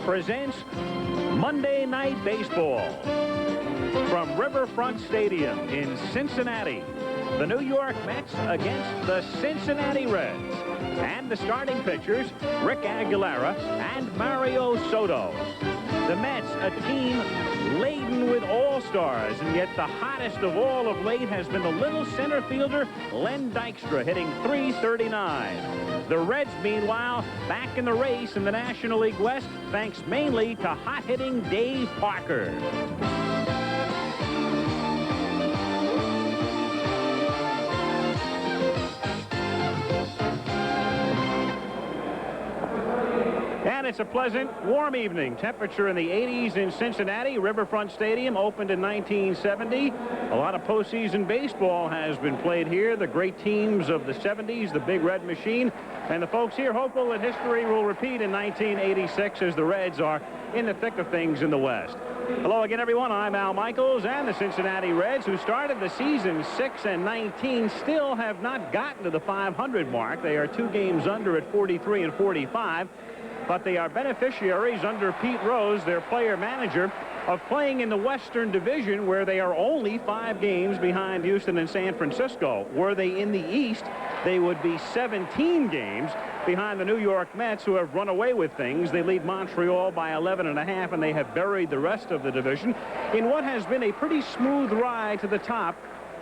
presents Monday Night Baseball from Riverfront Stadium in Cincinnati. The New York Mets against the Cincinnati Reds. And the starting pitchers, Rick Aguilera and Mario Soto. The Mets, a team laden with all-stars, and yet the hottest of all of late has been the little center fielder, Len Dykstra, hitting .339. The Reds, meanwhile, back in the race in the National League West, thanks mainly to hot-hitting Dave Parker. And it's a pleasant, warm evening. Temperature in the 80s in Cincinnati. Riverfront Stadium opened in 1970. A lot of postseason baseball has been played here. The great teams of the 70s, the Big Red Machine. And the folks here hopeful that history will repeat in 1986 as the Reds are in the thick of things in the West. Hello again, everyone. I'm Al Michaels, and the Cincinnati Reds, who started the season 6-19, still have not gotten to the 500 mark. They are 2 games under at 43 and 45. But they are beneficiaries under Pete Rose, their player-manager, of playing in the Western Division, where they are only 5 games behind Houston and San Francisco. Were they in the East, they would be 17 games behind the New York Mets, who have run away with things. They lead Montreal by 11.5, and they have buried the rest of the division in what has been a pretty smooth ride to the top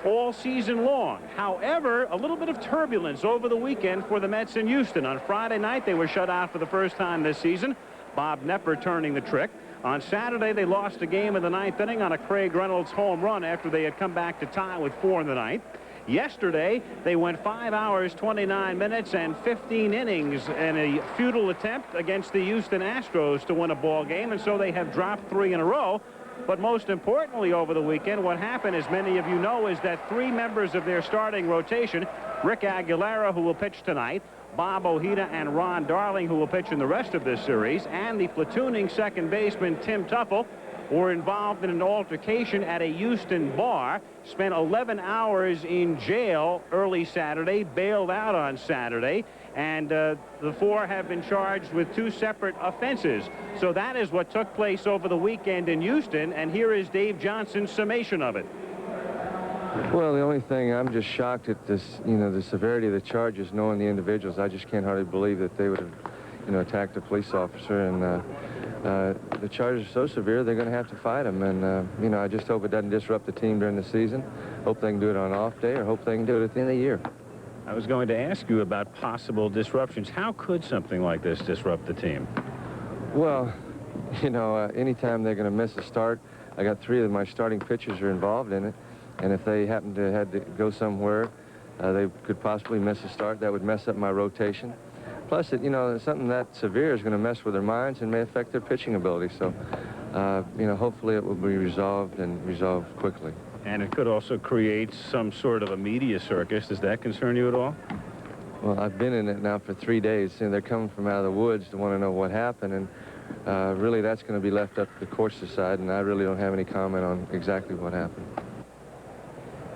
all season long. However, a little bit of turbulence over the weekend for the Mets in Houston. On Friday night, they were shut out for the first time this season. Bob Knepper turning the trick. On Saturday, they lost a game in the 9th inning on a Craig Reynolds home run after they had come back to tie with 4 in the 9th. Yesterday, they went 5 hours, 29 minutes, and 15 innings in a futile attempt against the Houston Astros to win a ball game, and so they have dropped 3 in a row. But most importantly over the weekend, what happened, as many of you know, is that 3 members of their starting rotation, Rick Aguilera, who will pitch tonight, Bob Ojeda and Ron Darling, who will pitch in the rest of this series, and the platooning second baseman Tim Tuffle, were involved in an altercation at a Houston bar, spent 11 hours in jail early Saturday, bailed out on Saturday, and the 4 have been charged with 2 separate offenses. So that is what took place over the weekend in Houston, and here is Dave Johnson's summation of it. Well, the only thing, I'm just shocked at this, the severity of the charges, knowing the individuals. I just can't hardly believe that they would have, attacked a police officer, and the charges are so severe, they're going to have to fight them. And, I just hope it doesn't disrupt the team during the season. Hope they can do it on an off day, or hope they can do it at the end of the year. I was going to ask you about possible disruptions. How could something like this disrupt the team? Well, anytime they're going to miss a start, I got 3 of my starting pitchers are involved in it. And if they happen to have to go somewhere, they could possibly miss a start. That would mess up my rotation. Plus, something that severe is going to mess with their minds and may affect their pitching ability. So, hopefully it will be resolved and resolved quickly. And it could also create some sort of a media circus. Does that concern you at all? Well, I've been in it now for 3 days, and they're coming from out of the woods to want to know what happened. And really, that's going to be left up to the courts to decide, and I really don't have any comment on exactly what happened.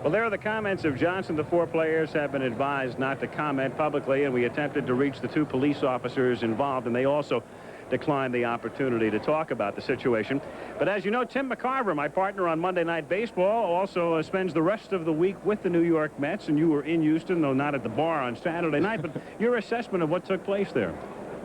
Well, there are the comments of Johnson. The 4 players have been advised not to comment publicly, and we attempted to reach the 2 police officers involved, and they also declined the opportunity to talk about the situation. But as you know, Tim McCarver, my partner on Monday Night Baseball, also spends the rest of the week with the New York Mets, and you were in Houston, though not at the bar on Saturday night. But your assessment of what took place there?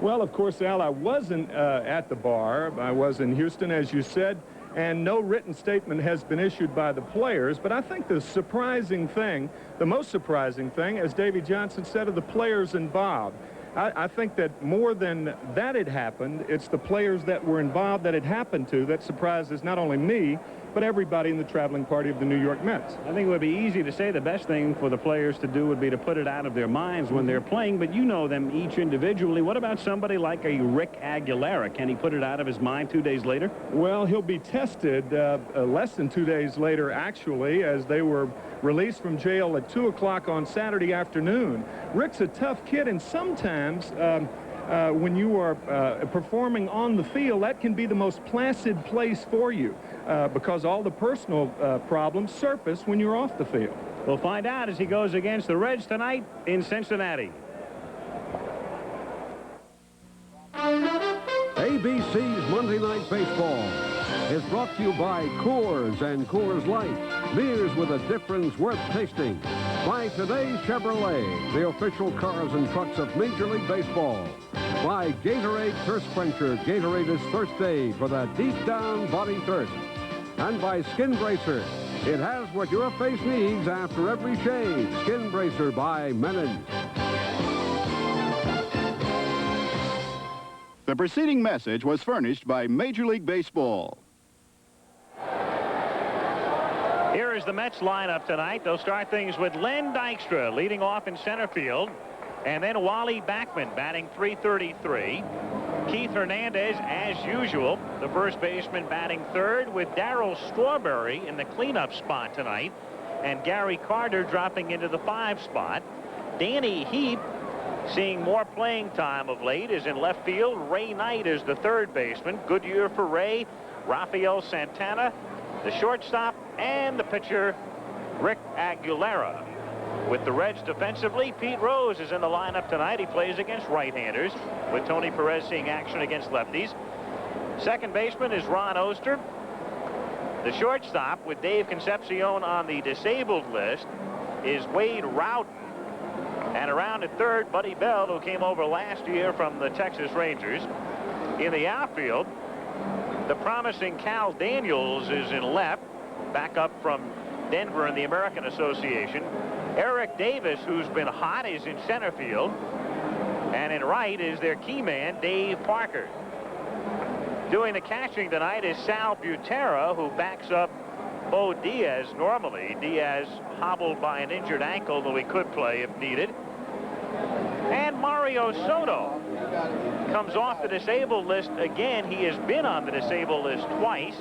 Well, of course, Al, I wasn't at the bar. I was in Houston, as you said. And no written statement has been issued by the players. But I think the surprising thing, the most surprising thing, as Davey Johnson said, are the players involved. I think that more than that had happened, it's the players that were involved that it happened to that surprises not only me, but everybody in the traveling party of the New York Mets. I think it would be easy to say the best thing for the players to do would be to put it out of their minds when they're playing, but you know them each individually. What about somebody like a Rick Aguilera? Can he put it out of his mind 2 days later? Well, he'll be tested less than 2 days later, actually, as they were released from jail at 2 o'clock on Saturday afternoon. Rick's a tough kid, and sometimes when you are performing on the field, that can be the most placid place for you because all the personal problems surface when you're off the field. We'll find out as he goes against the Reds tonight in Cincinnati. Hey, NBC's Monday Night Baseball is brought to you by Coors and Coors Light, beers with a difference worth tasting. By Today's Chevrolet, the official cars and trucks of Major League Baseball. By Gatorade Thirst Quencher. Gatorade is thirst aid for that deep down body thirst. And by Skin Bracer. It has what your face needs after every shave. Skin Bracer by Menon. The preceding message was furnished by Major League Baseball. Here is the Mets lineup tonight. They'll start things with Len Dykstra leading off in center field. And then Wally Backman batting .333. Keith Hernandez, as usual, the first baseman, batting third, with Darryl Strawberry in the cleanup spot tonight. And Gary Carter dropping into the 5 spot. Danny Heap, seeing more playing time of late, is in left field. Ray Knight is the third baseman. Good year for Ray. Rafael Santana, the shortstop, and the pitcher, Rick Aguilera. With the Reds defensively, Pete Rose is in the lineup tonight. He plays against right-handers, with Tony Perez seeing action against lefties. Second baseman is Ron Oster. The shortstop, with Dave Concepcion on the disabled list, is Wade Rowden. And around at third, Buddy Bell, who came over last year from the Texas Rangers. In the outfield, the promising Cal Daniels is in left, back up from Denver in the American Association. Eric Davis, who's been hot, is in center field. And in right is their key man, Dave Parker. Doing the catching tonight is Sal Butera, who backs up Bo Diaz normally. Diaz hobbled by an injured ankle, though he could play if needed. And Mario Soto comes off the disabled list again. He has been on the disabled list twice.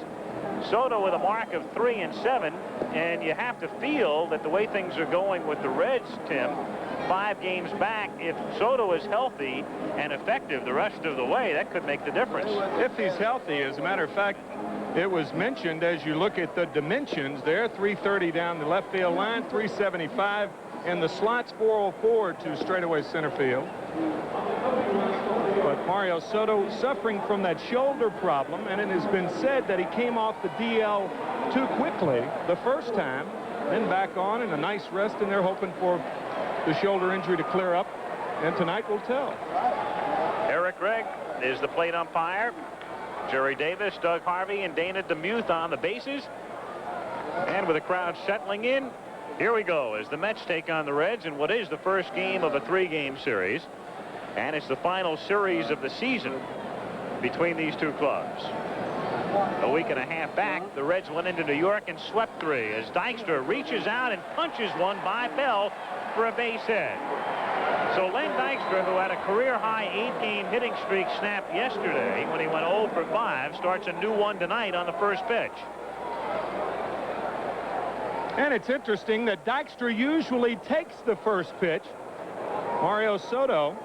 Soto with a mark of 3-7, and you have to feel that the way things are going with the Reds, Tim, 5 games back, if Soto is healthy and effective the rest of the way, that could make the difference. If he's healthy, as a matter of fact, it was mentioned as you look at the dimensions there, 330 down the left field line, 375 in the slots, 404 to straightaway center field. But Mario Soto suffering from that shoulder problem, and it has been said that he came off the DL too quickly the first time, then back on, and a nice rest, and they're hoping for the shoulder injury to clear up, and tonight will tell. Eric Gregg is the plate umpire. Jerry Davis, Doug Harvey, and Dana DeMuth on the bases. And with the crowd settling in, here we go as the Mets take on the Reds in what is the first game of a 3-game series. And it's the final series of the season between these two clubs. A week and a half back, the Reds went into New York and swept 3 as Dykstra reaches out and punches one by Bell for a base hit. So Len Dykstra, who had a career-high 8-game hitting streak snapped yesterday when he went 0 for 5, starts a new one tonight on the first pitch. And it's interesting that Dykstra usually takes the first pitch. Mario Soto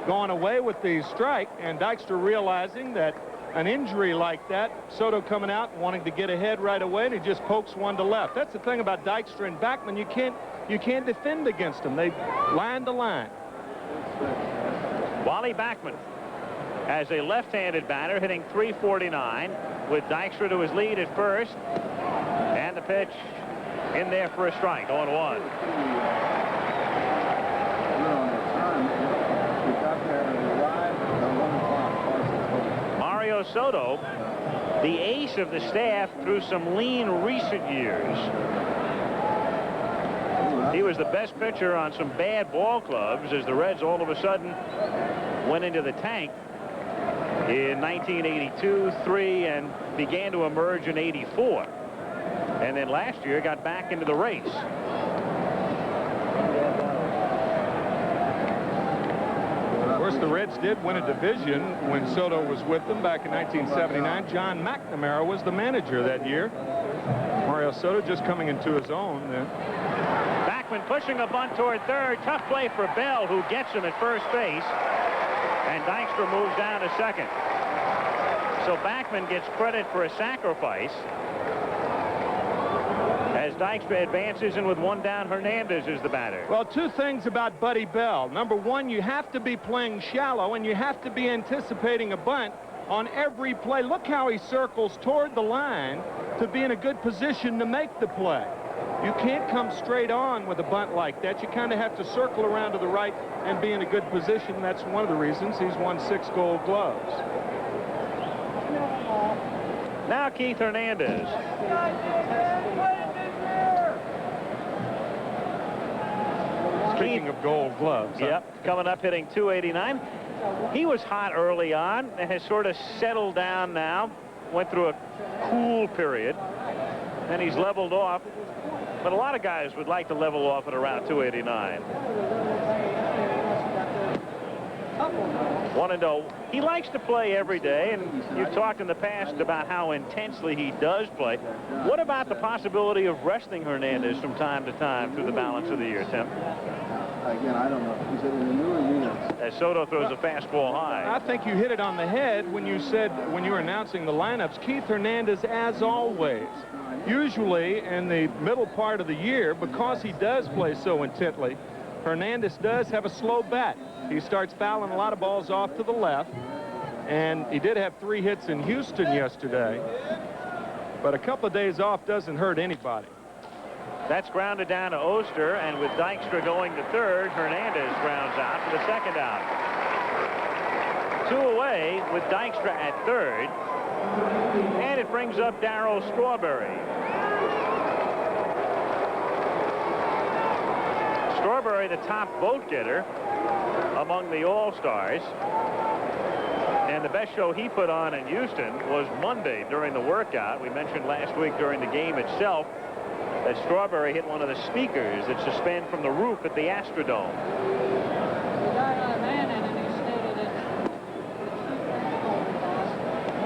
going away with the strike, and Dykstra realizing that an injury like that, Soto coming out and wanting to get ahead right away, and he just pokes one to left. That's the thing about Dykstra and Backman. You can't defend against them. They line to line. Wally Backman as a left-handed batter hitting .349 with Dykstra to his lead at first, and the pitch in there for a strike. 0-1. Mario Soto, the ace of the staff through some lean recent years. He was the best pitcher on some bad ball clubs as the Reds all of a sudden went into the tank in 1982, 3, and began to emerge in 84. And then last year got back into the race. Of course, the Reds did win a division when Soto was with them back in 1979. John McNamara was the manager that year. Mario Soto just coming into his own then. Backman pushing a bunt toward third. Tough play for Bell, who gets him at first base. And Dykstra moves down to second. So Backman gets credit for a sacrifice as Dykstra advances, and with one down, Hernandez is the batter. Well, 2 things about Buddy Bell. Number 1, you have to be playing shallow, and you have to be anticipating a bunt. on every play. Look how he circles toward the line to be in a good position to make the play. You can't come straight on with a bunt like that. You kind of have to circle around to the right and be in a good position. That's one of the reasons he's won 6 Gold Gloves. Now Keith Hernandez. Speaking of Gold Gloves. Yep, coming up hitting .289. He was hot early on and has sort of settled down now. Went through a cool period, and he's leveled off. But a lot of guys would like to level off at around .289. 1-0. He likes to play every day, and you've talked in the past about how intensely he does play. What about the possibility of resting Hernandez from time to time through the balance of the year, Tim? Again, I don't know. Is it in the newer units? As Soto throws a fastball high. I think you hit it on the head when you said, when you were announcing the lineups, Keith Hernandez, as always. Usually in the middle part of the year, because he does play so intently, Hernandez does have a slow bat. He starts fouling a lot of balls off to the left, and he did have 3 hits in Houston yesterday. But a couple of days off doesn't hurt anybody. That's grounded down to Oster, and with Dykstra going to third, Hernandez grounds out for the second out. 2 away with Dykstra at third, and it brings up Darryl Strawberry. Strawberry, the top vote getter among the All-Stars, and the best show he put on in Houston was Monday during the workout. We mentioned last week during the game itself that Strawberry hit one of the speakers that suspend from the roof at the Astrodome.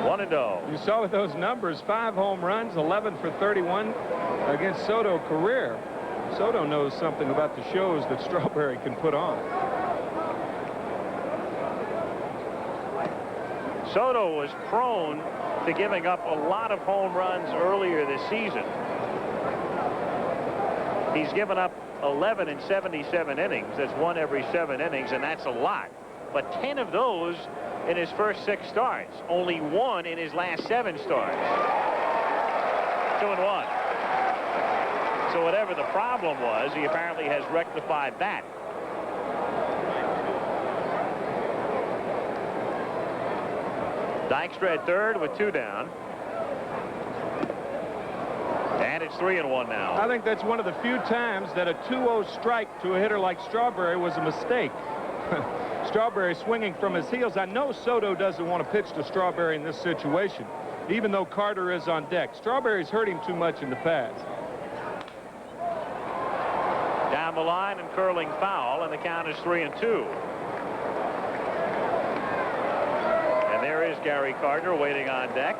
1-0. You saw with those numbers, 5 home runs, 11 for 31 against Soto career. Soto knows something about the shows that Strawberry can put on. Soto was prone to giving up a lot of home runs earlier this season. He's given up 11 in 77 innings. That's 1 every 7 innings, and that's a lot. But 10 of those in his first 6 starts. Only 1 in his last 7 starts. 2-1. So whatever the problem was, he apparently has rectified that. Dykstra at third with 2 down. And it's 3-1 now. I think that's one of the few times that a 2-0 strike to a hitter like Strawberry was a mistake. Strawberry swinging from his heels. I know Soto doesn't want to pitch to Strawberry in this situation, even though Carter is on deck. Strawberry's hurt him too much in the past. Down the line and curling foul, and the count is 3-2. And there is Gary Carter waiting on deck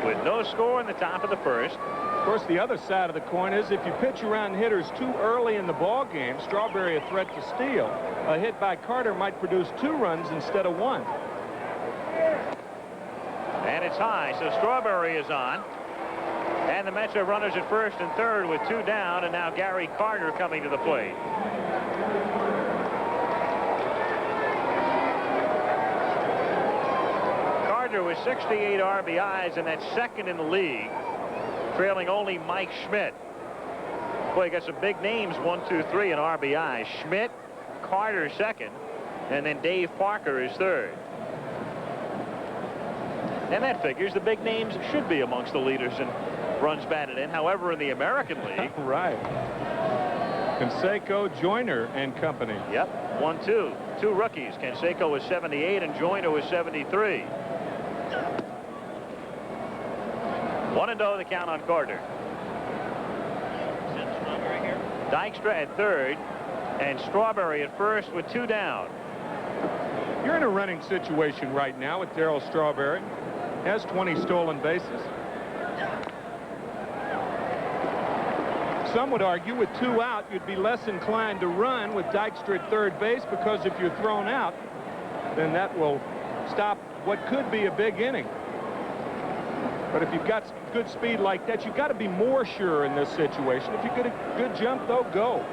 with no score in the top of the first. Of course, the other side of the coin is if you pitch around hitters too early in the ball game, Strawberry a threat to steal. A hit by Carter might produce 2 runs instead of 1. And it's high, so Strawberry is on. And the Mets have runners at first and third with 2 down, and now Gary Carter coming to the plate. Carter with 68 RBIs, and that's second in the league, trailing only Mike Schmidt. Boy, he got some big names, 1, 2, 3 in RBI. Schmidt, Carter second, and then Dave Parker is third. And that figures the big names should be amongst the leaders in runs batted in. However, in the American League. Right. Canseco, Joyner, and company. Yep, 1-2. 2 rookies. Canseco was 78 and Joyner was 73. 1-0 the count on Carter. Dykstra at third and Strawberry at first with 2 down. You're in a running situation right now with Darryl Strawberry. Has 20 stolen bases. Some would argue with 2 out, you'd be less inclined to run with Dykstra at third base, because if you're thrown out, then that will stop what could be a big inning. But if you've got good speed like that, you've got to be more sure in this situation. If you get a good jump, though, go.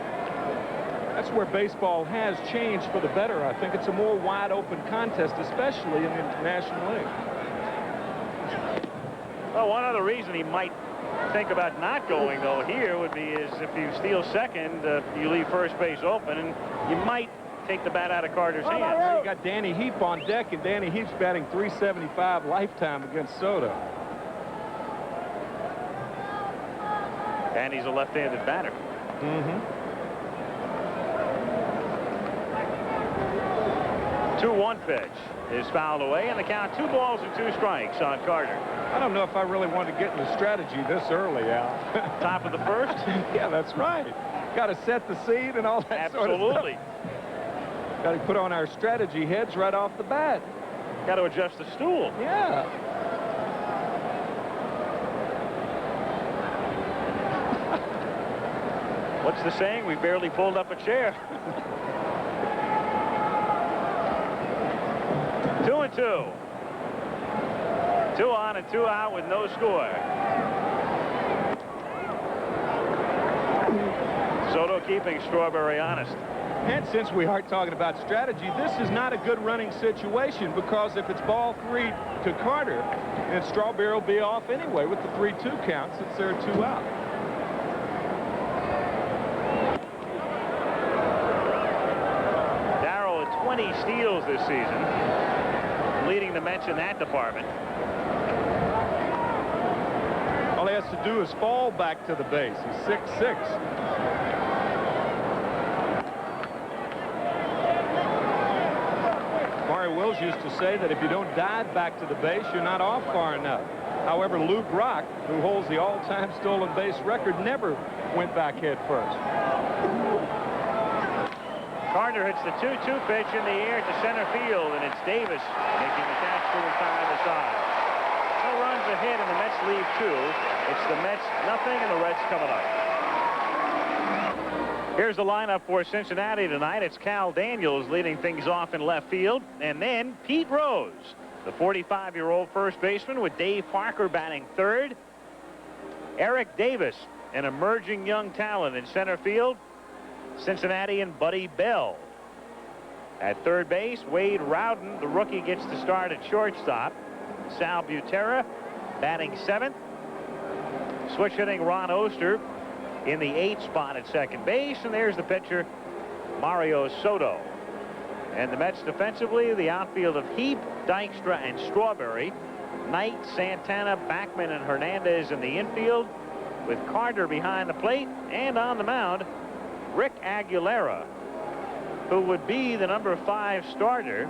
That's where baseball has changed for the better. I think it's a more wide-open contest, especially in the National League. Well, one other reason he might think about not going, though, here would be is if you steal second, you leave first base open, and you might take the bat out of Carter's hands. Now you got Danny Heap on deck, and Danny Heap's batting .375 lifetime against Soto. And he's a left-handed batter. 2-1 pitch is fouled away, and the count 2 balls and 2 strikes on Carter. I don't know if I really want to get into strategy this early, Al. Top of the first? Yeah, that's right. Got to set the seed and all that sort of stuff. Absolutely. Got to put on our strategy heads right off the bat. Got to adjust the stool. Yeah. What's the saying? We barely pulled up a chair. 2-2. 2 on and 2 out with no score. Soto keeping Strawberry honest. And since we are talking about strategy, this is not a good running situation, because if it's ball 3 to Carter, then Strawberry will be off anyway with the 3-2 count since there are 2 out. Darrow at 20 steals this season, leading the Mets in that department. All he has to do is fall back to the base. He's 6'6". Mario Wills used to say that if you don't dive back to the base, you're not off far enough. However, Luke Rock, who holds the all-time stolen base record, never went back head first. Carter hits the 2-2 pitch in the air to center field, and it's Davis making the catch to retire the side. No runs ahead, and the Mets leave 2. It's the Mets nothing, and the Reds coming up. Here's the lineup for Cincinnati tonight. It's Cal Daniels leading things off in left field, and then Pete Rose, the 45-year-old first baseman, with Dave Parker batting third. Eric Davis, an emerging young talent in center field. Cincinnati and Buddy Bell. At third base, Wade Rowden, the rookie, gets the start at shortstop. Sal Butera batting 7th. Switch hitting Ron Oster in the 8th spot at second base, and there's the pitcher Mario Soto. And the Mets defensively, the outfield of Heap, Dykstra, and Strawberry. Knight, Santana, Backman, and Hernandez in the infield, with Carter behind the plate, and on the mound, Rick Aguilera, who would be the number 5 starter,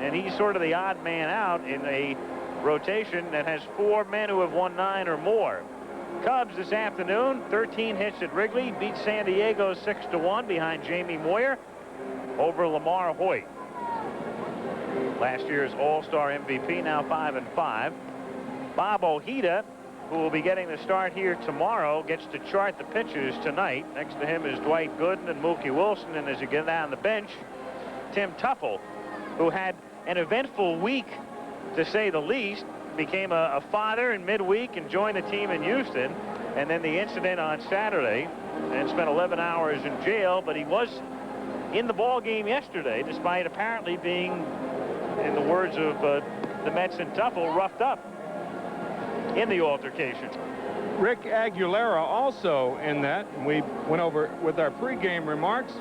and he's sort of the odd man out in a rotation that has 4 men who have won 9 or more. Cubs this afternoon, 13 hits at Wrigley, beat San Diego 6-1 behind Jamie Moyer over Lamar Hoyt. Last year's All-Star MVP, now 5-5. Bob Ojeda, who will be getting the start here tomorrow, gets to chart the pitchers tonight. Next to him is Dwight Gooden and Mookie Wilson, and as you get down the bench, Tim Tuffle, who had an eventful week, to say the least, became a father in midweek and joined the team in Houston, and then the incident on Saturday, and spent 11 hours in jail, but he was in the ball game yesterday, despite apparently being, in the words of the Mets and Tuffle, roughed up in the altercation. Rick Aguilera also in that. We went over with our pregame remarks,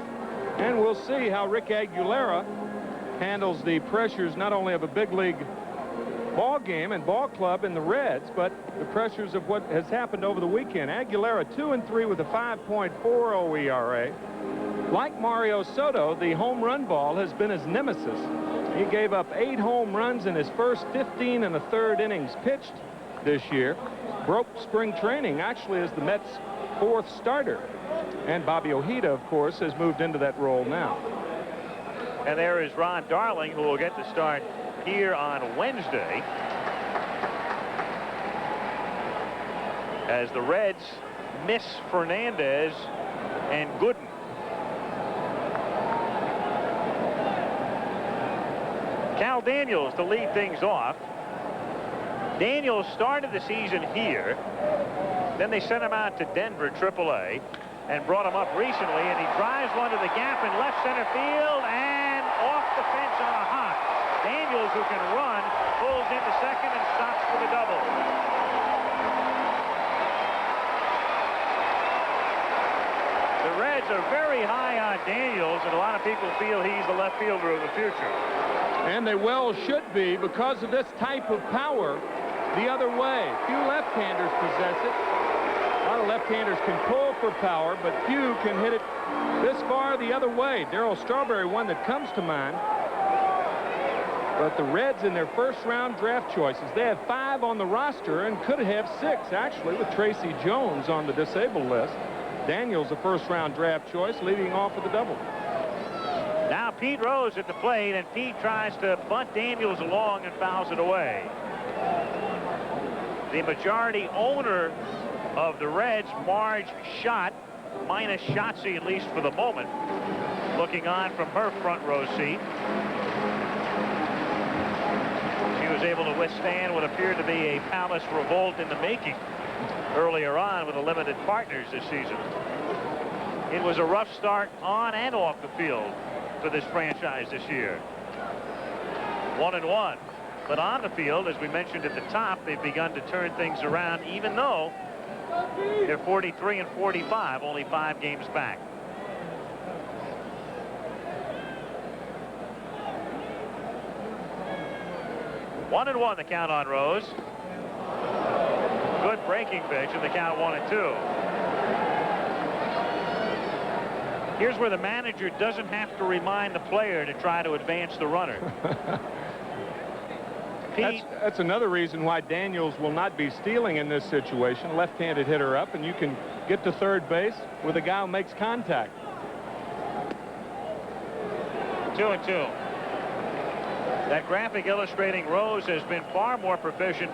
and we'll see how Rick Aguilera handles the pressures not only of a big league ball game and ball club in the Reds, but the pressures of what has happened over the weekend. Aguilera 2-3 with a 5.40 ERA. Like Mario Soto, the home run ball has been his nemesis. He gave up 8 home runs in his first 15 1/3 innings pitched this year. Broke spring training actually as the Mets' 4th starter. And Bobby Ojeda, of course, has moved into that role now. And there is Ron Darling, who will get the start here on Wednesday, as the Reds miss Fernandez and Gooden. Cal Daniels to lead things off. Daniels started the season here. Then they sent him out to Denver AAA. and brought him up recently, and he drives one to the gap in left center field and off the fence on a hop. Daniels, who can run, pulls into second and stops for the double. The Reds are very high on Daniels, and a lot of people feel he's the left fielder of the future. And they well should be, because of this type of power the other way. Few left-handers possess it. A lot of left-handers can pull for power, but few can hit it this far the other way. Darryl Strawberry, one that comes to mind. But the Reds, in their first-round draft choices, they have 5 on the roster and could have 6, actually, with Tracy Jones on the disabled list. Daniels, a first-round draft choice, leading off with the double. Now Pete Rose at the plate, and Pete tries to bunt Daniels along and fouls it away. The majority owner of the Reds, Marge Schott, minus Shotzi at least for the moment, looking on from her front row seat. She was able to withstand what appeared to be a palace revolt in the making earlier on with the limited partners this season. It was a rough start on and off the field for this franchise this year. 1-1. But on the field, as we mentioned at the top, they've begun to turn things around, even though they're 43 and 45, only 5 games back. One and one, the count on Rose. Good breaking pitch, and the count 1-2. Here's where the manager doesn't have to remind the player to try to advance the runner. That's another reason why Daniels will not be stealing in this situation. Left-handed hitter up, and you can get to third base with a guy who makes contact. 2-2. That graphic illustrating Rose has been far more proficient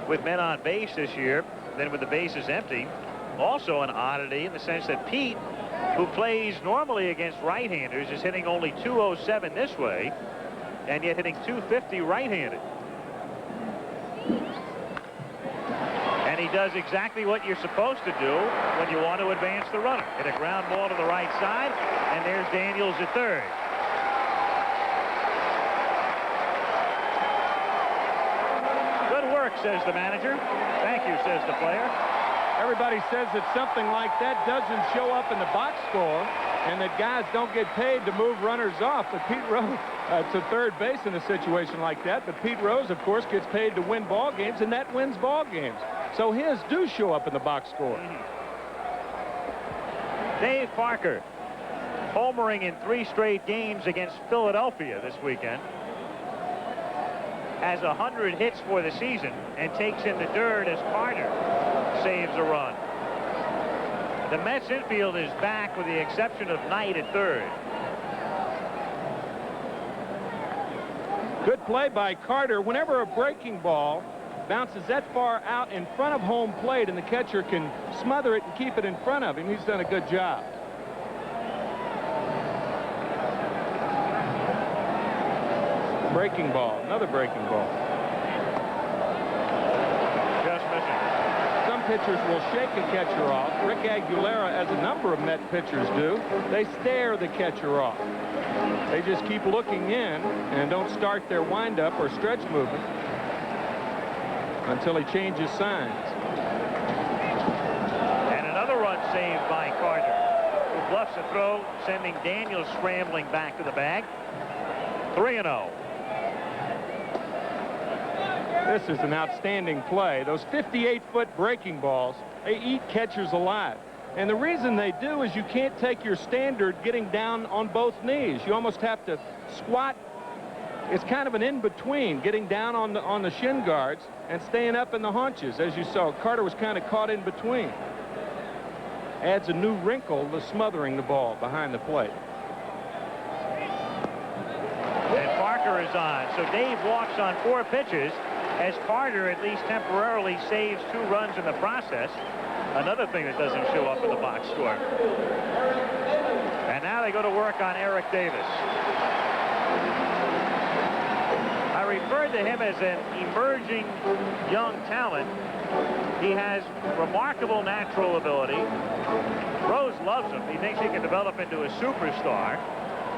with men on base this year than with the bases empty. Also an oddity in the sense that Pete, who plays normally against right-handers, is hitting only .207 this way, and yet hitting .250 right-handed. And he does exactly what you're supposed to do when you want to advance the runner. Hit a ground ball to the right side, and there's Daniels at third. Good work, says the manager. Thank you, says the player. Everybody says that something like that doesn't show up in the box score, and that guys don't get paid to move runners off. But Pete Rose to third base in a situation like that. But Pete Rose, of course, gets paid to win ball games, and that wins ball games. So his do show up in the box score. Dave Parker, homering in 3 straight games against Philadelphia this weekend, has 100 hits for the season and takes in the dirt as Carter saves a run. The Mets infield is back with the exception of Knight at third. Good play by Carter. Whenever a breaking ball bounces that far out in front of home plate and the catcher can smother it and keep it in front of him, he's done a good job. Breaking ball, another breaking ball. Just missing. Some pitchers will shake a catcher off. Rick Aguilera, as a number of Met pitchers do, they stare the catcher off. They just keep looking in and don't start their windup or stretch movement until he changes signs. And another run saved by Carter, who bluffs a throw, sending Daniels scrambling back to the bag. 3-0. This is an outstanding play. Those 58-foot breaking balls, they eat catchers alive. And the reason they do is you can't take your standard getting down on both knees. You almost have to squat. It's kind of an in-between, getting down on the shin guards and staying up in the haunches. As you saw, Carter was kind of caught in between. Adds a new wrinkle to smothering the ball behind the plate. And Parker is on. So Dave walks on 4 pitches as Carter at least temporarily saves 2 runs in the process. Another thing that doesn't show up in the box score. And now they go to work on Eric Davis. I referred to him as an emerging young talent. He has remarkable natural ability. Rose loves him. He thinks he can develop into a superstar.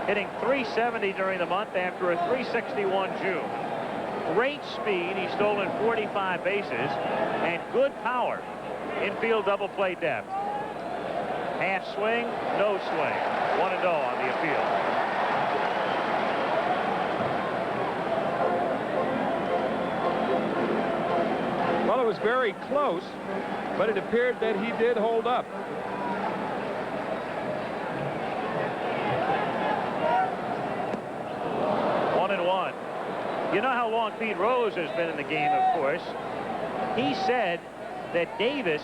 Hitting .370 during the month after a .361 June. Great speed. He's stolen 45 bases. And good power. Infield double play depth. Half swing, no swing. 1-0 on the appeal. Well, it was very close, but it appeared that he did hold up. You know how long Pete Rose has been in the game, of course. He said that Davis,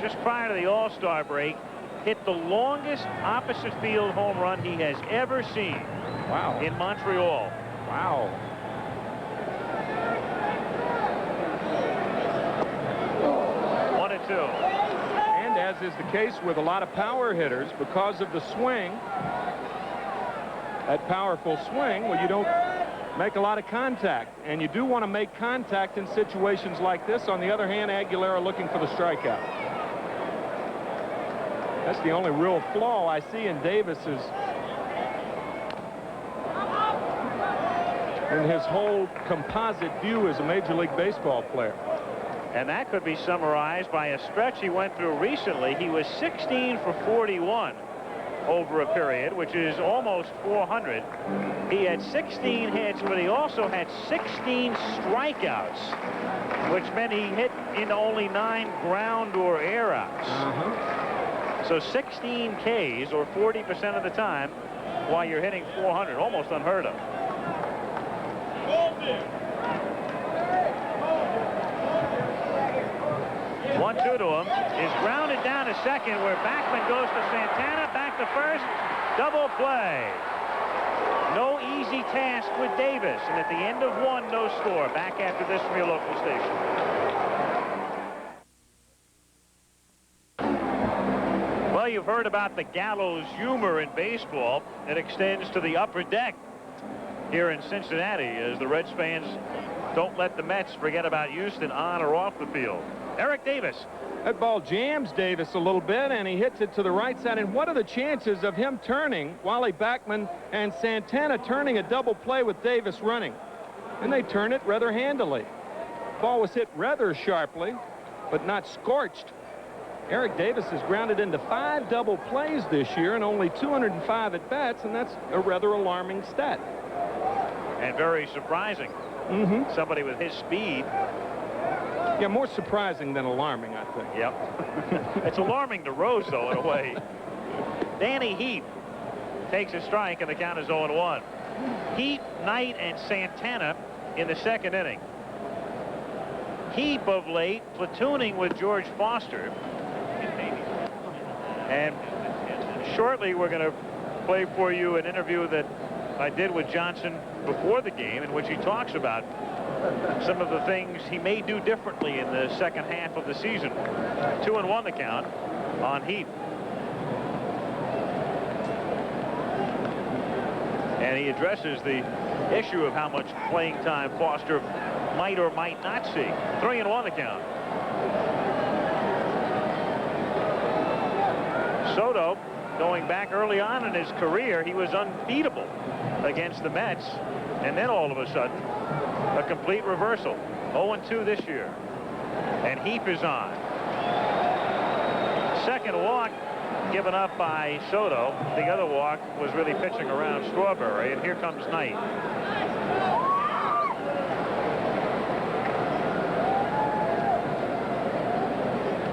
just prior to the All-Star break, hit the longest opposite field home run he has ever seen. Wow. In Montreal. Wow. One and two. And as is the case with a lot of power hitters, because of the swing, that powerful swing, well, you don't make a lot of contact, and you do want to make contact in situations like this. On the other hand, Aguilera looking for the strikeout. That's the only real flaw I see in Davis's in his whole composite view as a Major League Baseball player. And that could be summarized by a stretch he went through recently. He was 16 for 41 over a period, which is almost 400. He had 16 hits, but he also had 16 strikeouts, which meant he hit into only 9 ground or air outs. So 16 Ks, or 40% of the time, while you're hitting 400, almost unheard of. 1-2 to him, is grounded down to second, where Backman goes to Santana, back to first, double play. No easy task with Davis, and at the end of one, no score. Back after this from your local station. Well, you've heard about the gallows humor in baseball. It extends to the upper deck here in Cincinnati, as the Reds fans don't let the Mets forget about Houston on or off the field. Eric Davis. That ball jams Davis a little bit, and he hits it to the right side. And what are the chances of him turning, Wally Backman and Santana turning a double play with Davis running? And they turn it rather handily. Ball was hit rather sharply, but not scorched. Eric Davis has grounded into 5 double plays this year and only 205 at-bats, and that's a rather alarming stat. And very surprising. Somebody with his speed. Yeah, more surprising than alarming, I think. Yep. It's alarming to Rose, though, in a way. Danny Heap takes a strike, and the count is 0-1. Heap, Knight, and Santana in the second inning. Heap of late platooning with George Foster. And shortly we're going to play for you an interview that I did with Johnson before the game, in which he talks about some of the things he may do differently in the second half of the season. 2-1 the count on Heap. And he addresses the issue of how much playing time Foster might or might not see. 3-1 the count. Soto, going back early on in his career, he was unbeatable against the Mets, and then all of a sudden a complete reversal. 0-2 this year, and Heap is on. Second walk given up by Soto. The other walk was really pitching around Strawberry, and here comes Knight.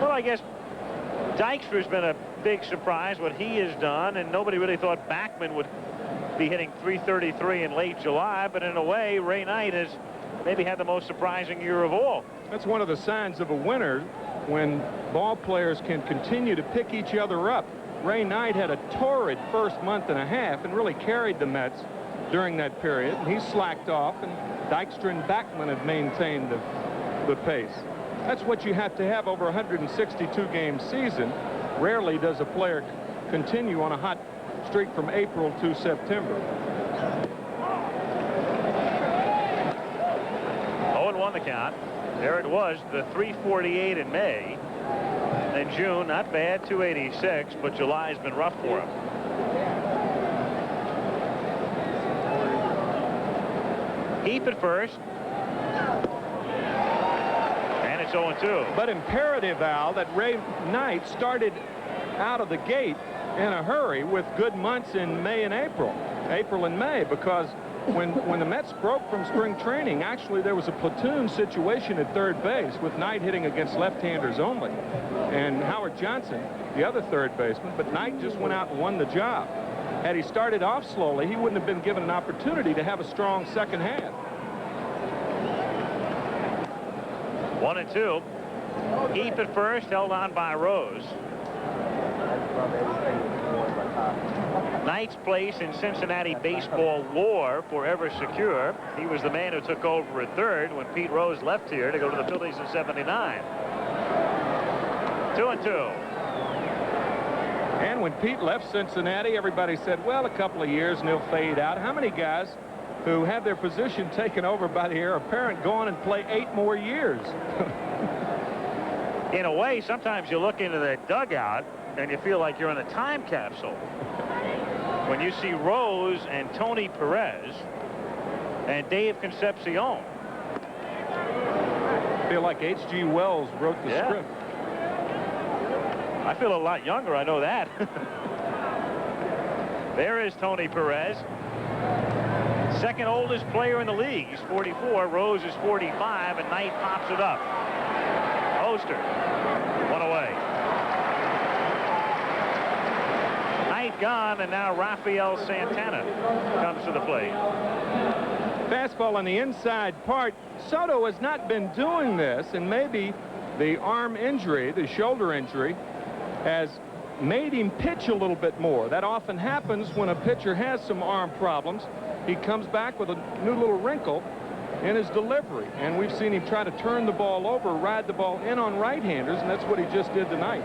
Well, I guess Dykstra's been a big surprise, what he has done, and nobody really thought Backman would be hitting .333 in late July, but in a way, Ray Knight has maybe had the most surprising year of all. That's one of the signs of a winner, when ball players can continue to pick each other up. Ray Knight had a torrid first month and a half and really carried the Mets during that period, and he slacked off, and Dykstra and Backman have maintained the pace. That's what you have to have over a 162-game season. Rarely does a player continue on a hot streak from April to September. 2-1 the count. There it was, the 348 in May. In June, not bad, 286, but July's been rough for him. Heath at first. And it's 0-2. But imperative, Al, that Ray Knight started out of the gate in a hurry with good months in May and April and May, because when the Mets broke from spring training, actually there was a platoon situation at third base with Knight hitting against left-handers only, and Howard Johnson, the other third baseman, but Knight just went out and won the job. Had he started off slowly, he wouldn't have been given an opportunity to have a strong second half. 1-2. Heath at first, held on by Rose. Knight's place in Cincinnati baseball lore forever secure. He was the man who took over at third when Pete Rose left here to go to the Phillies in '79. 2-2. And when Pete left Cincinnati, everybody said, well, a couple of years and he'll fade out. How many guys who had their position taken over by the heir apparent go on and play 8 more years? In a way, sometimes you look into the dugout and you feel like you're in a time capsule. When you see Rose and Tony Perez and Dave Concepcion. I feel like H.G. Wells wrote the script. I feel a lot younger, I know that. There is Tony Perez. Second oldest player in the league. He's 44. Rose is 45, and Knight pops it up. Oster. One away. Knight gone, and now Rafael Santana comes to the plate. Fastball on the inside part. Soto has not been doing this, and maybe the arm injury, the shoulder injury, has made him pitch a little bit more. That often happens when a pitcher has some arm problems. He comes back with a new little wrinkle in his delivery, and we've seen him try to turn the ball over, ride the ball in on right-handers, and that's what he just did tonight.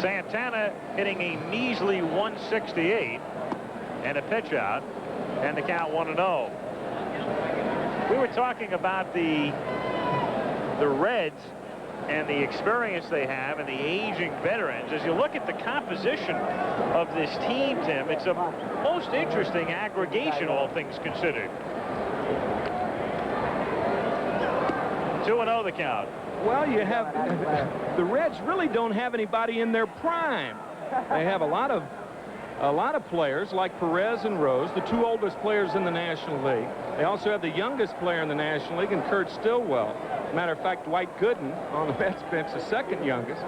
Santana hitting a measly 168 and a pitch out, and the count 1-0. We were talking about the Reds and the experience they have and the aging veterans. As you look at the composition of this team, Tim, it's a most interesting aggregation, all things considered. 2-0 the count. Well, you have the Reds really don't have anybody in their prime. They have a lot of players like Perez and Rose, the 2 oldest players in the National League. They also have the youngest player in the National League, and Kurt Stillwell. Matter of fact, Dwight Gooden on the Mets bench, the second youngest.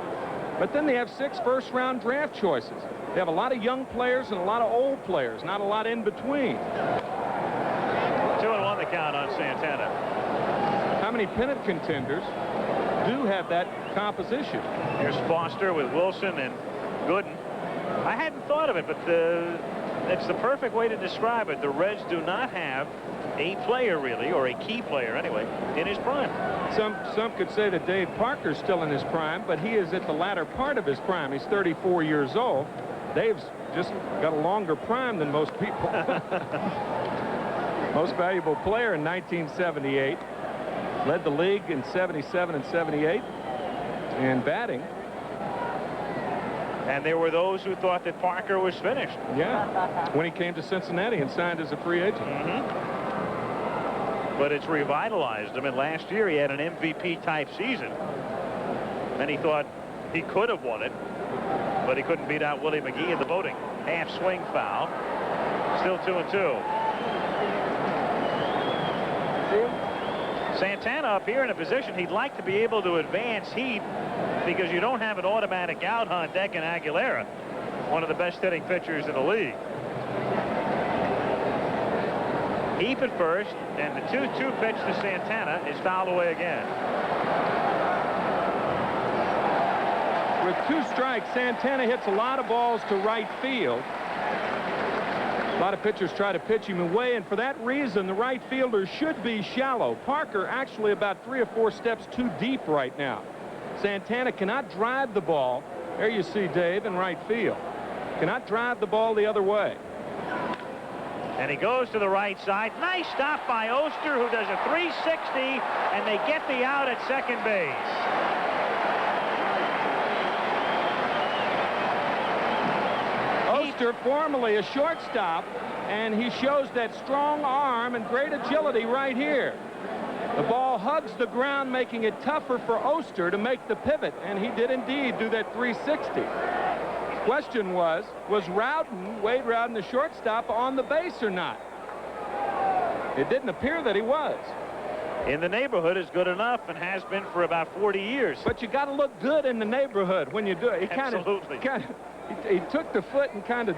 But then they have 6 first-round draft choices. They have a lot of young players and a lot of old players, not a lot in between. 2-1 the count on Santana. How many pennant contenders do have that composition? Here's Foster with Wilson and Gooden. I hadn't thought of it, but it's the perfect way to describe it. The Reds do not have a player, really, or a key player anyway, in his prime. Some could say that Dave Parker's still in his prime, but he is at the latter part of his prime. He's 34 years old. Dave's just got a longer prime than most people. Most valuable player in 1978. Led the league in 77 and 78 in batting. And there were those who thought that Parker was finished. Yeah, when he came to Cincinnati and signed as a free agent. But it's revitalized him, and last year he had an MVP-type season. And he thought he could have won it, but he couldn't beat out Willie McGee in the voting. Half swing foul. Still 2-2. Santana up here in a position he'd like to be able to advance Heath, because you don't have an automatic out on deck in Aguilera, one of the best hitting pitchers in the league. Heath at first, and the 2-2 pitch to Santana is fouled away again. With 2 strikes, Santana hits a lot of balls to right field. A lot of pitchers try to pitch him away, and for that reason, the right fielder should be shallow. Parker actually about 3 or 4 steps too deep right now. Santana cannot drive the ball. There you see Dave in right field. Cannot drive the ball the other way. And he goes to the right side. Nice stop by Oster, who does a 360, and they get the out at second base. Oster, formerly a shortstop, and he shows that strong arm and great agility right here. The ball hugs the ground, making it tougher for Oster to make the pivot, and he did indeed do that 360. Question was Rowden, Wade Rowden, the shortstop, on the base or not? It didn't appear that he was. In the neighborhood is good enough and has been for about 40 years. But you got to look good in the neighborhood when you do it. Absolutely. He took the foot and kind of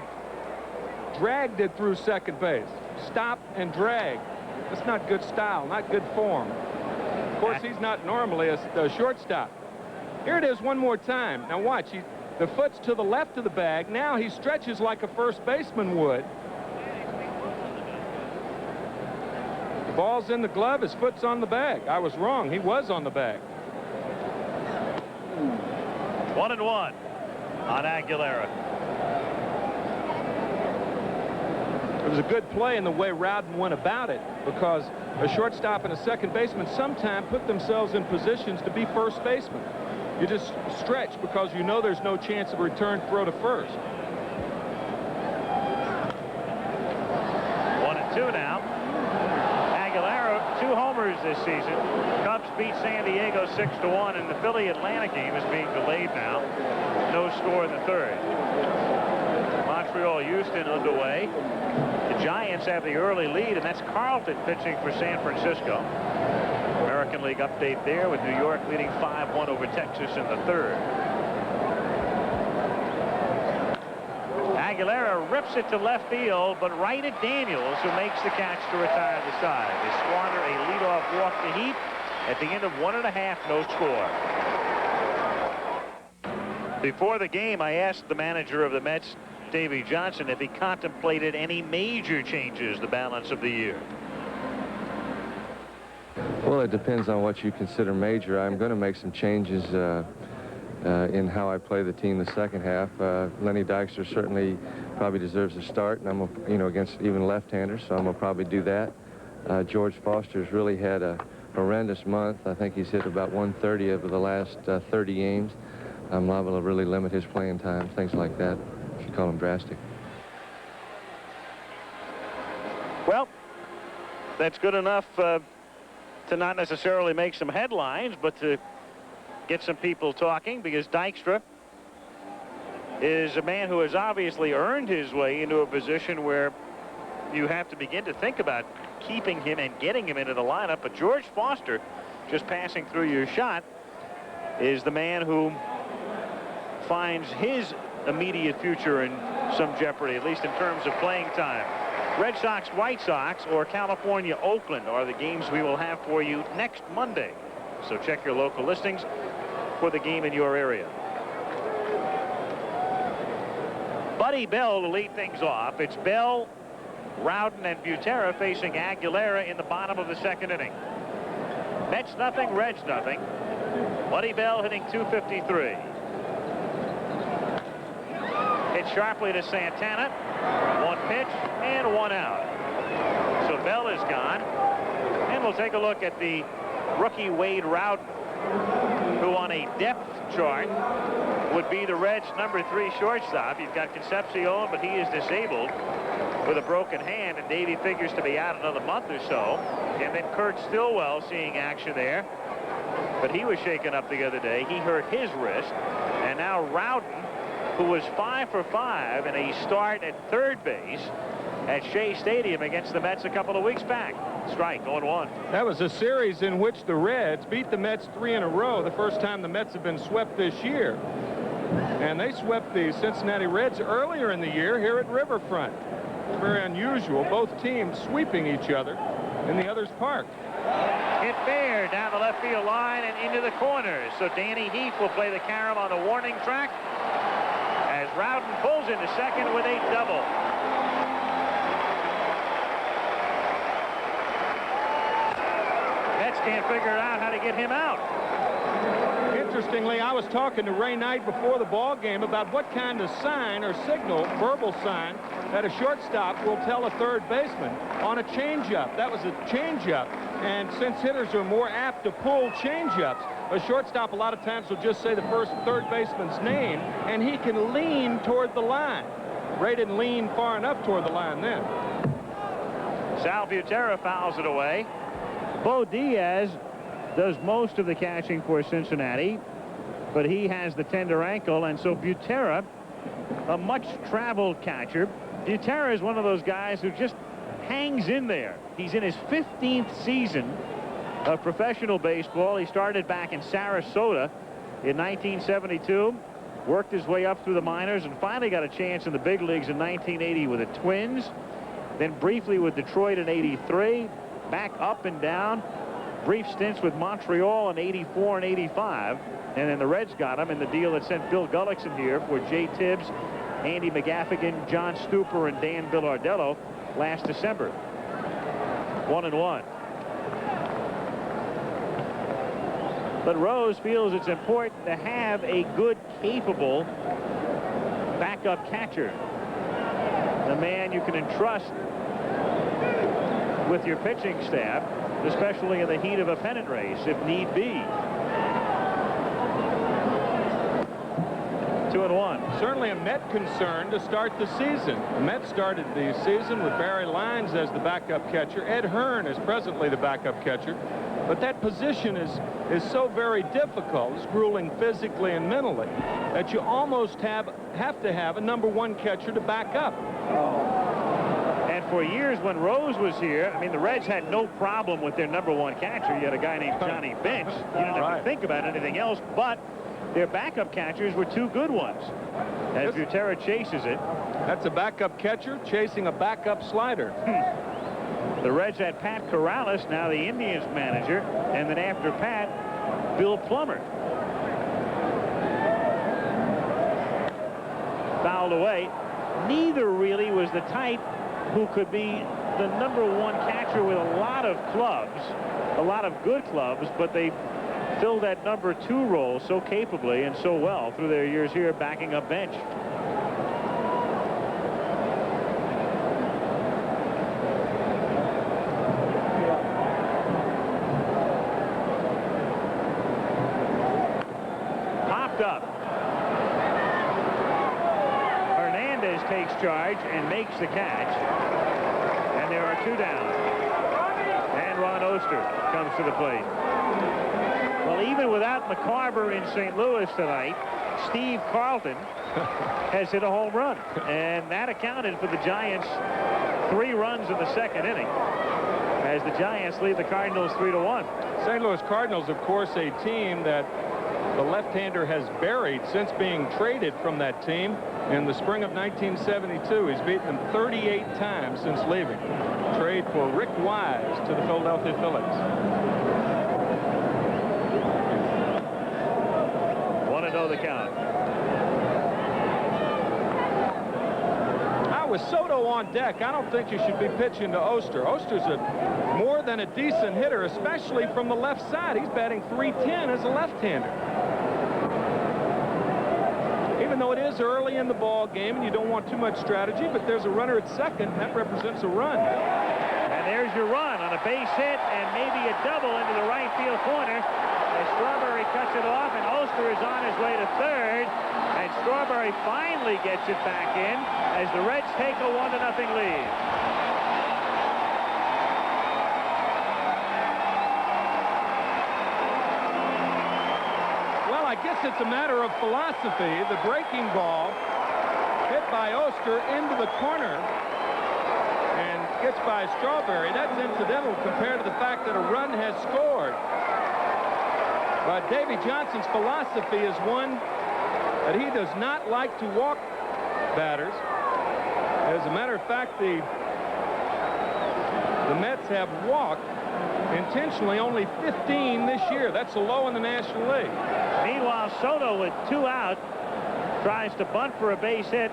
dragged it through second base. Stop and drag. That's not good style, not good form. Of course, he's not normally a shortstop. Here it is one more time. Now watch. The foot's to the left of the bag. Now he stretches like a first baseman would. The ball's in the glove. His foot's on the bag. I was wrong. He was on the bag. 1-1 on Aguilera. It was a good play in the way Rowden went about it, because a shortstop and a second baseman sometimes put themselves in positions to be first baseman. You just stretch because you know there's no chance of a return throw to first. 1-2 now. Aguilera, 2 homers this season. Cubs beat San Diego 6-1, and the Philly-Atlanta game is being delayed now. No score in the third. Montreal-Houston underway. The Giants have the early lead, and that's Carlton pitching for San Francisco. American League update there, with New York leading 5-1 over Texas in the third. Aguilera rips it to left field, but right at Daniels, who makes the catch to retire the side. They squander a leadoff walk to Heap at the end of 1.5, no score. Before the game, I asked the manager of the Mets, Davey Johnson, if he contemplated any major changes the balance of the year. Well, it depends on what you consider major. I'm going to make some changes in how I play the team the second half. Lenny Dykstra certainly probably deserves a start, and I'm against even left-handers, so I'm going to probably do that. George Foster's really had a horrendous month. I think he's hit about 130 over the last 30 games. I'm liable to really limit his playing time, things like that, if you call them drastic. Well, that's good enough to not necessarily make some headlines, but to get some people talking, because Dykstra is a man who has obviously earned his way into a position where you have to begin to think about keeping him and getting him into the lineup. But George Foster, just passing through your shot, is the man who finds his immediate future in some jeopardy, at least in terms of playing time. Red Sox, White Sox, or California, Oakland are the games we will have for you next Monday. So check your local listings for the game in your area. Buddy Bell to lead things off. It's Bell, Rowden, and Butera facing Aguilera in the bottom of the second inning. Mets nothing, Reds nothing. Buddy Bell hitting .253. Hit sharply to Santana. 1 pitch and 1 out. So Bell is gone. And we'll take a look at the rookie Wade Rowden, who on a depth chart would be the Reds' #3 shortstop. You've got Concepcion, but he is disabled with a broken hand, and Davey figures to be out another month or so. And then Kurt Stillwell seeing action there, but he was shaken up the other day. He hurt his wrist. And now Rowden, who was 5 for 5 in a start at third base at Shea Stadium against the Mets a couple of weeks back. Strike, 0-1. That was a series in which the Reds beat the Mets 3 in a row, the first time the Mets have been swept this year. And they swept the Cincinnati Reds earlier in the year here at Riverfront. It's very unusual, both teams sweeping each other in the other's park. Hit fair down the left field line and into the corners. So Danny Heath will play the carom on the warning track as Rowden pulls into second with a double. Mets can't figure out how to get him out. Interestingly, I was talking to Ray Knight before the ball game about what kind of sign or signal, verbal sign, that a shortstop will tell a third baseman on a changeup. That was a changeup. And since hitters are more apt to pull changeups, a shortstop a lot of times will just say the third baseman's name, and he can lean toward the line. Ray didn't lean far enough toward the line then. Sal Butera fouls it away. Bo Diaz does most of the catching for Cincinnati, but he has the tender ankle, and so Butera, a much-traveled catcher. Butera is one of those guys who just hangs in there. He's in his 15th season of professional baseball. He started back in Sarasota in 1972, worked his way up through the minors, and finally got a chance in the big leagues in 1980 with the Twins, then briefly with Detroit in 83, back up and down, brief stints with Montreal in 84 and 85, and then the Reds got him in the deal that sent Bill Gullickson here for Jay Tibbs, Andy McGaffigan, John Stupor, and Dan Billardello last December. 1-1. But Rose feels it's important to have a good, capable backup catcher, a man you can entrust with your pitching staff, especially in the heat of a pennant race, if need be. 2-1. Certainly a Met concern to start the season. The Mets started the season with Barry Lyons as the backup catcher. Ed Hearn is presently the backup catcher. But that position is so very difficult, it's grueling physically and mentally, that you almost have to have a #1 catcher to back up. And for years when Rose was here, I mean, the Reds had no problem with their #1 catcher. You had a guy named Johnny Bench. You didn't have to think about anything else, but their backup catchers were two good ones, as Butera chases it. That's a backup catcher chasing a backup slider. The Reds had Pat Corrales, now the Indians manager, and then after Pat, Bill Plummer. Fouled away. Neither really was the type who could be the #1 catcher with a lot of clubs, a lot of good clubs, but they filled that #2 role so capably and so well through their years here backing up Bench. Popped up. Hernandez takes charge and makes the catch. And there are two down. And Ron Oster comes to the plate. Well, even without McCarver in St. Louis tonight, Steve Carlton has hit a home run. And that accounted for the Giants' 3 runs in the second inning, as the Giants lead the Cardinals 3-1. St. Louis Cardinals, of course, a team that the left-hander has buried since being traded from that team in the spring of 1972. He's beaten them 38 times since leaving. Trade for Rick Wise to the Philadelphia Phillies. 1-0 the count. With Soto on deck, I don't think you should be pitching to Oster. Oster's more than a decent hitter, especially from the left side. He's batting .310 as a left-hander. Even though it is early in the ball game and you don't want too much strategy, but there's a runner at second. That represents a run. And there's your run on a base hit and maybe a double into the right field corner as Strawberry cuts it off, and Oster is on his way to third, and Strawberry finally gets it back in as the Reds take a 1-0 lead. Well, I guess it's a matter of philosophy. The breaking ball hit by Oster into the corner and gets by Strawberry. That's incidental compared to the fact that a run has scored. But Davy Johnson's philosophy is one that he does not like to walk batters. As a matter of fact, the Mets have walked intentionally only 15 this year. That's a low in the National League. Meanwhile, Soto with 2 out tries to bunt for a base hit,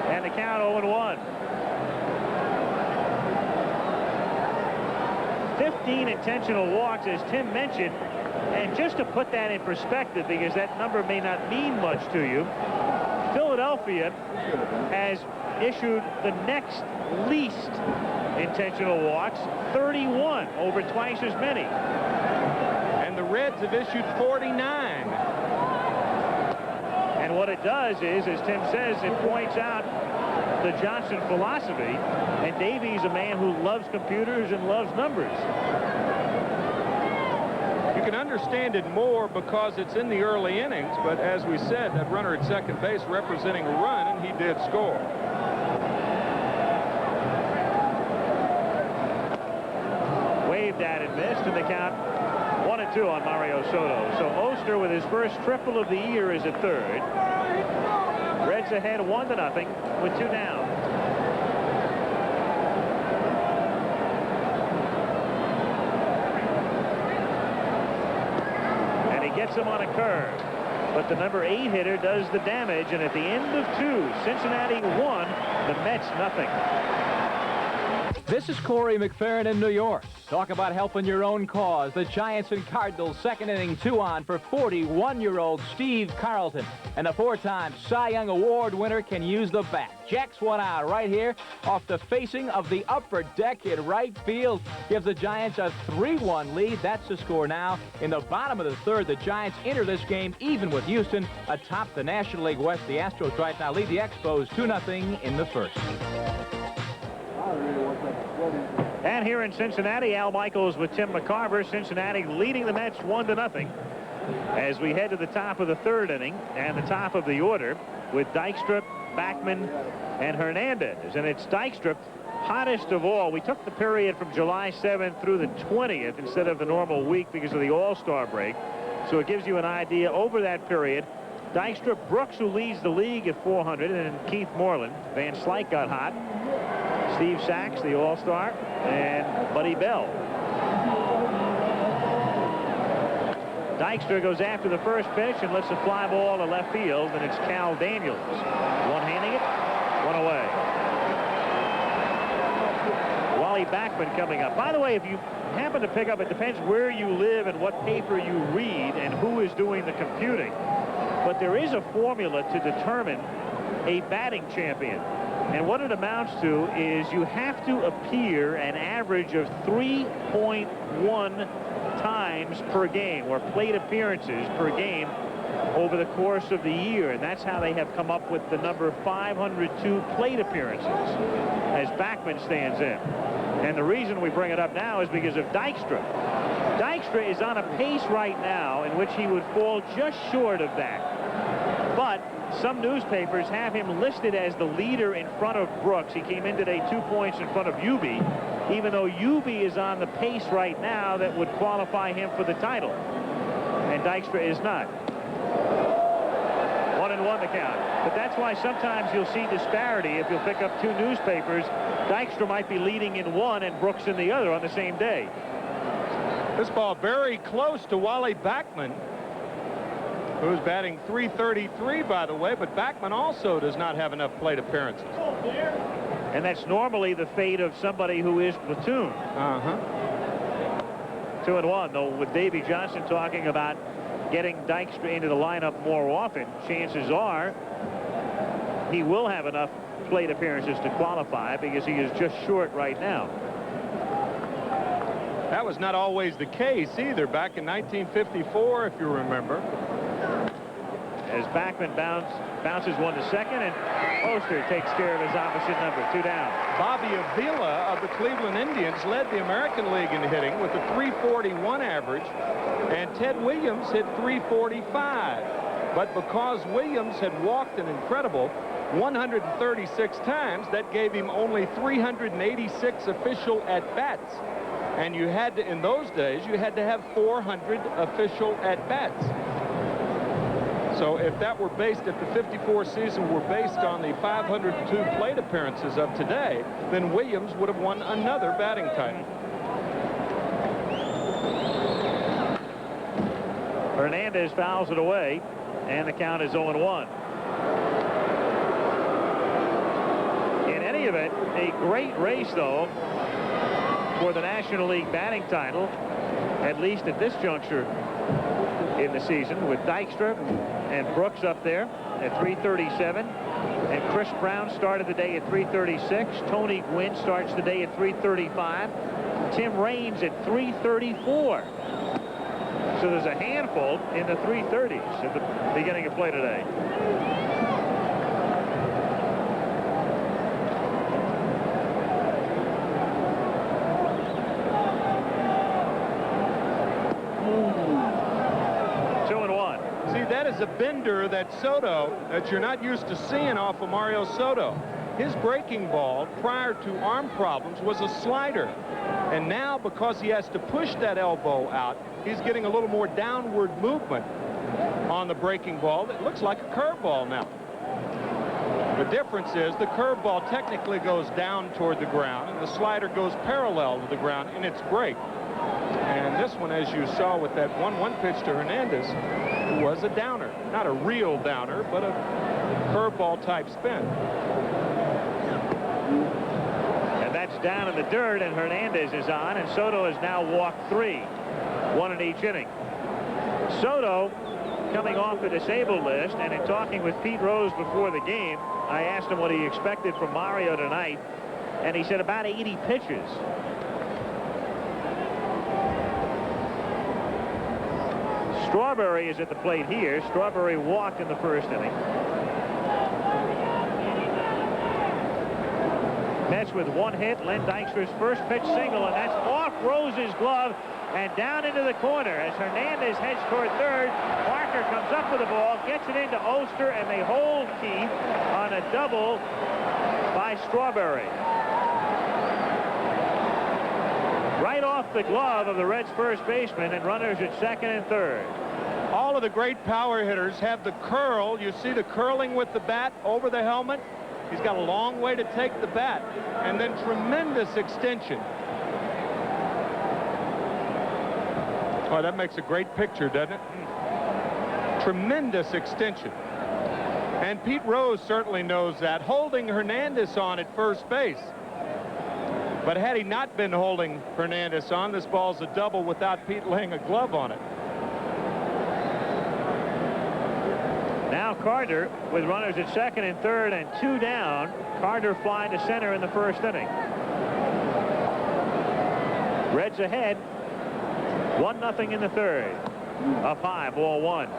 and the count 0-1. 15 intentional walks, as Tim mentioned. And just to put that in perspective, because that number may not mean much to you, Philadelphia has issued the next least intentional walks, 31, over twice as many. And the Reds have issued 49. And what it does is, as Tim says, it points out the Johnson philosophy. And Davy's a man who loves computers and loves numbers. You can understand it more because it's in the early innings, but as we said, that runner at second base representing a run, and he did score. Waved at and missed, and the count 1-2 on Mario Soto. So Oster, with his first triple of the year, is at third. Reds ahead 1-0 with 2 down. And he gets him on a curve. But the number 8 hitter does the damage, and at the end of 2, Cincinnati 1, the Mets nothing. This is Corey McFerrin in New York. Talk about helping your own cause. The Giants and Cardinals, second inning, 2 on for 41-year-old Steve Carlton. And a 4-time Cy Young Award winner can use the bat. Jacks one out right here off the facing of the upper deck in right field. Gives the Giants a 3-1 lead. That's the score now. In the bottom of the third, the Giants enter this game even with Houston atop the National League West. The Astros right now lead the Expos 2-0 in the first. And here in Cincinnati, Al Michaels with Tim McCarver. Cincinnati leading the Mets 1-0 as we head to the top of the third inning and the top of the order with Dykstra, Backman, and Hernandez. And it's Dykstra, hottest of all. We took the period from July 7th through the 20th instead of the normal week because of the All-Star break. So it gives you an idea over that period. Dykstra, Brooks, who leads the league at 400, and Keith Moreland. Van Slyke got hot. Steve Sachs, the All-Star, and Buddy Bell. Dykstra goes after the first pitch and lets a fly ball to left field, and it's Cal Daniels. One handing it, one away. Wally Backman coming up. By the way, if you happen to pick up, it depends where you live and what paper you read and who is doing the computing. But there is a formula to determine a batting champion. And what it amounts to is you have to appear an average of 3.1 times per game, or plate appearances per game over the course of the year. And that's how they have come up with the number 502 plate appearances as Backman stands in. And the reason we bring it up now is because of Dykstra. Dykstra is on a pace right now in which he would fall just short of that. But some newspapers have him listed as the leader in front of Brooks. He came in today 2 points in front of Ube, even though Ube is on the pace right now that would qualify him for the title. And Dykstra is not. 1-1 the count. But that's why sometimes you'll see disparity. If you'll pick up two newspapers, Dykstra might be leading in one and Brooks in the other on the same day. This ball very close to Wally Backman, who's batting .333, by the way, but Backman also does not have enough plate appearances. And that's normally the fate of somebody who is platoon. 2-1, though, with Davy Johnson talking about getting Dykstra into the lineup more often, chances are he will have enough plate appearances to qualify because he is just short right now. That was not always the case either back in 1954, if you remember. As Backman bounces one to second, and Oster takes care of his opposite number. 2 down. Bobby Avila of the Cleveland Indians led the American League in hitting with a .341 average, and Ted Williams hit .345. But because Williams had walked an incredible 136 times, that gave him only 386 official at-bats. And you had to, in those days, you had to have 400 official at-bats. So if that were based, if the 54 season were based on the 502 plate appearances of today, then Williams would have won another batting title. Hernandez fouls it away, and the count is 0-1. In any event, a great race, though, for the National League batting title, at least at this juncture in the season, with Dykstra and Brooks up there at .337. And Chris Brown started the day at 336. Tony Gwynn starts the day at 335. Tim Raines at 334. So there's a handful in the 330s at the beginning of play today. That is a bender that Soto, that you're not used to seeing off of Mario Soto. His breaking ball prior to arm problems was a slider. And now, because he has to push that elbow out, he's getting a little more downward movement on the breaking ball. It looks like a curveball now. The difference is the curveball technically goes down toward the ground, and the slider goes parallel to the ground in its break. And this one, as you saw with that 1-1 pitch to Hernandez, was a downer. Not a real downer, but a curveball type spin. And that's down in the dirt, and Hernandez is on, and Soto has now walked 3. 1 in each inning. Soto coming off the disabled list, and in talking with Pete Rose before the game, I asked him what he expected from Mario tonight, and he said about 80 pitches. Strawberry is at the plate here. Strawberry walked in the first inning. Mets with 1 hit. Len Dykstra's first pitch single, and that's off Rose's glove and down into the corner as Hernandez heads toward third. Parker comes up with the ball, gets it into Oster, and they hold Keith on a double by Strawberry. Right off the glove of the Reds' first baseman, and runners at second and third. All of the great power hitters have the curl. You see the curling with the bat over the helmet. He's got a long way to take the bat, and then tremendous extension. Oh, that makes a great picture, doesn't it? Tremendous extension. And Pete Rose certainly knows that, holding Hernandez on at first base. But had he not been holding Hernandez on, this ball's a double without Pete laying a glove on it. Now Carter with runners at second and third and 2 down. Carter flying to center in the first inning. Reds ahead 1-0 in the third. Up high, ball 1.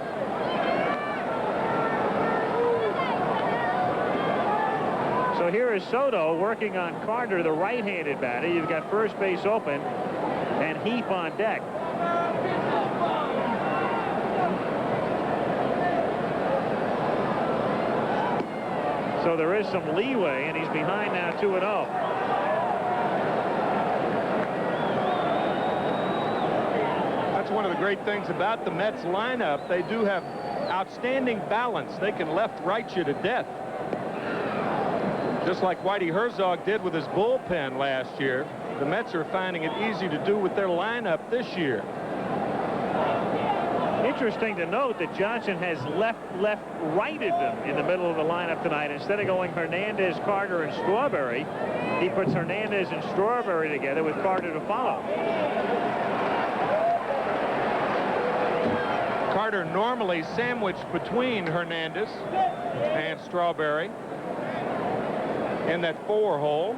So here is Soto working on Carter, the right-handed batter. You've got first base open and Heap on deck. So there is some leeway, and he's behind now 2-0. That's one of the great things about the Mets lineup. They do have outstanding balance. They can left-right you to death. Just like Whitey Herzog did with his bullpen last year, the Mets are finding it easy to do with their lineup this year. Interesting to note that Johnson has left-righted them in the middle of the lineup tonight. Instead of going Hernandez, Carter, and Strawberry, he puts Hernandez and Strawberry together with Carter to follow. Carter normally sandwiched between Hernandez and Strawberry in that 4 hole.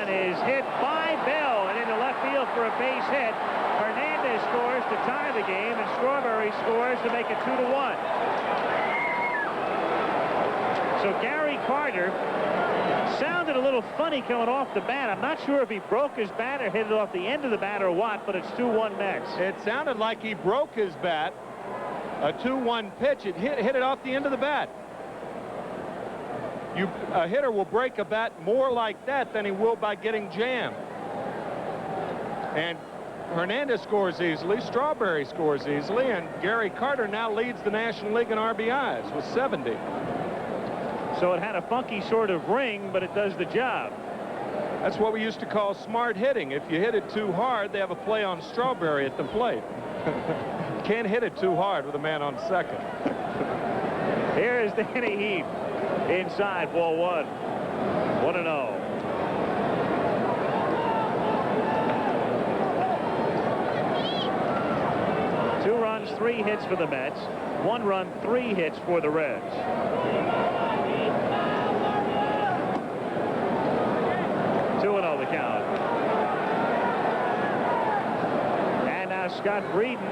Is hit by Bell and into left field for a base hit. Hernandez scores to tie the game, and Strawberry scores to make it 2-1. So Gary Carter sounded a little funny coming off the bat. I'm not sure if he broke his bat or hit it off the end of the bat or what, but it's 2-1 Mets. It sounded like he broke his bat. A 2-1 pitch. It hit it off the end of the bat. A hitter will break a bat more like that than he will by getting jammed. And Hernandez scores easily, Strawberry scores easily, and Gary Carter now leads the National League in RBIs with 70. So it had a funky sort of ring, but it does the job. That's what we used to call smart hitting. If you hit it too hard, they have a play on Strawberry at the plate. Can't hit it too hard with a man on second. Here is Danny Heap inside, ball 1. 1-0. 3 hits for the Mets, 1 run, 3 hits for the Reds. The count. And now Scott Breeden,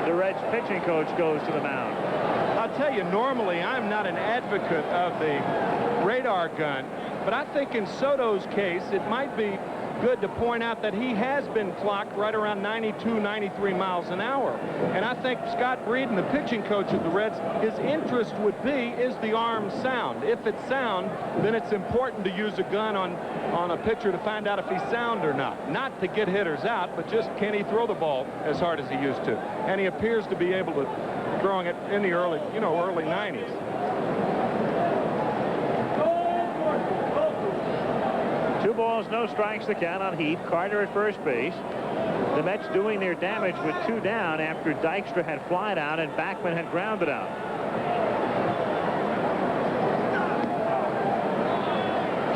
the Reds pitching coach, goes to the mound. I'll tell you, normally I'm not an advocate of the radar gun, but I think in Soto's case it might be good to point out that he has been clocked right around 92, 93 miles an hour. And I think Scott Breeden, the pitching coach of the Reds, his interest would be, is the arm sound? If it's sound, then it's important to use a gun on a pitcher to find out if he's sound or not. Not to get hitters out, but just can he throw the ball as hard as he used to? And he appears to be able to throwing it in the early 90s. Two balls, no strikes, the count on Heath. Carter at first base. The Mets doing their damage with 2 down after Dykstra had flied out and Backman had grounded out.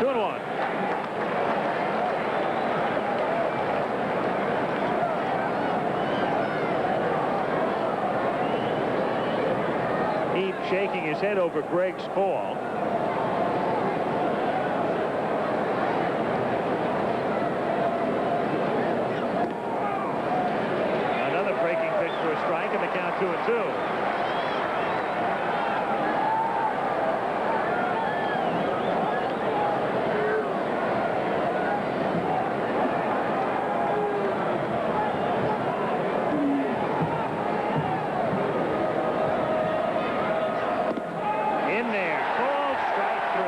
Two and one. Heath shaking his head over Greg's call. Strike, and the count 2-2. In there, called strike 3.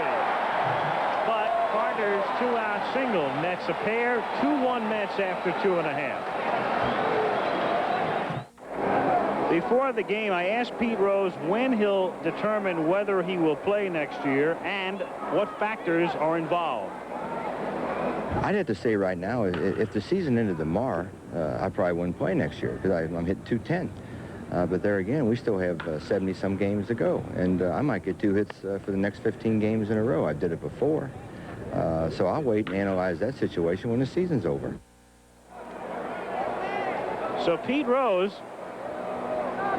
But Carter's 2-out single nets a pair. 2-1 Mets after 2.5. Before the game, I asked Pete Rose when he'll determine whether he will play next year and what factors are involved. I'd have to say right now, if the season ended tomorrow, I probably wouldn't play next year because I'm hitting 210. But there again, we still have 70-some games to go, and I might get 2 hits for the next 15 games in a row. I did it before. So I'll wait and analyze that situation when the season's over. So Pete Rose,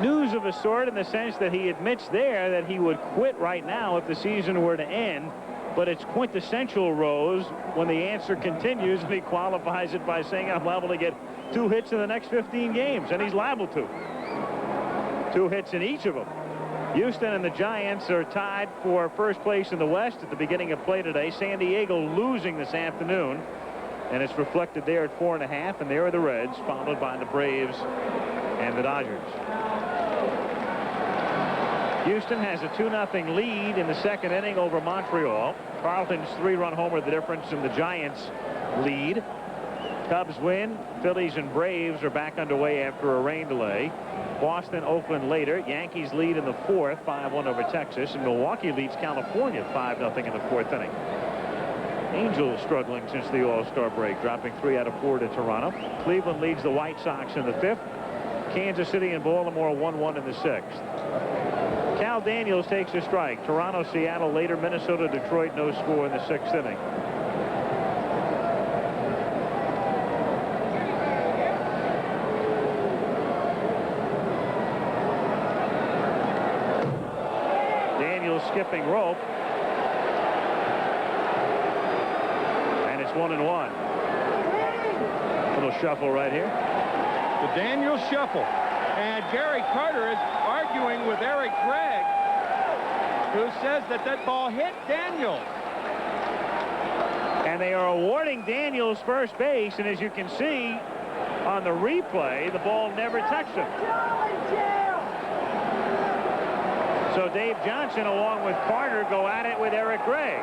news of a sort in the sense that he admits there that he would quit right now if the season were to end, but it's quintessential Rose when the answer continues and he qualifies it by saying I'm liable to get 2 hits in the next 15 games, and he's liable to. 2 hits in each of them. Houston and the Giants are tied for first place in the West at the beginning of play today. San Diego losing this afternoon, and it's reflected there at 4.5, and there are the Reds, followed by the Braves and the Dodgers. Houston has a 2-0 lead in the second inning over Montreal. Carlton's 3-run homer the difference in the Giants' lead. Cubs win. Phillies and Braves are back underway after a rain delay. Boston, Oakland later. Yankees lead in the 4th, 5-1 over Texas. And Milwaukee leads California 5-0 in the 4th inning. Angels struggling since the All-Star break, dropping 3 out of 4 to Toronto. Cleveland leads the White Sox in the 5th. Kansas City and Baltimore 1-1 in the 6th. Cal Daniels takes a strike. Toronto, Seattle later. Minnesota, Detroit, no score in the 6th inning. Daniels skipping rope. And it's 1-1. Little shuffle right here. The Daniels shuffle. And Gary Carter is arguing with Eric Gregg, who says that ball hit Daniels. And they are awarding Daniels first base, and as you can see on the replay, the ball never touched him. So Dave Johnson, along with Carter, go at it with Eric Gregg.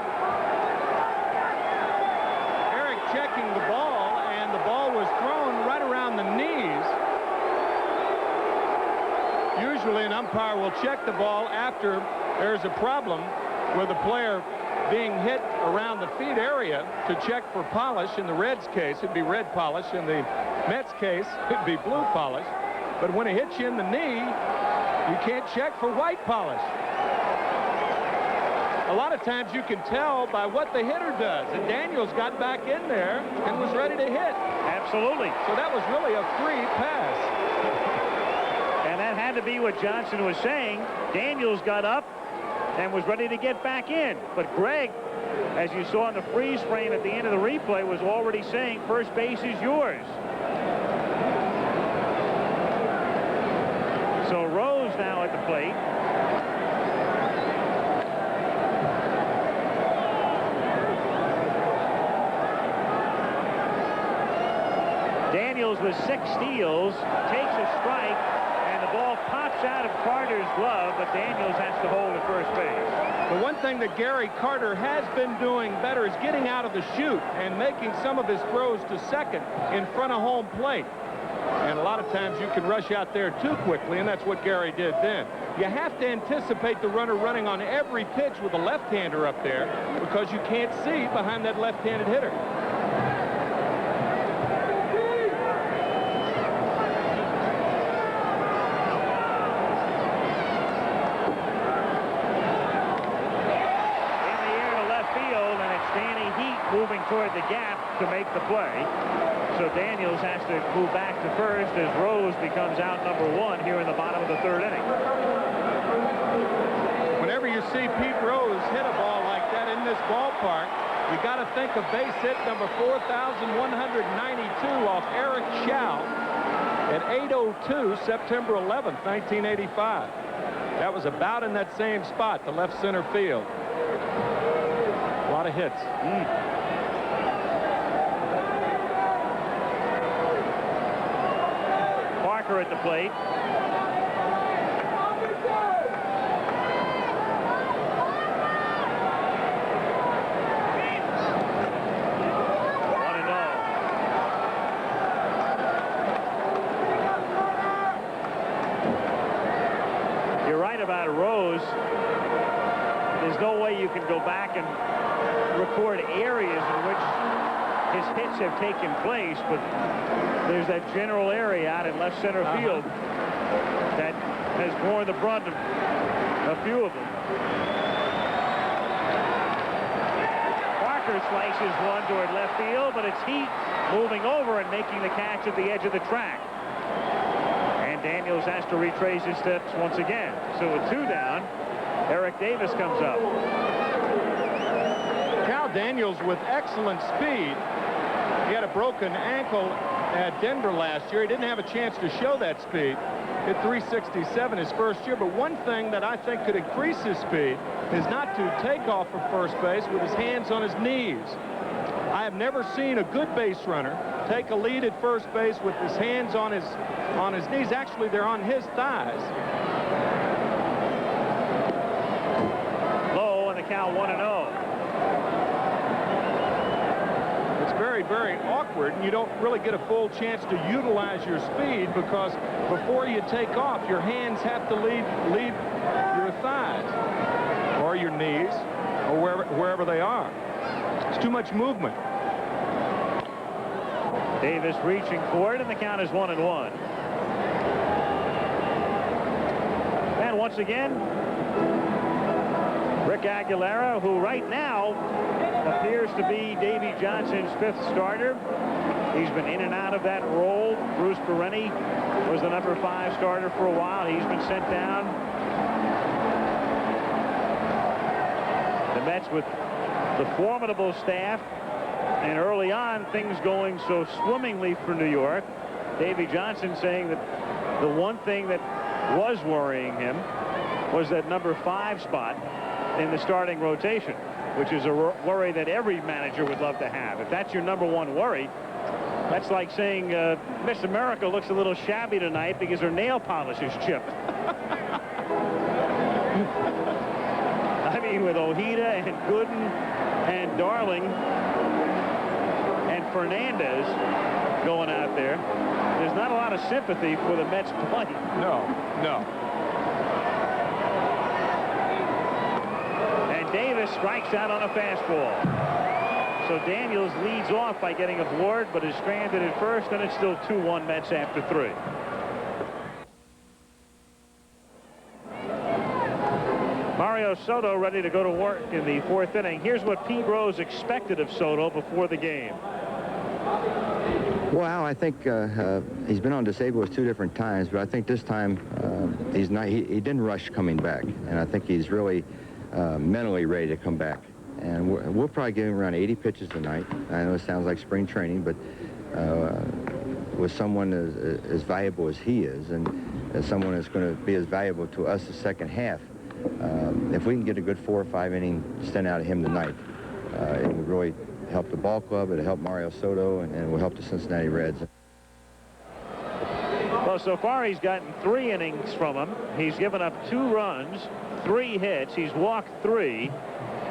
Eric checking the ball, and the ball was thrown right around the knees. Usually an umpire will check the ball after there's a problem with a player being hit around the feet area to check for polish. In the Reds case, it'd be red polish. In the Mets case, it'd be blue polish. But when it hits you in the knee, you can't check for white polish. A lot of times you can tell by what the hitter does. And Daniels got back in there and was ready to hit. Absolutely. So that was really a free pass. And that had to be what Johnson was saying. Daniels got up and was ready to get back in. But Greg, as you saw in the freeze frame at the end of the replay, was already saying first base is yours. So Rose now at the plate. Daniels with 6 steals, takes a strike, and the ball pops out of Carter's glove, but Daniels has to hold at first base. The one thing that Gary Carter has been doing better is getting out of the chute and making some of his throws to second in front of home plate. And a lot of times you can rush out there too quickly, and that's what Gary did then. You have to anticipate the runner running on every pitch with a left-hander up there because you can't see behind that left-handed hitter. Moving toward the gap to make the play. So Daniels has to move back to first as Rose becomes out number 1 here in the bottom of the 3rd inning. Whenever you see Pete Rose hit a ball like that in this ballpark, you got to think of base hit number 4,192 off Eric Schau at 8:02 September 11th, 1985. That was about in that same spot, the left center field. A lot of hits. Parker at the plate. You're right about Rose. There's no way you can go back and record areas in which his hits have taken place, but there's that general area out in left center field that has borne the brunt of a few of them. Parker slices one toward left field, but it's Heat moving over and making the catch at the edge of the track. And Daniels has to retrace his steps once again. So with 2 down, Eric Davis comes up. Cal Daniels with excellent speed. He had a broken ankle at Denver last year. He didn't have a chance to show that speed. Hit 367 his first year, but one thing that I think could increase his speed is not to take off for first base with his hands on his knees. I have never seen a good base runner take a lead at first base with his hands on his knees. Actually, they're on his thighs. Low on the count, 1-0. It's very, very awkward, and you don't really get a full chance to utilize your speed because before you take off, your hands have to leave your thighs or your knees or wherever they are. It's too much movement. Davis reaching for it, and the count is 1-1. And once again, Rick Aguilera, who right now appears to be Davey Johnson's 5th starter. He's been in and out of that role. Bruce Bereni was the number 5 starter for a while. He's been sent down. The Mets with the formidable staff, and early on things going so swimmingly for New York. Davey Johnson saying that the one thing that was worrying him was that number 5 spot in the starting rotation, which is a worry that every manager would love to have. If that's your number 1 worry, that's like saying Miss America looks a little shabby tonight because her nail polish is chipped. I mean, with Ojeda and Gooden and Darling and Fernandez going out there, there's not a lot of sympathy for the Mets play. No. Davis strikes out on a fastball. So Daniels leads off by getting aboard, but is stranded at first, and it's still 2-1 Mets after 3. Mario Soto ready to go to work in the 4th inning. Here's what Pete Rose expected of Soto before the game. Well, I think he's been on disabled list 2 different times, but I think this time he's not. He didn't rush coming back, and I think he's really mentally ready to come back. And we'll probably give him around 80 pitches tonight. I know it sounds like spring training, but with someone as valuable as he is, and as someone that's going to be as valuable to us the second half, if we can get a good 4 or 5 inning stint out of him tonight, it would really help the ball club, it'll help Mario Soto, and it will help the Cincinnati Reds. Well, so far he's gotten 3 innings from him. He's given up 2 runs, 3 hits. He's walked 3,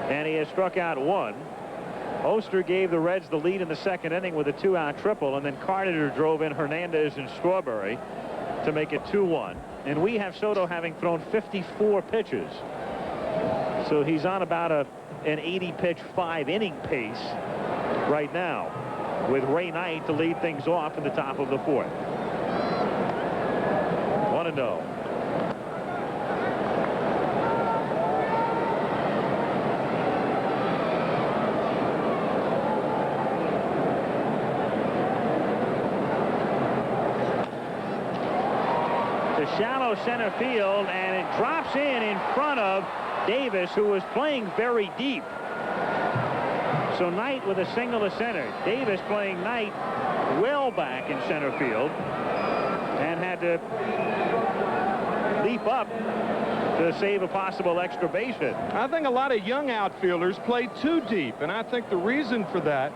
and he has struck out 1. Oster gave the Reds the lead in the 2nd inning with a 2-out triple, and then Carter drove in Hernandez and Strawberry to make it 2-1. And we have Soto having thrown 54 pitches. So he's on about an 80-pitch 5-inning pace right now, with Ray Knight to lead things off in the top of the 4th. 1-0. To shallow center field, and it drops in front of Davis, who was playing very deep. So Knight with a single to center. Davis playing Knight well back in center field, and had to leap up to save a possible extra base hit. I think a lot of young outfielders play too deep, and I think the reason for that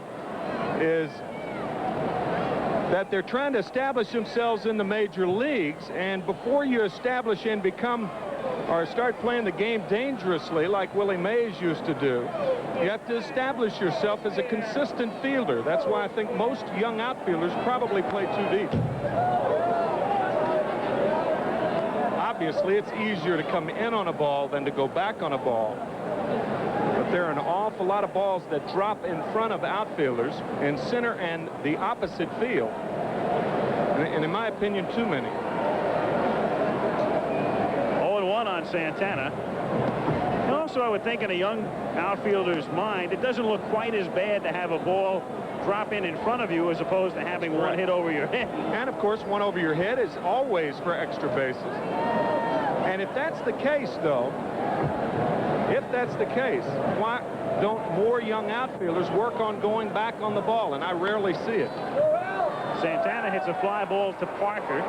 is that they're trying to establish themselves in the major leagues, and before you establish and become or start playing the game dangerously like Willie Mays used to do, you have to establish yourself as a consistent fielder. That's why I think most young outfielders probably play too deep. Obviously, it's easier to come in on a ball than to go back on a ball. But there are an awful lot of balls that drop in front of outfielders in center and the opposite field. And in my opinion, too many. 0-1 on Santana. And also, I would think in a young outfielder's mind, it doesn't look quite as bad to have a ball drop in front of you as opposed to having one hit over your head. And of course, one over your head is always for extra bases. And if that's the case, though, why don't more young outfielders work on going back on the ball? And I rarely see it. Santana hits a fly ball to Parker.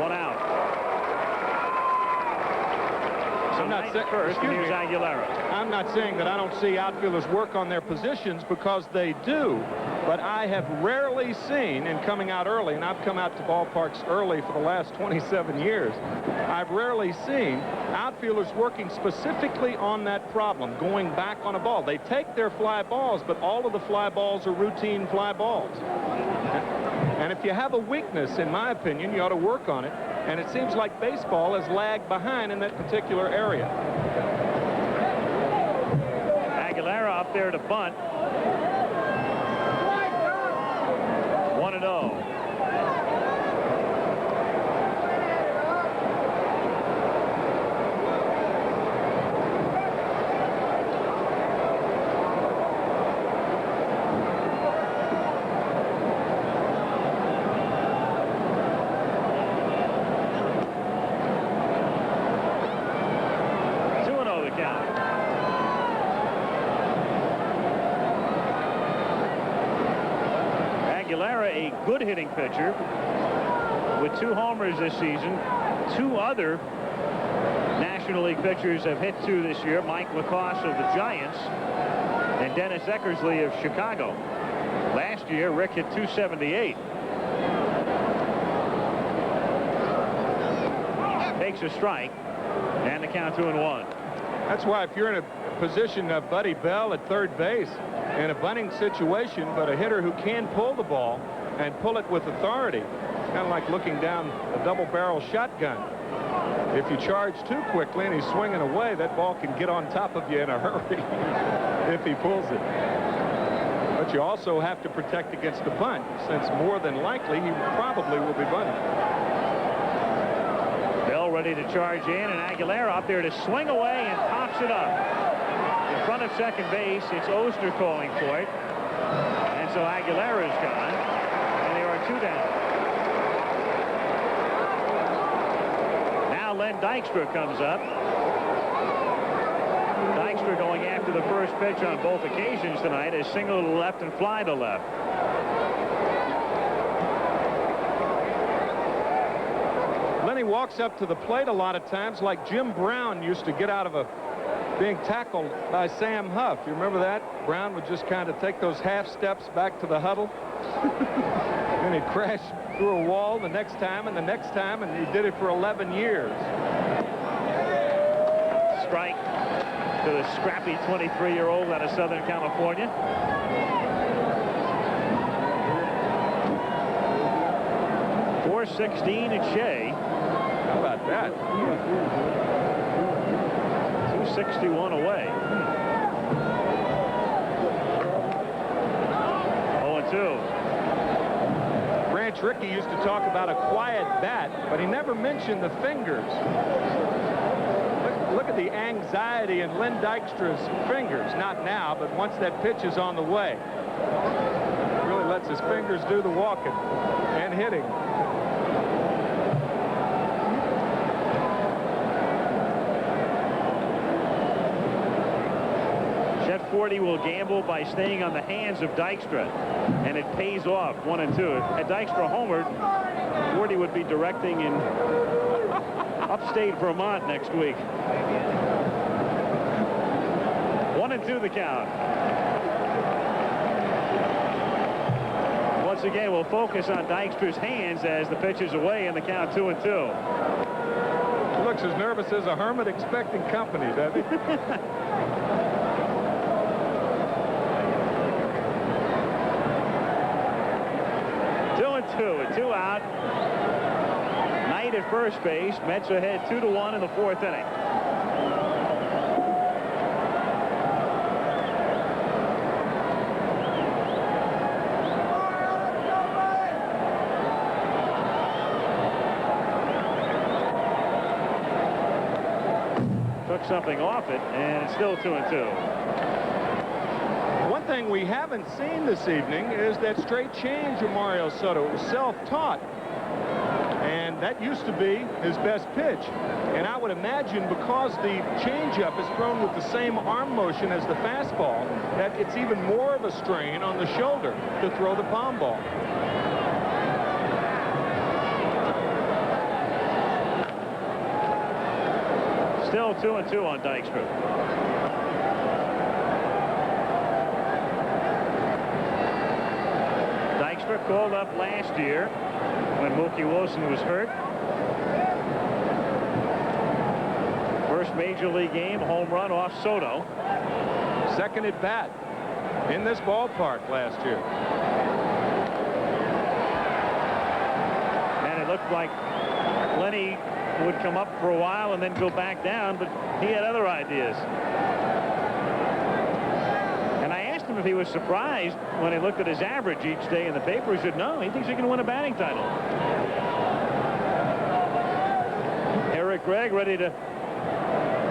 1 out. So I'm not saying first, and here's Aguilera. I'm not saying that I don't see outfielders work on their positions, because they do. But I have rarely seen, in coming out early, and I've come out to ballparks early for the last 27 years, I've rarely seen outfielders working specifically on that problem, going back on a ball. They take their fly balls, but all of the fly balls are routine fly balls. And if you have a weakness, in my opinion, you ought to work on it. And it seems like baseball has lagged behind in that particular area. Aguilera up there to bunt. 1-0. Aguilera, a good hitting pitcher with 2 homers this season. 2 other National League pitchers have hit 2 this year. Mike LaCosse of the Giants and Dennis Eckersley of Chicago. Last year, Rick hit 278. Takes a strike, and the count 2-1. That's why if you're in a position of Buddy Bell at third base in a bunting situation, but a hitter who can pull the ball and pull it with authority, kind of like looking down a double-barrel shotgun. If you charge too quickly and he's swinging away, that ball can get on top of you in a hurry if he pulls it. But you also have to protect against the bunt, since more than likely he probably will be bunting. Bell ready to charge in, and Aguilera up there to swing away and pops it up. In front of second base, it's Oster calling for it. And so Aguilera's gone. 2 down. Now Len Dykstra comes up. Dykstra going after the first pitch on both occasions tonight is single to left and fly to left. Lenny walks up to the plate a lot of times like Jim Brown used to get out of being tackled by Sam Huff. You remember that? Brown would just kind of take those half steps back to the huddle. And he'd crash through a wall the next time and the next time, and he did it for 11 years. Strike to the scrappy 23-year-old out of Southern California. .416 at Shea. How about that? 261 away. 0-2. Branch Rickey used to talk about a quiet bat, but he never mentioned the fingers. Look at the anxiety in Len Dykstra's fingers. Not now, but once that pitch is on the way. Really lets his fingers do the walking and hitting. Chet Forte will gamble by staying on the hands of Dykstra, and it pays off. 1-2. Had Dykstra homered, Forte would be directing in upstate Vermont next week. 1-2 the count. Once again, we'll focus on Dykstra's hands as the pitch is away and the count 2-2. He looks as nervous as a hermit expecting company, doesn't he? 2-2, a 2 out. Knight at first base. Mets ahead 2-1 in the 4th inning. Took something off it, and it's still 2-2. One thing we haven't seen this evening is that straight change of Mario Soto. It was self-taught, and that used to be his best pitch. And I would imagine because the changeup is thrown with the same arm motion as the fastball, that it's even more of a strain on the shoulder to throw the palm ball. Still 2-2 on Dykstra. Dykstra called up last year when Mookie Wilson was hurt. First major league game, home run off Soto. Second at bat in this ballpark last year. And it looked like Lenny would come up for a while and then go back down, but he had other ideas. And I asked him if he was surprised when he looked at his average each day in the paper. He said no, he thinks he can win a batting title. Eric Gregg ready to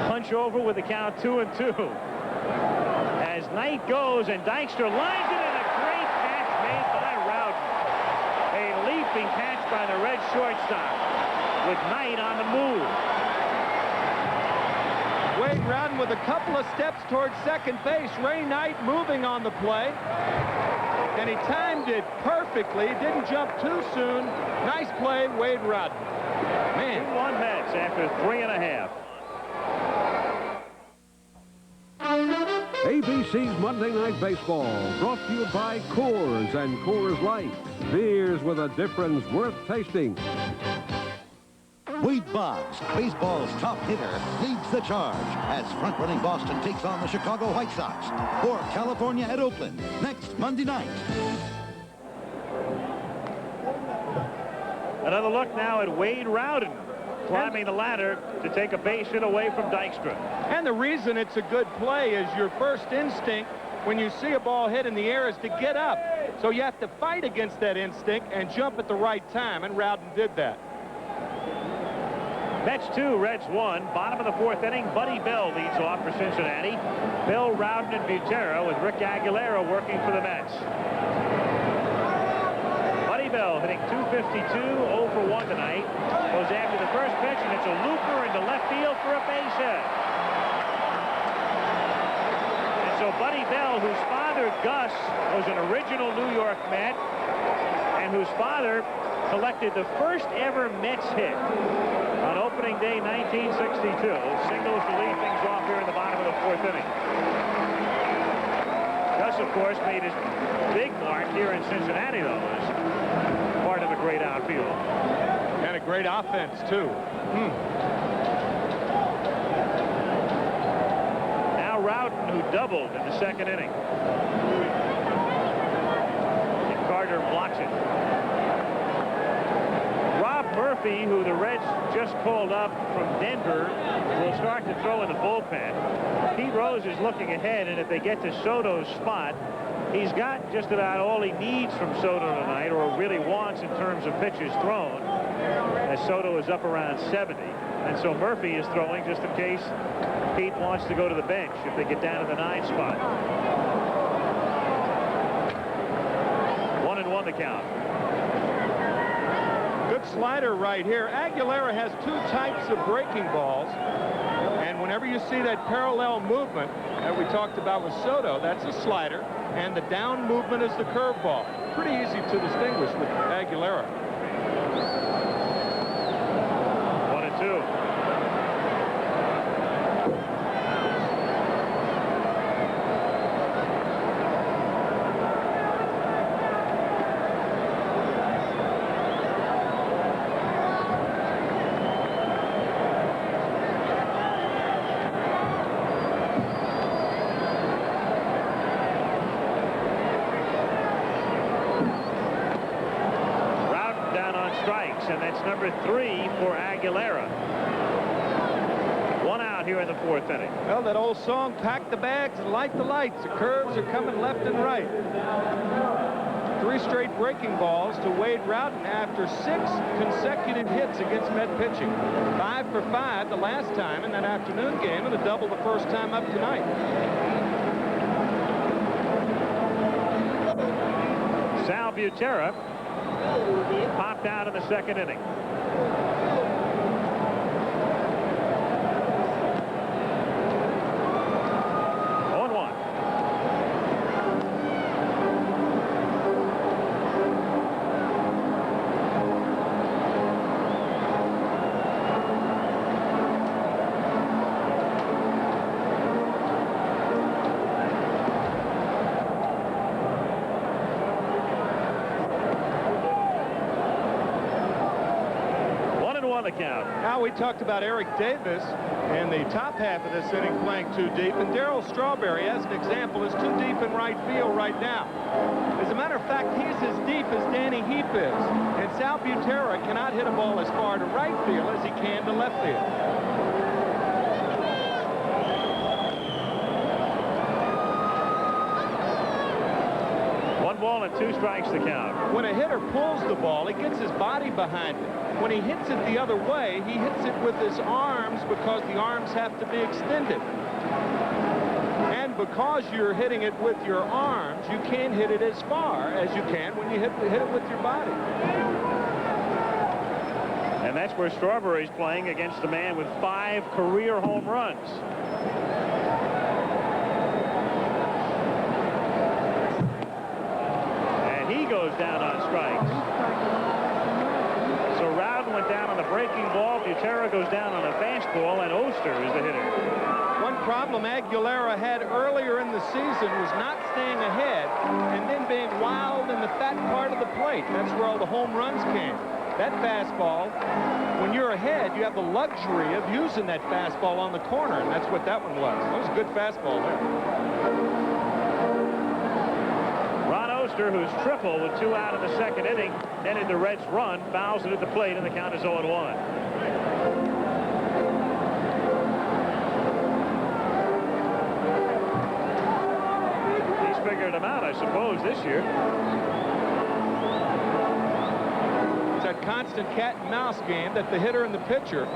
punch over with the count 2-2. As Knight goes and Dykstra lines it, and a great catch made by Rowden. A leaping catch by the Red shortstop, with Knight on the move. Wade Rowden with a couple of steps towards second base. Ray Knight moving on the play. And he timed it perfectly. Didn't jump too soon. Nice play, Wade Rowden. Man. 2-1 Mets after 3.5. ABC's Monday Night Baseball, brought to you by Coors and Coors Light. Beers with a difference worth tasting. Wade Boggs, baseball's top hitter, leads the charge as front-running Boston takes on the Chicago White Sox for California at Oakland next Monday night. Another look now at Wade Rowden climbing the ladder to take a base hit away from Dykstra. And the reason it's a good play is your first instinct when you see a ball hit in the air is to get up. So you have to fight against that instinct and jump at the right time, and Rowden did that. Mets 2, Reds 1. Bottom of the 4th inning, Buddy Bell leads off for Cincinnati. Bell, Rowden, and Butera with Rick Aguilera working for the Mets. Buddy Bell hitting .252, 0 for 1 tonight. Goes after the first pitch, and it's a looper into left field for a base hit. And so Buddy Bell, whose father, Gus, was an original New York Met, and whose father collected the first ever Mets hit on opening day 1962. Singles to lead things off here in the bottom of the 4th inning. Gus, of course, made his big mark here in Cincinnati, though, as part of a great outfield. And a great offense, too. Now Rowden, who doubled in the 2nd inning. And Carter blocks it. Rob Murphy, who the Reds just called up from Denver, will start to throw in the bullpen. Pete Rose is looking ahead, and if they get to Soto's spot, he's got just about all he needs from Soto tonight, or really wants in terms of pitches thrown, as Soto is up around 70. And so Murphy is throwing just in case Pete wants to go to the bench if they get down to the 9th spot. 1-1 the count. Good slider right here. Aguilera has 2 types of breaking balls. And whenever you see that parallel movement that we talked about with Soto, that's a slider. And the down movement is the curveball. Pretty easy to distinguish with Aguilera. 1-2. And that's number 3 for Aguilera. 1 out here in the 4th inning. Well, that old song, pack the bags and light the lights. The curves are coming left and right. 3 straight breaking balls to Wade Rowden after 6 consecutive hits against Met pitching. 5 for 5 the last time in that afternoon game, and a double the first time up tonight. Sal Butera popped out in the 2nd inning. Count. Now we talked about Eric Davis in the top half of this inning playing too deep, and Darryl Strawberry, as an example, is too deep in right field right now. As a matter of fact, he's as deep as Danny Heap is, and Sal Butera cannot hit a ball as far to right field as he can to left field. One ball and 2 strikes to count. When a hitter pulls the ball, he gets his body behind it. When he hits it the other way, he hits it with his arms because the arms have to be extended. And because you're hitting it with your arms, you can't hit it as far as you can when you hit it with your body. And that's where Strawberry's playing against a man with 5 career home runs. And he goes down on strikes. So Rowden went down on the breaking ball. Butera goes down on a fastball, and Oster is the hitter. One problem Aguilera had earlier in the season was not staying ahead and then being wild in the fat part of the plate. That's where all the home runs came. That fastball, when you're ahead, you have the luxury of using that fastball on the corner, and that's what that one was. That was a good fastball there. Oster, who's triple with 2 out in the 2nd inning, ended the Reds' run, fouls it at the plate, and the count is 0-1. He's figured them out, I suppose, this year. It's that constant cat and mouse game that the hitter and the pitcher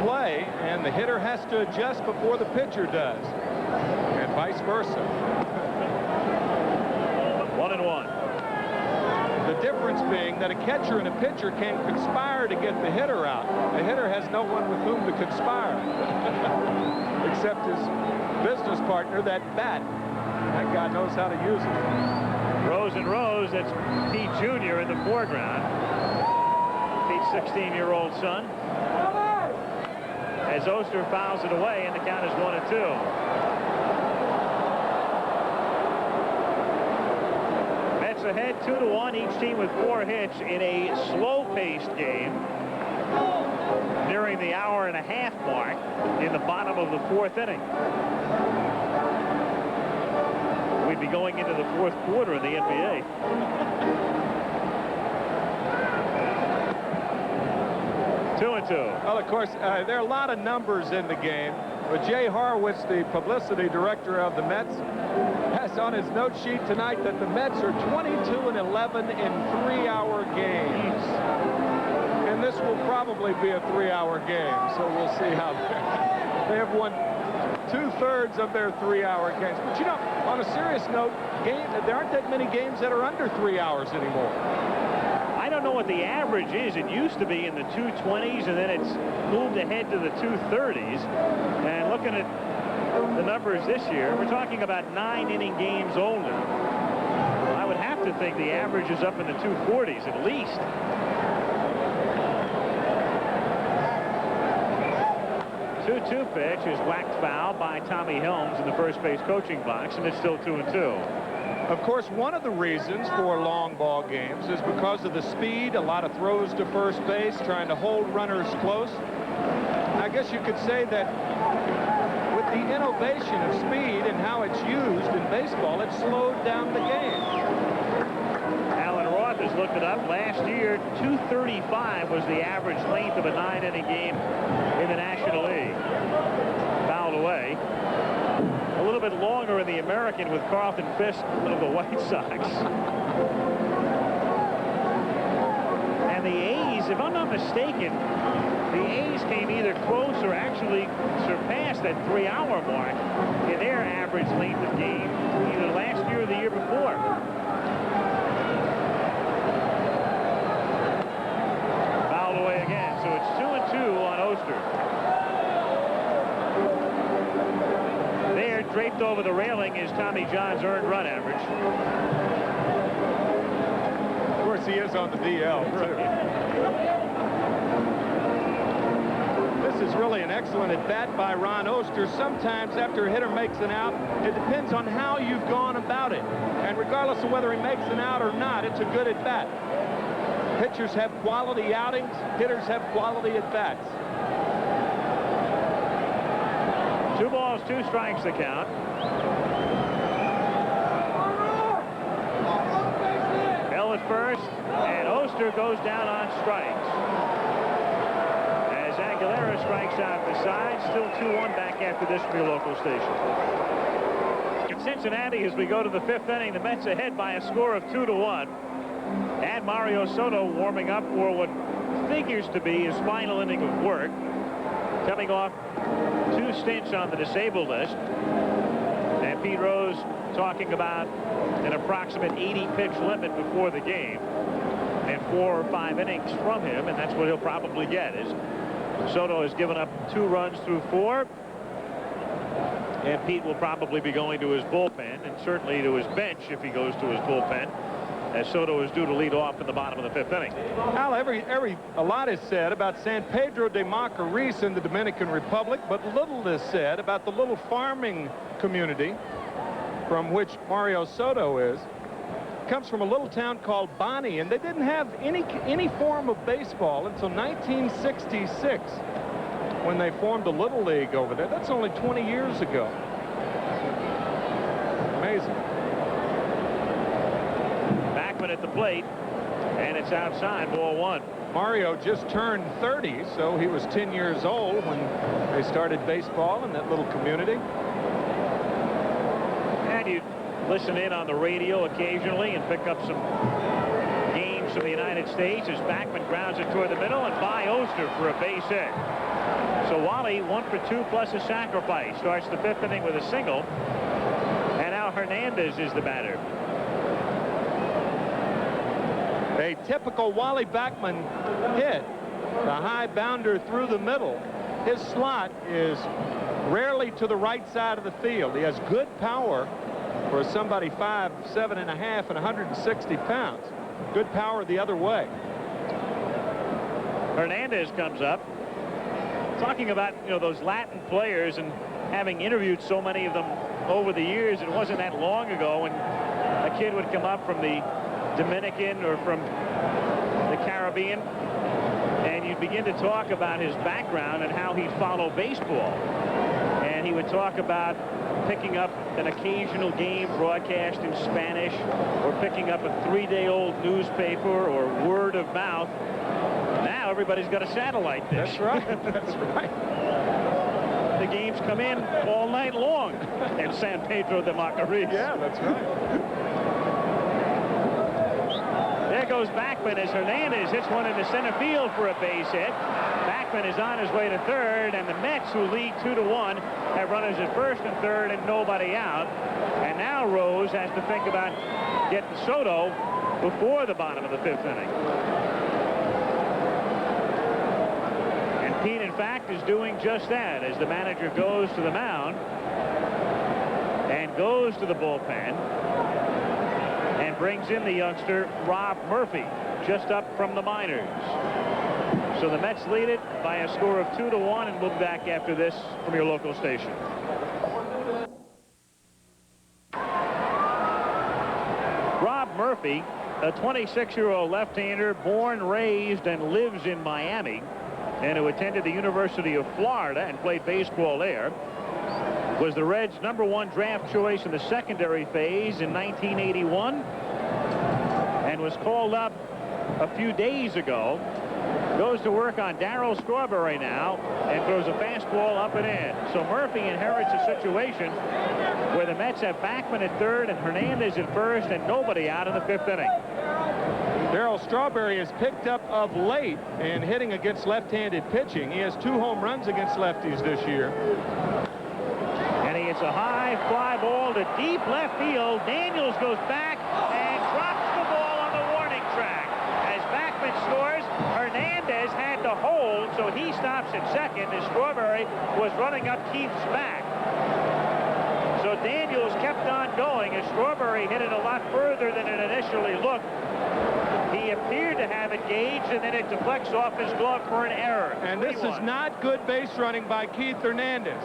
play, and the hitter has to adjust before the pitcher does, and vice versa. 1-1. The difference being that a catcher and a pitcher can conspire to get the hitter out. The hitter has no one with whom to conspire except his business partner, that bat. That guy knows how to use it. Rows and rows. That's Pete Jr. in the foreground. Pete's 16-year-old son. As Oster fouls it away, and the count is 1-2. Mets ahead 2-1. Each team with 4 hits in a slow-paced game, nearing the hour-and-a-half mark in the bottom of the 4th inning. We'd be going into the 4th quarter in the NBA. Two and two. Well, of course, there are a lot of numbers in the game, but Jay Horwitz, the publicity director of the Mets, has on his note sheet tonight that the Mets are 22-11 in 3-hour games. And this will probably be a 3-hour game, so we'll see how they have won 2/3 of their 3-hour games. But, you know, on a serious note, there aren't that many games that are under 3 hours anymore. I don't know what the average is. It used to be in the 220s, and then it's moved ahead to the 230s. And looking at the numbers this year, we're talking about 9-inning games older. I would have to think the average is up in the 240s at least. 2-2 pitch is whacked foul by Tommy Helms in the first base coaching box, and it's still 2-2. Of course, one of the reasons for long ball games is because of the speed, a lot of throws to first base, trying to hold runners close. I guess you could say that with the innovation of speed and how it's used in baseball, it slowed down the game. Alan Roth has looked it up. Last year, 235 was the average length of a 9-inning game in the National League. Fouled away. A little bit longer in the American with Carlton Fisk of the White Sox. And the A's, if I'm not mistaken, the A's came either close or actually surpassed that 3-hour mark in their average length of game, either last year or the year before. Fouled away again, so it's 2-2 on Oster. There, draped over the railing, is Tommy John's earned run average. Of course, he is on the DL, too. This is really an excellent at-bat by Ron Oster. Sometimes after a hitter makes an out, it depends on how you've gone about it. And regardless of whether he makes an out or not, it's a good at-bat. Pitchers have quality outings. Hitters have quality at-bats. 2 balls, 2 strikes the count. Bell at first, and Oster goes down on strikes. As Aguilera strikes out the side, still 2-1 back after this from your local station. In Cincinnati, as we go to the 5th inning, the Mets ahead by a score of 2-1. And Mario Soto warming up for what figures to be his final inning of work, coming off 2 stints on the disabled list. And Pete Rose talking about an approximate 80-pitch limit before the game, and 4 or 5 innings from him, and that's what he'll probably get. Is Soto has given up 2 runs through 4, and Pete will probably be going to his bullpen, and certainly to his bench if he goes to his bullpen, as Soto is due to lead off in the bottom of the 5th inning. Al, a lot is said about San Pedro de Macorís in the Dominican Republic, but little is said about the little farming community from which Mario Soto is. Comes from a little town called Bani, and they didn't have any form of baseball until 1966, when they formed a little league over there. That's only 20 years ago. Amazing. Backman at the plate, and it's outside, ball 1. Mario just turned 30, so he was 10 years old when they started baseball in that little community. And you listen in on the radio occasionally and pick up some games from the United States as Backman grounds it toward the middle, and by Oster for a base hit. So Wally 1 for 2 plus a sacrifice. Starts the 5th inning with a single, and now Hernandez is the batter. A typical Wally Backman hit. The high bounder through the middle. His slot is rarely to the right side of the field. He has good power for somebody 5'7.5" and 160 pounds. Good power the other way. Hernandez comes up. Talking about, you know, those Latin players and having interviewed so many of them over the years, it wasn't that long ago when a kid would come up from the Dominican or from the Caribbean, and you'd begin to talk about his background and how he'd follow baseball. And he would talk about picking up an occasional game broadcast in Spanish, or picking up a 3-day-old newspaper, or word of mouth. Now everybody's got a satellite dish. That's right. That's right. The games come in all night long in San Pedro de Macorís. Yeah, that's right. There goes Backman as Hernandez hits one into center field for a base hit. Backman is on his way to third, and the Mets, who lead 2-1, have runners at first and third and nobody out. And now Rose has to think about getting Soto before the bottom of the 5th inning. And Pete, in fact, is doing just that as the manager goes to the mound and goes to the bullpen and brings in the youngster Rob Murphy, just up from the minors. So the Mets lead it by a score of 2-1, and we'll be back after this from your local station. Rob Murphy, a 26-year-old left-hander, born, raised, and lives in Miami, and who attended the University of Florida and played baseball there, was the Reds' #1 draft choice in the secondary phase in 1981, and was called up a few days ago. Goes to work on Darryl Strawberry now and throws a fastball up and in. So Murphy inherits a situation where the Mets have Backman at third and Hernandez at first and nobody out in the 5th inning. Darryl Strawberry has picked up of late in hitting against left-handed pitching. He has 2 home runs against lefties this year. And he hits a high fly ball to deep left field. Daniels goes back and drops the ball on the warning track. As Backman scores, Hernandez had to hold, so he stops at second as Strawberry was running up Keith's back. So Daniels kept on going as Strawberry hit it a lot further than it initially looked. He appeared to have engaged, and then it deflects off his glove for an error. And this is not good base running by Keith Hernandez.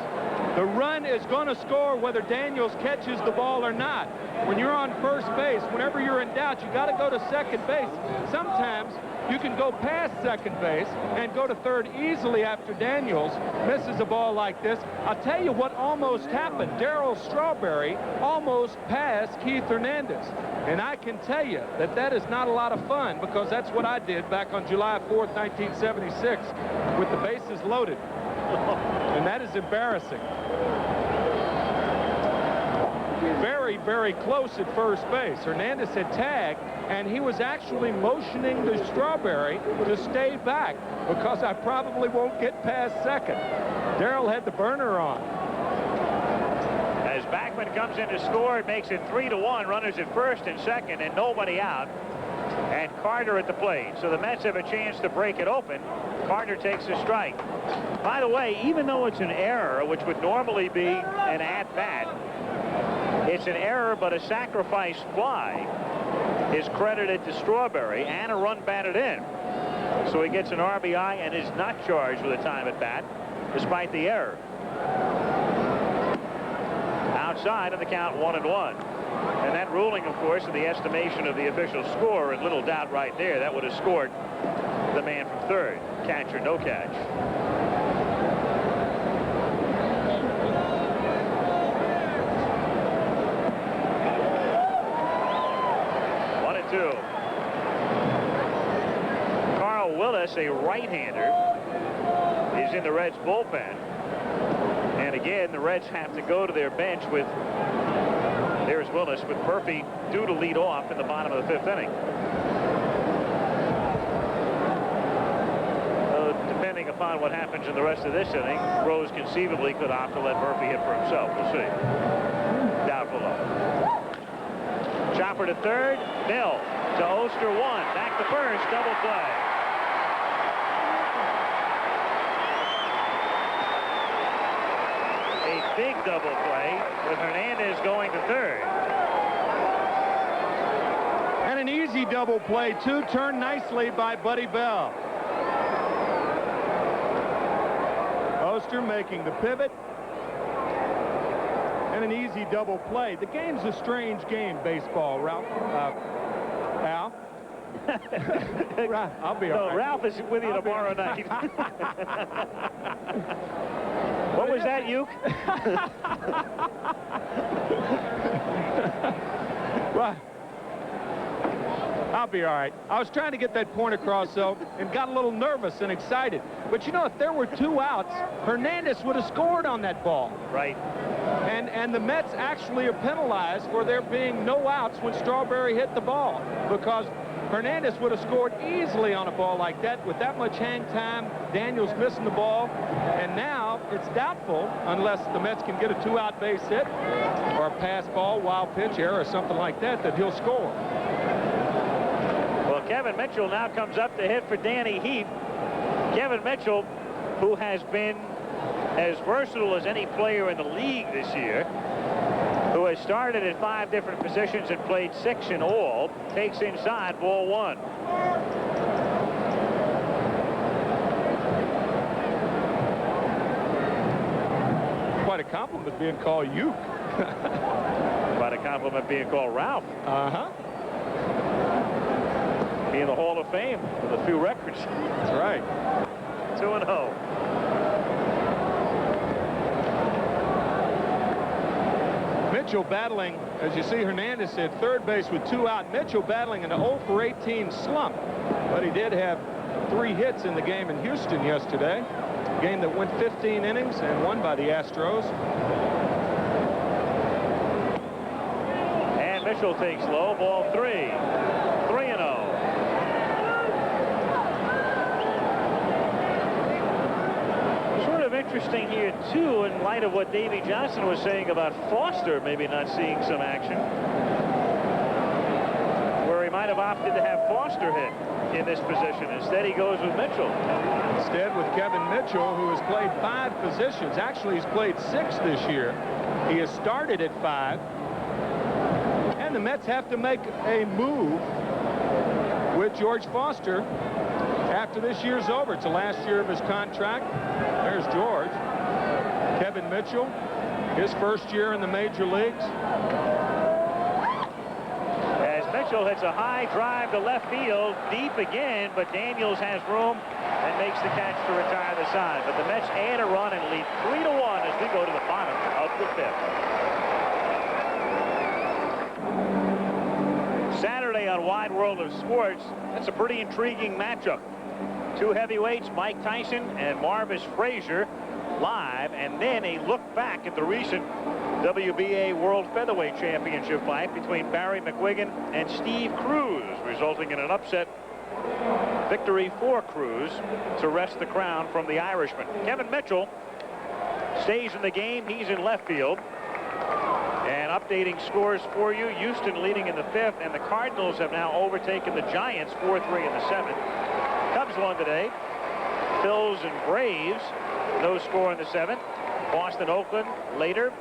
The run is going to score whether Daniels catches the ball or not. When you're on first base, whenever you're in doubt, you got to go to second base. Sometimes you can go past second base and go to third easily after Daniels misses a ball like this. I'll tell you what almost happened. Darryl Strawberry almost passed Keith Hernandez. And I can tell you that that is not a lot of fun, because that's what I did back on July 4th, 1976, with the bases loaded. And that is embarrassing. Very, very close at first base. Hernandez had tagged, and he was actually motioning to Strawberry to stay back, because I probably won't get past second. Darryl had the burner on. As Backman comes in to score, it makes it 3-1. Runners at first and second and nobody out. And Carter at the plate. So the Mets have a chance to break it open. Carter takes a strike. By the way, even though it's an error, which would normally be an at-bat, it's an error, but a sacrifice fly is credited to Strawberry and a run batted in. So he gets an RBI and is not charged with a time at bat, despite the error. Outside, and the count 1-1. And that ruling, of course, in the estimation of the official score, and little doubt right there, that would have scored the man from third. Catch or no catch. Carl Willis, a right-hander, is in the Reds bullpen. And again, the Reds have to go to their bench with, there's Willis, with Murphy due to lead off in the bottom of the 5th inning. Depending upon what happens in the rest of this inning, Rose conceivably could opt to let Murphy hit for himself. We'll see. Doubtful. Chopper to third. Mill to Oster 1. Back to to first, double play. A big double play with Hernandez going to third. And an easy double play, too, turned nicely by Buddy Bell. Oster making the pivot. And an easy double play. The game's a strange game, baseball, Ralph. Al? I'll be all right. Ralph is with you tomorrow night. What was that, Uke? Well, I'll be all right. I was trying to get that point across, though, and got a little nervous and excited. But, you know, if there were 2 outs, Hernandez would have scored on that ball. Right. And the Mets actually are penalized for there being no outs when Strawberry hit the ball, because Hernandez would have scored easily on a ball like that with that much hang time. Daniels missing the ball, and now it's doubtful, unless the Mets can get a 2-out base hit or a pass ball, wild pitch error, or something like that, that he'll score. Well, Kevin Mitchell now comes up to hit for Danny Heath. Kevin Mitchell, who has been as versatile as any player in the league this year, who has started at 5 different positions and played 6 in all, takes inside, ball 1. Quite a compliment being called Uke. Quite a compliment being called Ralph. Uh-huh. Be in the Hall of Fame with a few records. That's right. 2-0. Mitchell battling, as you see Hernandez at third base with 2 out. Mitchell battling an 0 for 18 slump. But he did have 3 hits in the game in Houston yesterday. A game that went 15 innings and won by the Astros. And Mitchell takes low, ball 3. 3-0. Interesting here, too, in light of what Davey Johnson was saying about Foster maybe not seeing some action, where he might have opted to have Foster hit in this position. Instead, he goes with Mitchell. Instead, with Kevin Mitchell, who has played 5 positions. Actually, he's played 6 this year. He has started at 5. And the Mets have to make a move with George Foster after this year's over. It's the last year of his contract. There's George. Kevin Mitchell, his first year in the major leagues. As Mitchell hits a high drive to left field, deep again, but Daniels has room and makes the catch to retire the side. But the Mets add a run and lead 3-1 as we go to the bottom of the 5th. Saturday on Wide World of Sports, that's a pretty intriguing matchup. 2 heavyweights, Mike Tyson and Marvis Frazier, live, and then a look back at the recent WBA World Featherweight Championship fight between Barry McGuigan and Steve Cruz, resulting in an upset victory for Cruz to wrest the crown from the Irishman. Kevin Mitchell stays in the game. He's in left field. And updating scores for you, Houston leading in the 5th, and the Cardinals have now overtaken the Giants 4-3 in the 7th. Cubs won today. Phils and Braves, no score in the 7th. Boston, Oakland later.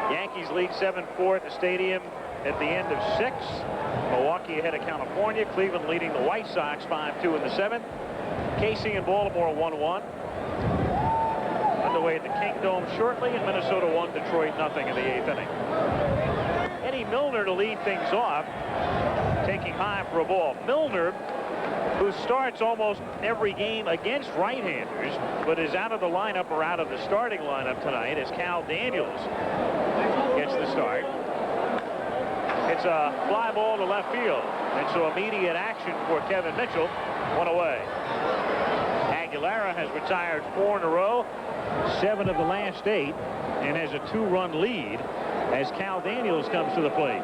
Yankees lead 7-4 at the stadium at the end of 6. Milwaukee ahead of California. Cleveland leading the White Sox 5-2 in the 7th. KC and Baltimore 1-1. Underway at the Kingdome shortly, and Minnesota 1, Detroit nothing in the 8th inning. Eddie Milner to lead things off, taking high for a ball. Milner, who starts almost every game against right-handers, but is out of the lineup or out of the starting lineup tonight, as Cal Daniels gets the start. It's a fly ball to left field, and so immediate action for Kevin Mitchell. 1 away. Aguilera has retired 4 in a row, 7 of the last 8, and has a 2-run lead as Cal Daniels comes to the plate.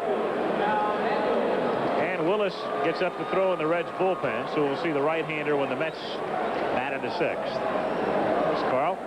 And Willis gets up to throw in the Reds bullpen, so we'll see the right-hander when the Mets bat in the 6th. There's Carl.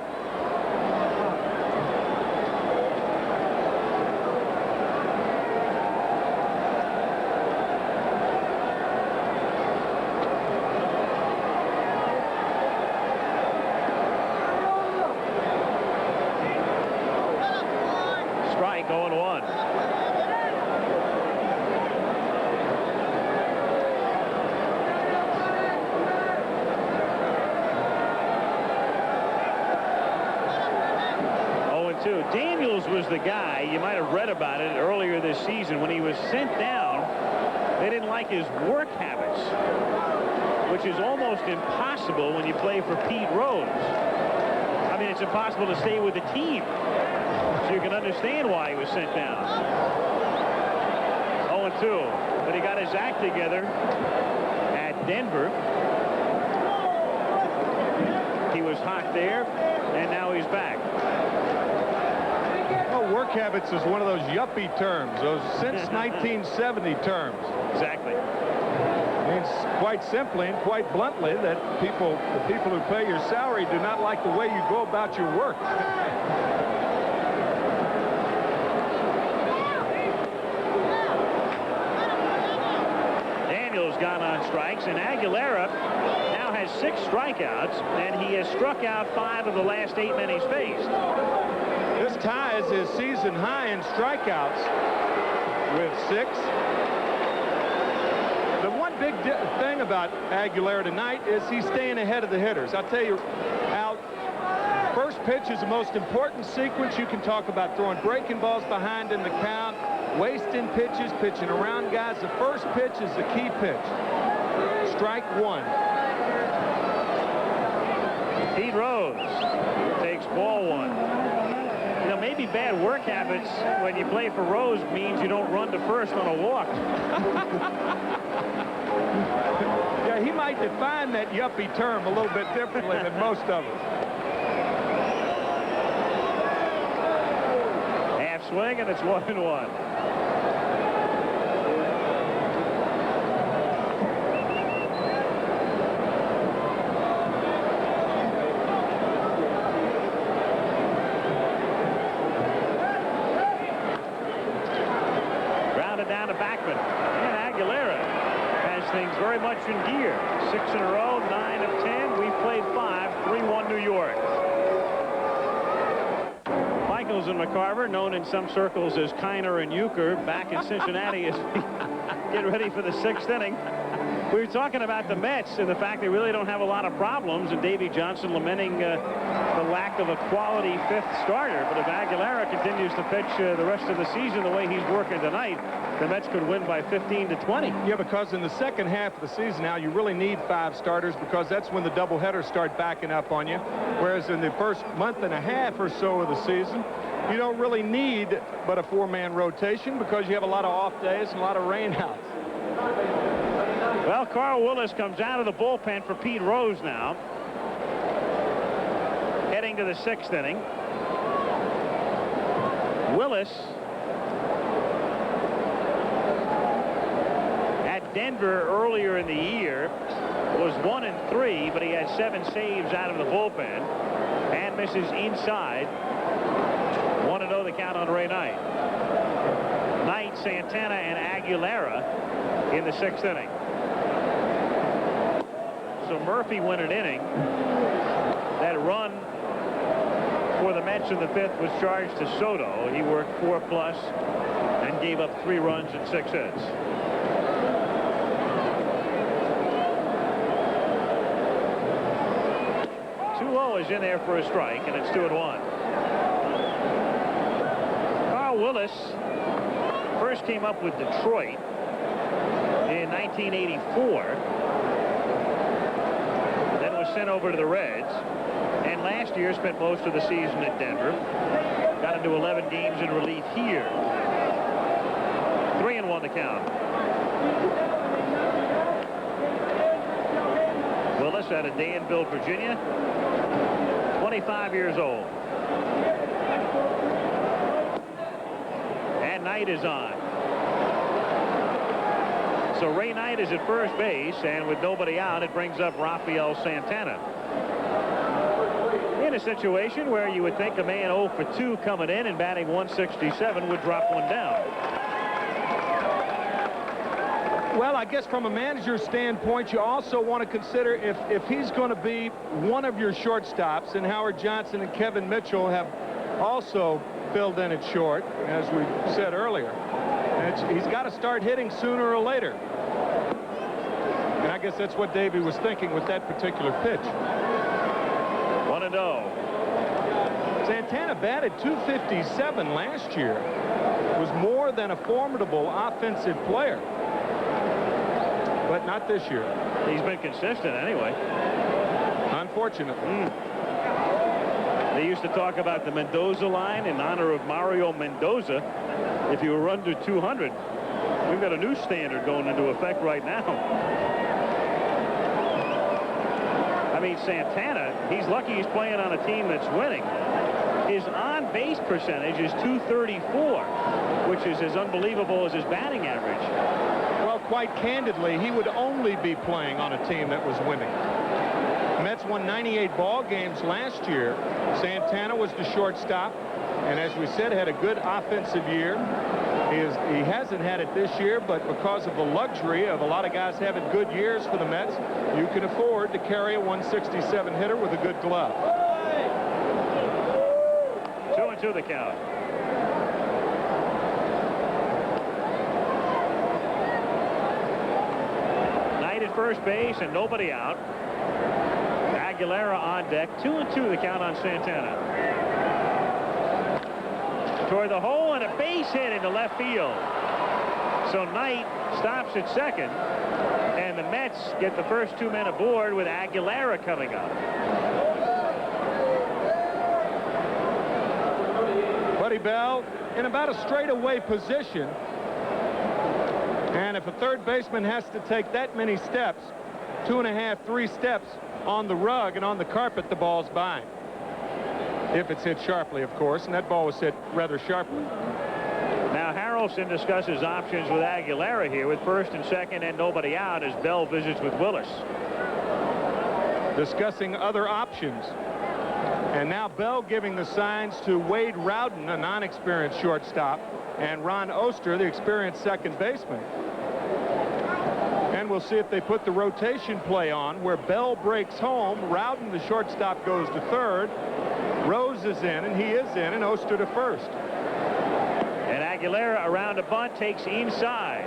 0-2. Daniels was the guy, you might have read about it earlier this season, when he was sent down, they didn't like his work habits, which is almost impossible when you play for Pete Rose. I mean, it's impossible to stay with the team. So you can understand why he was sent down. 0-2. But he got his act together at Denver. He was hot there, and now he's back. Well, work habits is one of those yuppie terms, those since 1970 terms. Exactly. It means quite simply and quite bluntly that the people who pay your salary do not like the way you go about your work. Daniels gone on strikes, and Aguilera now has 6 strikeouts, and he has struck out 5 of the last 8 men he's faced. This ties his season high in strikeouts with 6. The one big thing about Aguilera tonight is he's staying ahead of the hitters. I'll tell you, Al, first pitch is the most important sequence. You can talk about throwing breaking balls behind in the count, wasting pitches, pitching around guys. The first pitch is the key pitch. Strike 1. Pete Rose takes ball 1. You know, maybe bad work habits when you play for Rose means you don't run to first on a walk. Yeah, he might define that yuppie term a little bit differently than most of us. Half swing, and it's 1-1. Down to Backman, and Aguilera has things very much in gear. 6 in a row, 9 of 10. We've played 5, 3-1 New York. Michaels and McCarver, known in some circles as Kiner and Euchre, back in Cincinnati as we get ready for the 6th inning. We were talking about the Mets and the fact they really don't have a lot of problems, and Davey Johnson lamenting the lack of a quality 5th starter. But if Aguilera continues to pitch the rest of the season the way he's working tonight, the Mets could win by 15-20. Yeah, because in the second half of the season now, you really need 5 starters because that's when the doubleheaders start backing up on you. Whereas in the first month and a half or so of the season, you don't really need but a 4-man rotation because you have a lot of off days and a lot of rainouts. Well, Carl Willis comes out of the bullpen for Pete Rose now. Heading to the 6th inning. Willis at Denver earlier in the year was 1-3, but he had 7 saves out of the bullpen and misses inside. 1-0 the count on Ray Knight. Knight, Santana, and Aguilera in the 6th inning. So Murphy went an inning. That run for the Mets in the 5th was charged to Soto. He worked 4+ and gave up 3 runs in 6 hits. Is in there for a strike, and it's 2-1. Carl Willis first came up with Detroit in 1984, then was sent over to the Reds, and last year spent most of the season at Denver. Got into 11 games in relief here. 3-1 the count. Willis out of Danville, Virginia. 25 years old. And Knight is on. So Ray Knight is at first base, and with nobody out, it brings up Rafael Santana. In a situation where you would think a man 0 for 2 coming in and batting 167 would drop one down. Well, I guess from a manager's standpoint, you also want to consider if he's going to be one of your shortstops, and Howard Johnson and Kevin Mitchell have also filled in at short, as we said earlier. He's got to start hitting sooner or later. And I guess that's what Davey was thinking with that particular pitch. 1-0. Santana batted .257 last year. Was more than a formidable offensive player. But not this year. He's been consistent anyway. Unfortunately. They used to talk about the Mendoza line in honor of Mario Mendoza. If you were under 200, we've got a new standard going into effect right now. I mean, Santana, he's lucky he's playing on a team that's winning. His on-base percentage is .234, which is as unbelievable as his batting average. Well, quite candidly, he would only be playing on a team that was winning. The Mets won 98 ball games last year. Santana was the shortstop, and as we said, had a good offensive year. He hasn't had it this year, but because of the luxury of a lot of guys having good years for the Mets, you can afford to carry a 167 hitter with a good glove. 2-2 the count. Knight at first base and nobody out. Aguilera on deck. 2-2 the count on Santana. Toward the hole and a base hit into left field. So Knight stops at second, and the Mets get the first two men aboard with Aguilera coming up. Buddy Bell in about a straightaway position, and if a third baseman has to take that many steps, 2.5, 3 steps on the rug and on the carpet, the ball's by. If it's hit sharply, of course, and that ball was hit rather sharply. Now Harrelson discusses options with Aguilera here with first and second and nobody out as Bell visits with Willis. Discussing other options. And now Bell giving the signs to Wade Rowden, a non-experienced shortstop, and Ron Oster, the experienced second baseman. And we'll see if they put the rotation play on where Bell breaks home. Rowden, the shortstop, goes to third. Rose is in, and he is in, and Oster to first. And Aguilera around a bunt takes inside.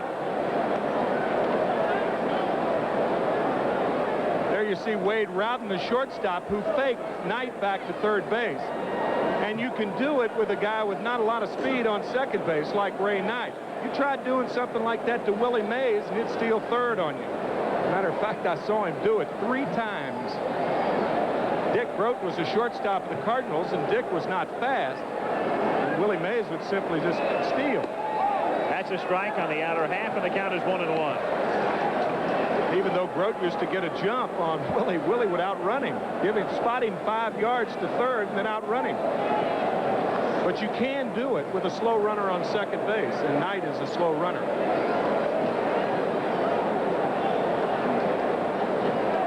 There you see Wade Rowden, the shortstop, who faked Knight back to third base. And you can do it with a guy with not a lot of speed on second base like Ray Knight. You tried doing something like that to Willie Mays, and he'd steal third on you. Matter of fact, I saw him do it 3 times. Dick Grote was the shortstop of the Cardinals, and Dick was not fast. And Willie Mays would simply just steal. That's a strike on the outer half, and the count is 1-1. Even though Grote used to get a jump on Willie, Willie would outrun him, spot him 5 yards to third, and then outrun him. But you can do it with a slow runner on second base, and Knight is a slow runner.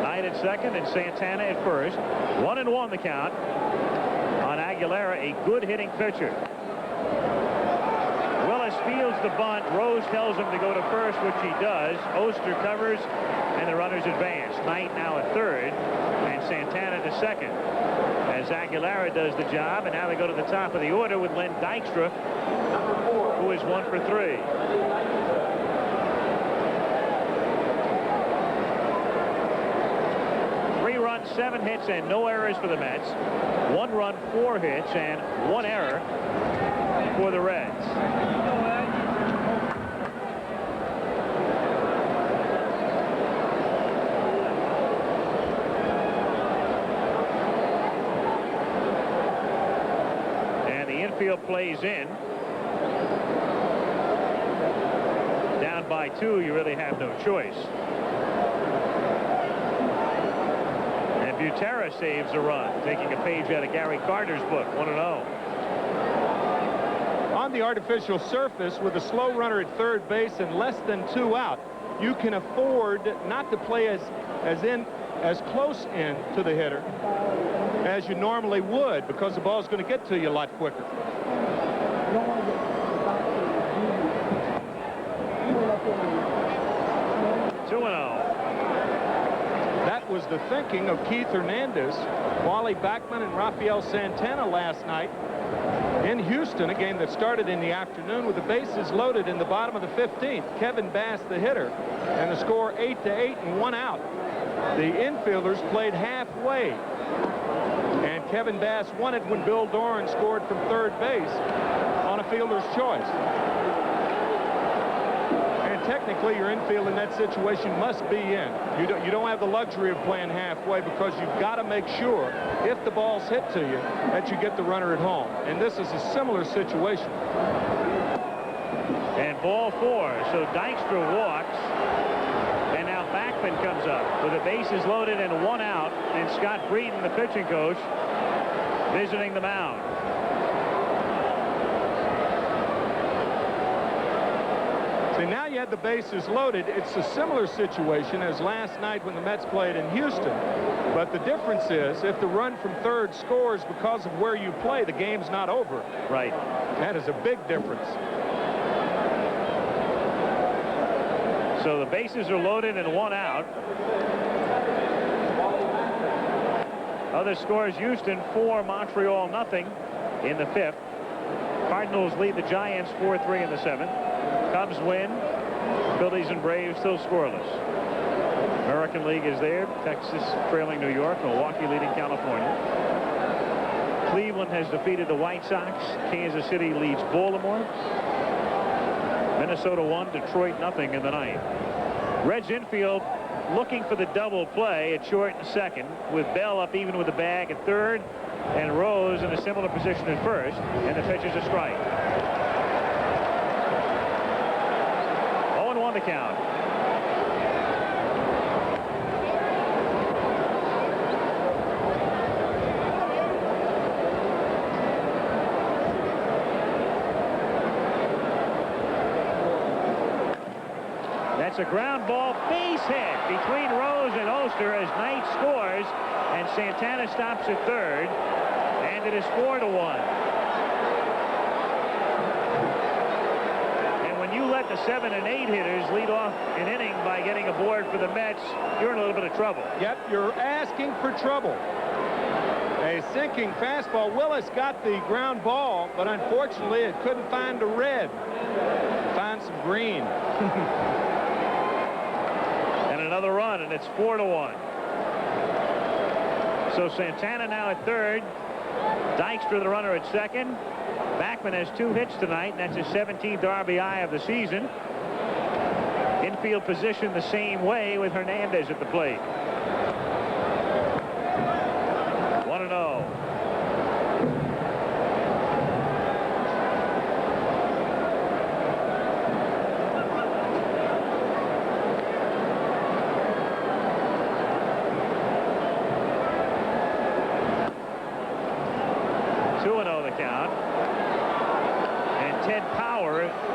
Knight at second and Santana at first. 1-1 the count on Aguilera, a good hitting pitcher. Willis fields the bunt. Rose tells him to go to first, which he does. Oster covers, and the runners advance. Knight now at third, and Santana to second, as Aguilera does the job. And now they go to the top of the order with Len Dykstra, who is 1 for 3. Runs, 7 hits, and no errors for the Mets. 1 run, 4 hits, and 1 error for the Reds. And the infield plays in. Down by 2, you really have no choice. Butera saves a run, taking a page out of Gary Carter's book. 1-0. On the artificial surface with a slow runner at third base and less than 2 out, you can afford not to play as close in to the hitter as you normally would, because the ball is going to get to you a lot quicker. Was the thinking of Keith Hernandez, Wally Backman, and Rafael Santana last night in Houston, a game that started in the afternoon with the bases loaded in the bottom of the 15th. Kevin Bass, the hitter, and the score 8-8 and 1 out. the infielders played halfway. And Kevin Bass won it when Bill Doran scored from third base on a fielder's choice. And technically, your infield in that situation must be in. You don't have the luxury of playing halfway because you've got to make sure, if the ball's hit to you, that you get the runner at home. And this is a similar situation. And ball 4. So Dykstra walks. And now Backman comes up with the bases loaded and 1 out. And Scott Breeden, the pitching coach, visiting the mound. See, now you had the bases loaded. It's a similar situation as last night when the Mets played in Houston. But the difference is, if the run from third scores because of where you play, the game's not over. Right. That is a big difference. So the bases are loaded and 1 out. Other scores: Houston 4, Montreal nothing in the 5th. Cardinals lead the Giants 4-3 in the 7th. Cubs win. Phillies and Braves still scoreless. American League is there. Texas trailing New York. Milwaukee leading California. Cleveland has defeated the White Sox. Kansas City leads Baltimore. Minnesota 1, Detroit nothing in the 9th. Reds infield looking for the double play at short and second, with Bell up even with the bag at third and Rose in a similar position at first, and the pitch is a strike. 0-1 the count. That's a ground ball, base hit between Rose and Oster as Knight scores, and Santana stops at third, and it is 4-1. And when you let the 7 and 8 hitters lead off an inning by getting aboard for the Mets, you're in a little bit of trouble. Yep, you're asking for trouble. A sinking fastball. Willis got the ground ball, but unfortunately it couldn't find a red. Find some green. Another run, and it's 4-1. So Santana now at third. Dykstra the runner at second. Backman has 2 hits tonight, and that's his 17th RBI of the season. Infield position the same way with Hernandez at the plate. 1-0.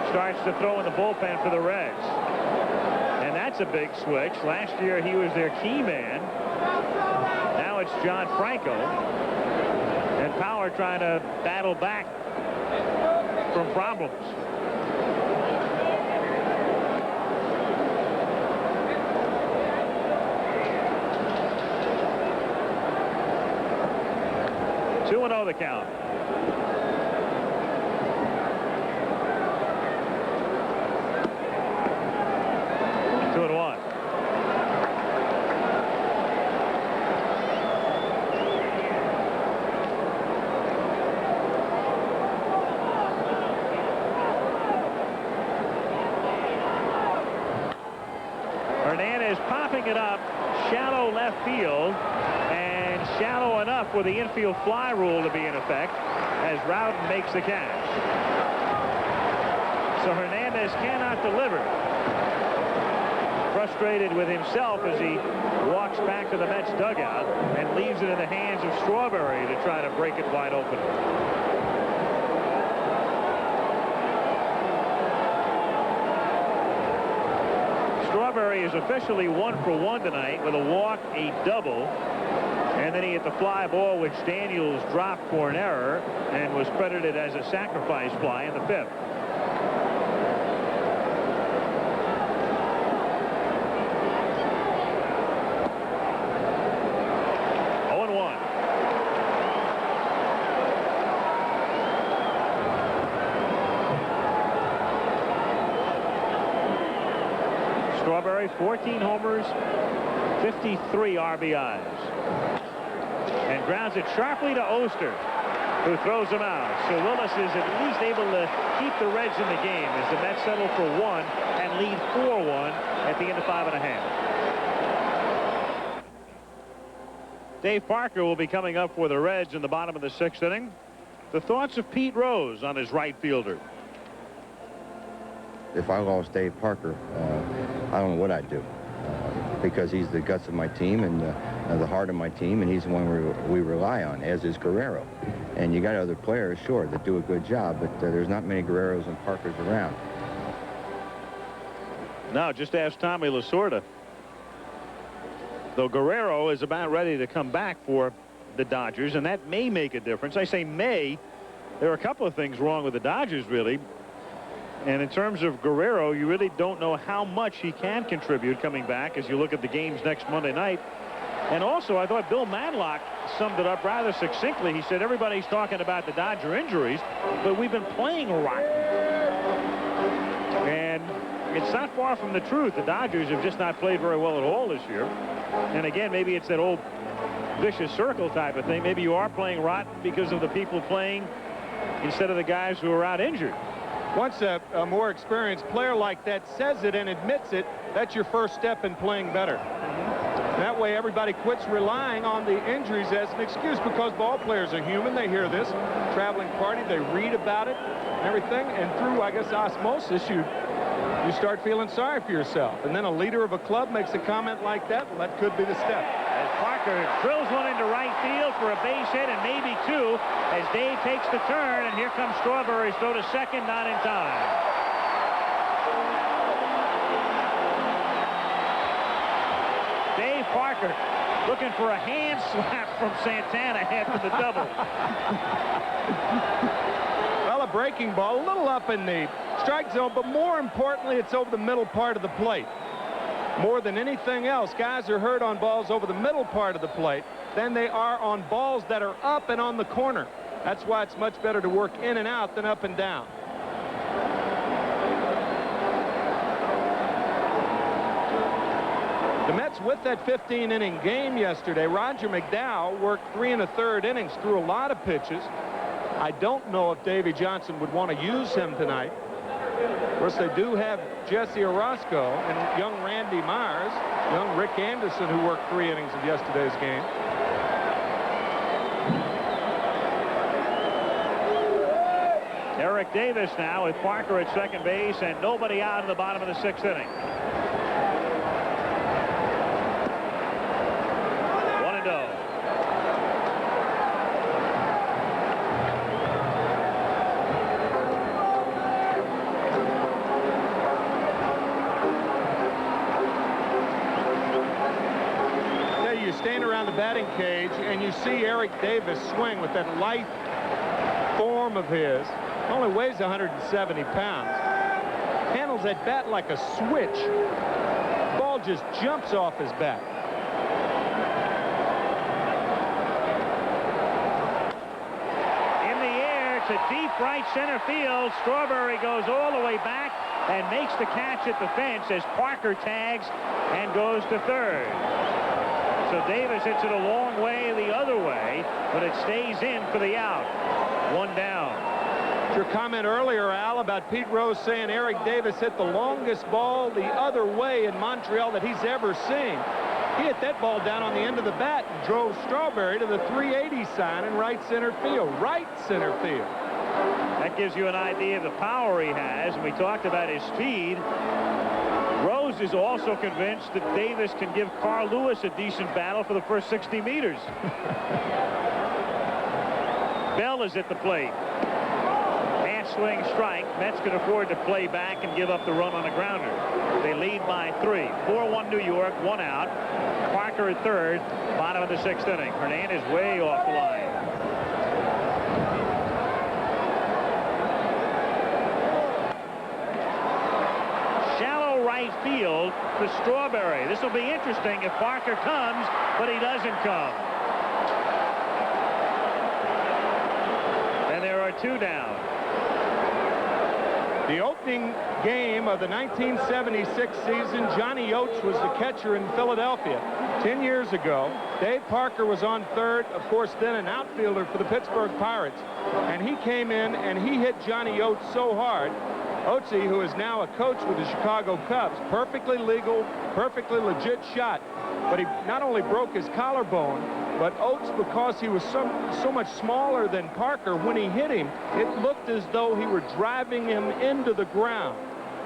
Starts to throw in the bullpen for the Reds. And that's a big switch. Last year he was their key man. Now it's John Franco. And Power trying to battle back from problems. Two and 0 the count. It up shallow left field, and shallow enough for the infield fly rule to be in effect as Rowden makes the catch. So Hernandez cannot deliver. Frustrated with himself as he walks back to the Mets dugout and leaves it in the hands of Strawberry to try to break it wide open. Strawberry is officially 1 for 1 tonight with a walk, a double, and then he hit the fly ball which Daniels dropped for an error and was credited as a sacrifice fly in the 5th. Strawberry, 14 homers, 53 RBIs. And grounds it sharply to Oster, who throws him out. So Willis is at least able to keep the Reds in the game as the Mets settle for 1 and lead 4-1 at the end of 5½. Dave Parker will be coming up for the Reds in the bottom of the 6th inning. The thoughts of Pete Rose on his right fielder. If I lost Dave Parker, I don't know what I'd do, because he's the guts of my team and the heart of my team, and he's the one we rely on, as is Guerrero. And you got other players, sure, that do a good job, but there's not many Guerreros and Parkers around. Now, just ask Tommy Lasorda. Though Guerrero is about ready to come back for the Dodgers, and that may make a difference. I say may. There are a couple of things wrong with the Dodgers, really. And in terms of Guerrero, you really don't know how much he can contribute coming back as you look at the games next Monday night. And also, I thought Bill Madlock summed it up rather succinctly. He said, everybody's talking about the Dodger injuries, but we've been playing rotten. And it's not far from the truth. The Dodgers have just not played very well at all this year. And again, maybe it's that old vicious circle type of thing. Maybe you are playing rotten because of the people playing instead of the guys who are out injured. Once a more experienced player like that says it and admits it, that's your first step in playing better. That way everybody quits relying on the injuries as an excuse, because ball players are human. They hear this traveling party, they read about it and everything, and through, I guess, osmosis, you start feeling sorry for yourself. And then a leader of a club makes a comment like that, well, that could be the step. As Parker drills one into right field for a base hit, and maybe 2, as Dave takes the turn, and here comes Strawberry's throw to second, not in time. Dave Parker looking for a hand slap from Santana after the double. Well, a breaking ball, a little up in the strike zone, but more importantly, it's over the middle part of the plate. More than anything else, guys are hurt on balls over the middle part of the plate than they are on balls that are up and on the corner. That's why it's much better to work in and out than up and down. The Mets, with that 15-inning game yesterday, Roger McDowell worked 3 1/3 innings, threw a lot of pitches. I don't know if Davey Johnson would want to use him tonight. Of course, they do have Jesse Orozco and young Randy Myers, young Rick Anderson, who worked 3 innings of yesterday's game. Eric Davis now with Parker at second base and nobody out in the bottom of the 6th inning. 1-0. You stand around the batting cage and you see Eric Davis swing with that lithe form of his. Only weighs 170 pounds. Handles that bat like a switch. Ball just jumps off his bat. In the air to deep right center field. Strawberry goes all the way back and makes the catch at the fence as Parker tags and goes to third. So Davis hits it a long way the other way, but it stays in for the out. 1 down. Your comment earlier, Al, about Pete Rose saying Eric Davis hit the longest ball the other way in Montreal that he's ever seen. He hit that ball down on the end of the bat and drove Strawberry to the 380 sign in right center field. Right center field. That gives you an idea of the power he has, and we talked about his speed. Rose is also convinced that Davis can give Carl Lewis a decent battle for the first 60 meters. Bell is at the plate. Half swing strike. Mets can afford to play back and give up the run on a grounder. They lead by 3. 4-1 New York, 1 out. Parker at third, bottom of the 6th inning. Hernandez way off the line. Right field for Strawberry. This will be interesting if Parker comes, but he doesn't come. And there are 2 down. The opening game of the 1976 season, Johnny Oates was the catcher in Philadelphia. 10 years ago, Dave Parker was on third, of course, then an outfielder for the Pittsburgh Pirates. And he came in and he hit Johnny Oates so hard. Oatesy, who is now a coach with the Chicago Cubs, perfectly legal, perfectly legit shot. But he not only broke his collarbone, but Oates, because he was so much smaller than Parker, when he hit him, it looked as though he were driving him into the ground.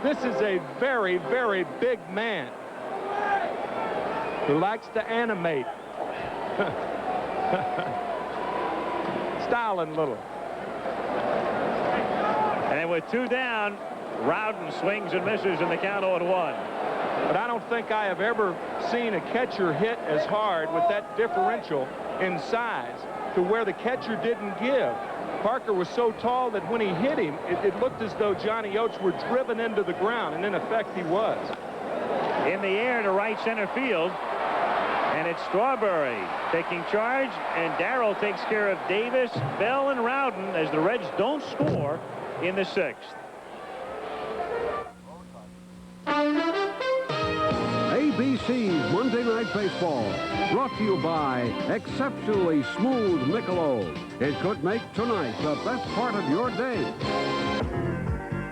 This is a very, very big man who likes to animate. Styling little. And with 2 down, Rowden swings and misses in the count 0-1. But I don't think I have ever seen a catcher hit as hard with that differential in size to where the catcher didn't give. Parker was so tall that when he hit him, it looked as though Johnny Oates were driven into the ground, and in effect he was. In the air to right center field. And it's Strawberry taking charge, and Darrell takes care of Davis, Bell, and Rowden as the Reds don't score in the 6th. ABC's Monday Night Baseball, brought to you by exceptionally smooth Michelob. It could make tonight the best part of your day.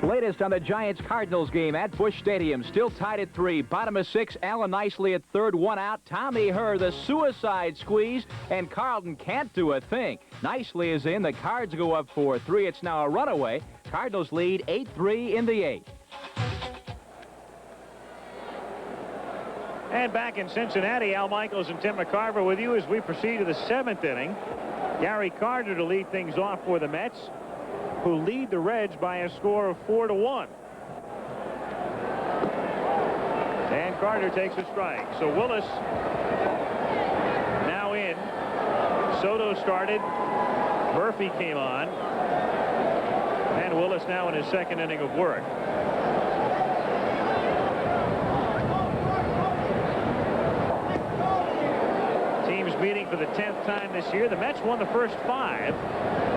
Latest on the Giants-Cardinals game at Busch Stadium. Still tied at 3. Bottom of 6. Allen Nicely at third. 1 out. Tommy Herr, the suicide squeeze. And Carlton can't do a thing. Nicely is in. The Cards go up 4-3. It's now a runaway. Cardinals lead 8-3 in the 8th. And back in Cincinnati, Al Michaels and Tim McCarver with you as we proceed to the 7th inning. Gary Carter to lead things off for the Mets, who lead the Reds by a score of 4-1. And Carter takes a strike. So Willis now in. Soto started. Murphy came on. And Willis now in his 2nd inning of work. Teams meeting for the 10th time this year. The Mets won the first 5.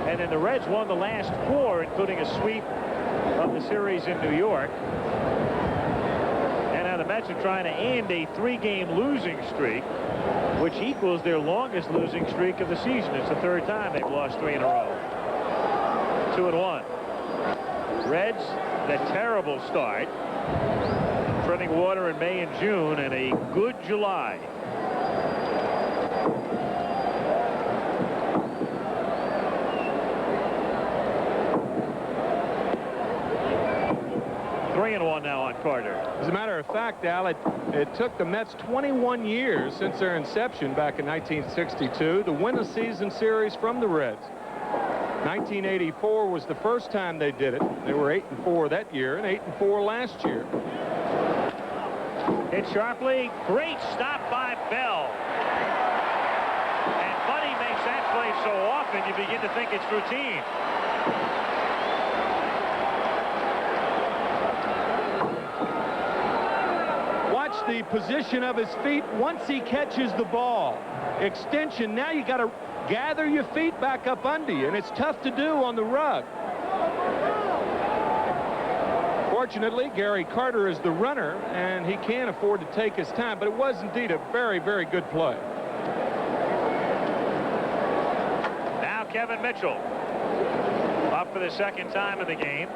And then the Reds won the last 4, including a sweep of the series in New York. And now the Mets are trying to end a 3-game losing streak, which equals their longest losing streak of the season. It's the 3rd time they've lost 3 in a row. 2-1. Reds, the terrible start. Treading water in May and June, and a good July. Now on Carter. As a matter of fact, Al, it took the Mets 21 years since their inception back in 1962 to win a season series from the Reds. 1984 was the first time they did it. They were 8-4 that year and 8-4 last year. Hit sharply. Great stop by Bell. And Buddy makes that play so often you begin to think it's routine. The position of his feet once he catches the ball. Extension. Now you got to gather your feet back up under you, and it's tough to do on the rug. Fortunately, Gary Carter is the runner, and he can't afford to take his time, but it was indeed a very, very good play. Now Kevin Mitchell up for the 2nd time in the game.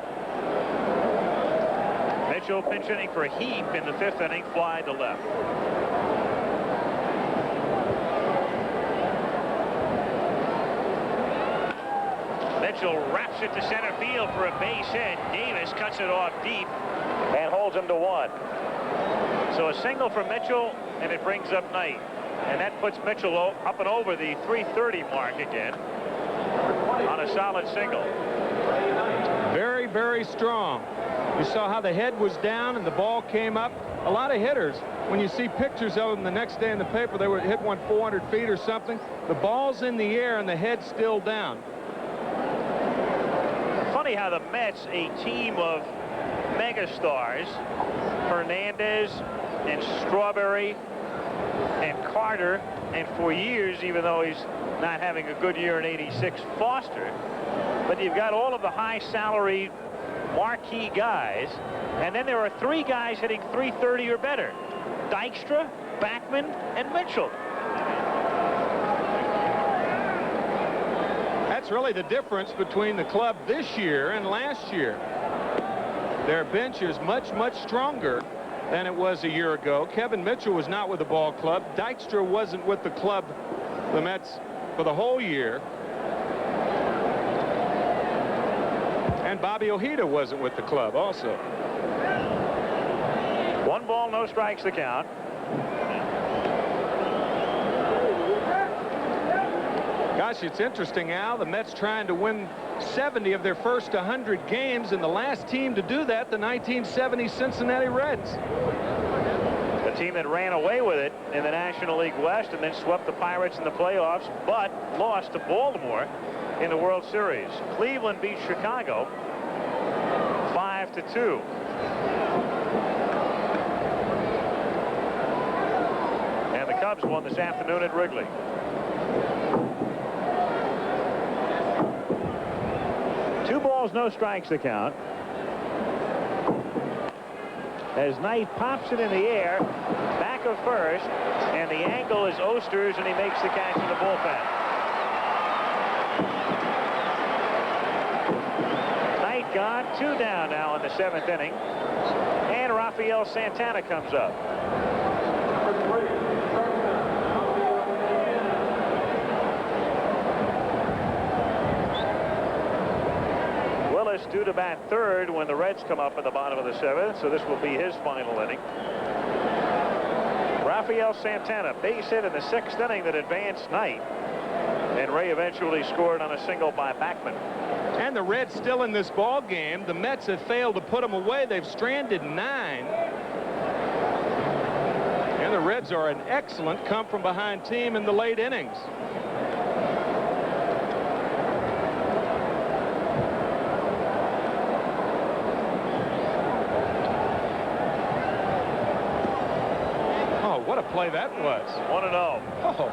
Mitchell pinch hitting for Heap in the 5th inning, fly to left. Mitchell wraps it to center field for a base hit. Davis cuts it off deep and holds him to 1. So a single from Mitchell, and it brings up Knight. And that puts Mitchell up and over the 330 mark again on a solid single. Very, very strong. You saw how the head was down and the ball came up. A lot of hitters, when you see pictures of them the next day in the paper, they would hit one 400 feet or something. The ball's in the air and the head's still down. Funny how the Mets, a team of megastars, Hernandez and Strawberry and Carter, and for years, even though he's not having a good year in '86, Foster, but you've got all of the high salary marquee guys, and then there are 3 guys hitting 330 or better: Dykstra, Backman, and Mitchell. That's really the difference between the club this year and last year. Their bench is much, much stronger than it was a year ago. Kevin Mitchell was not with the ball club. Dykstra wasn't with the club, the Mets, for the whole year. And Bobby Ojeda wasn't with the club also. 1 ball, no strikes the count. Gosh, it's interesting, Al. The Mets trying to win 70 of their first 100 games, and the last team to do that, the 1970 Cincinnati Reds. The team that ran away with it in the National League West and then swept the Pirates in the playoffs, but lost to Baltimore in the World Series. Cleveland beat Chicago 5-2. And the Cubs won this afternoon at Wrigley. Two balls, no strikes the count. As Knight pops it in the air, back of first, and the angle is Oster's, and he makes the catch in the bullpen. Knight gone, 2 down now in the 7th inning, and Rafael Santana comes up. Due to bat third when the Reds come up in the bottom of the 7th, so this will be his final inning. Rafael Santana, base hit in the 6th inning that advanced Knight, and Ray eventually scored on a single by Backman. And the Reds still in this ball game. The Mets have failed to put them away. They've stranded 9. And the Reds are an excellent come-from-behind team in the late innings. What a play that was. 1-0. Oh.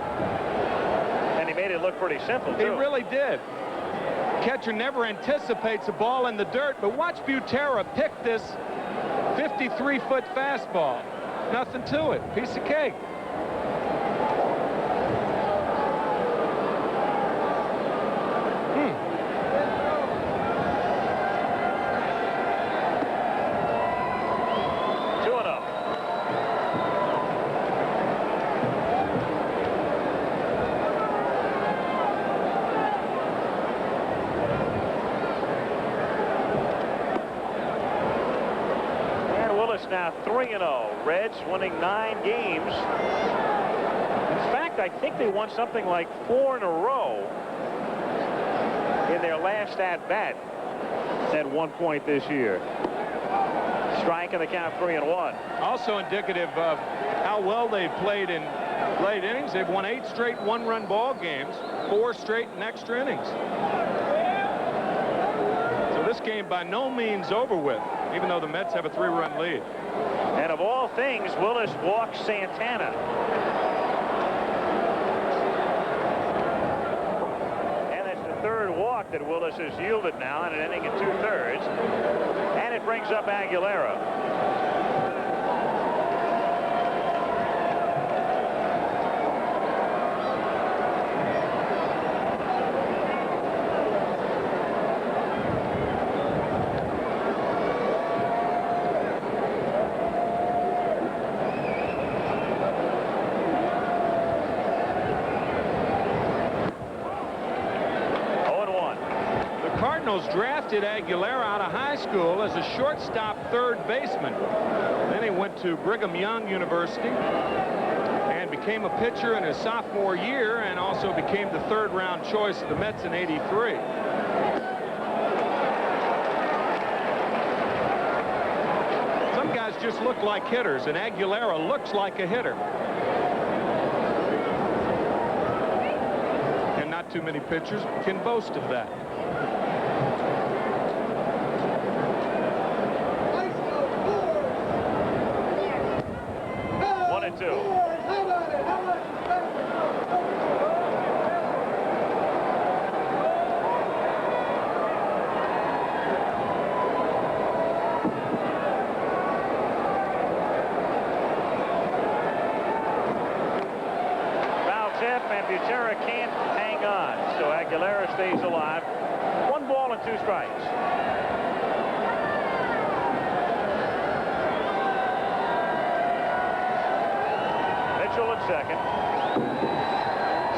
And he made it look pretty simple, too. He really did. Catcher never anticipates a ball in the dirt, but watch Butera pick this 53-foot fastball. Nothing to it. Piece of cake. Now 3-0. Reds winning 9 games. In fact, I think they won something like 4 in a row in their last at-bat at one point this year. Strike in the count, 3-1. Also indicative of how well they've played in late innings. They've won 8 straight 1-run ball games, 4 straight in extra innings. So this game by no means over with, even though the Mets have a 3-run lead. And of all things, Willis walks Santana. And it's the 3rd walk that Willis has yielded now in an inning and 2/3. And it brings up Aguilera. Drafted Aguilera out of high school as a shortstop 3rd baseman. Then he went to Brigham Young University and became a pitcher in his sophomore year, and also became the 3rd-round choice of the Mets in '83. Some guys just look like hitters, and Aguilera looks like a hitter. And not too many pitchers can boast of that. 1-2. Aguilera stays alive. 1 ball and 2 strikes. Mitchell at second.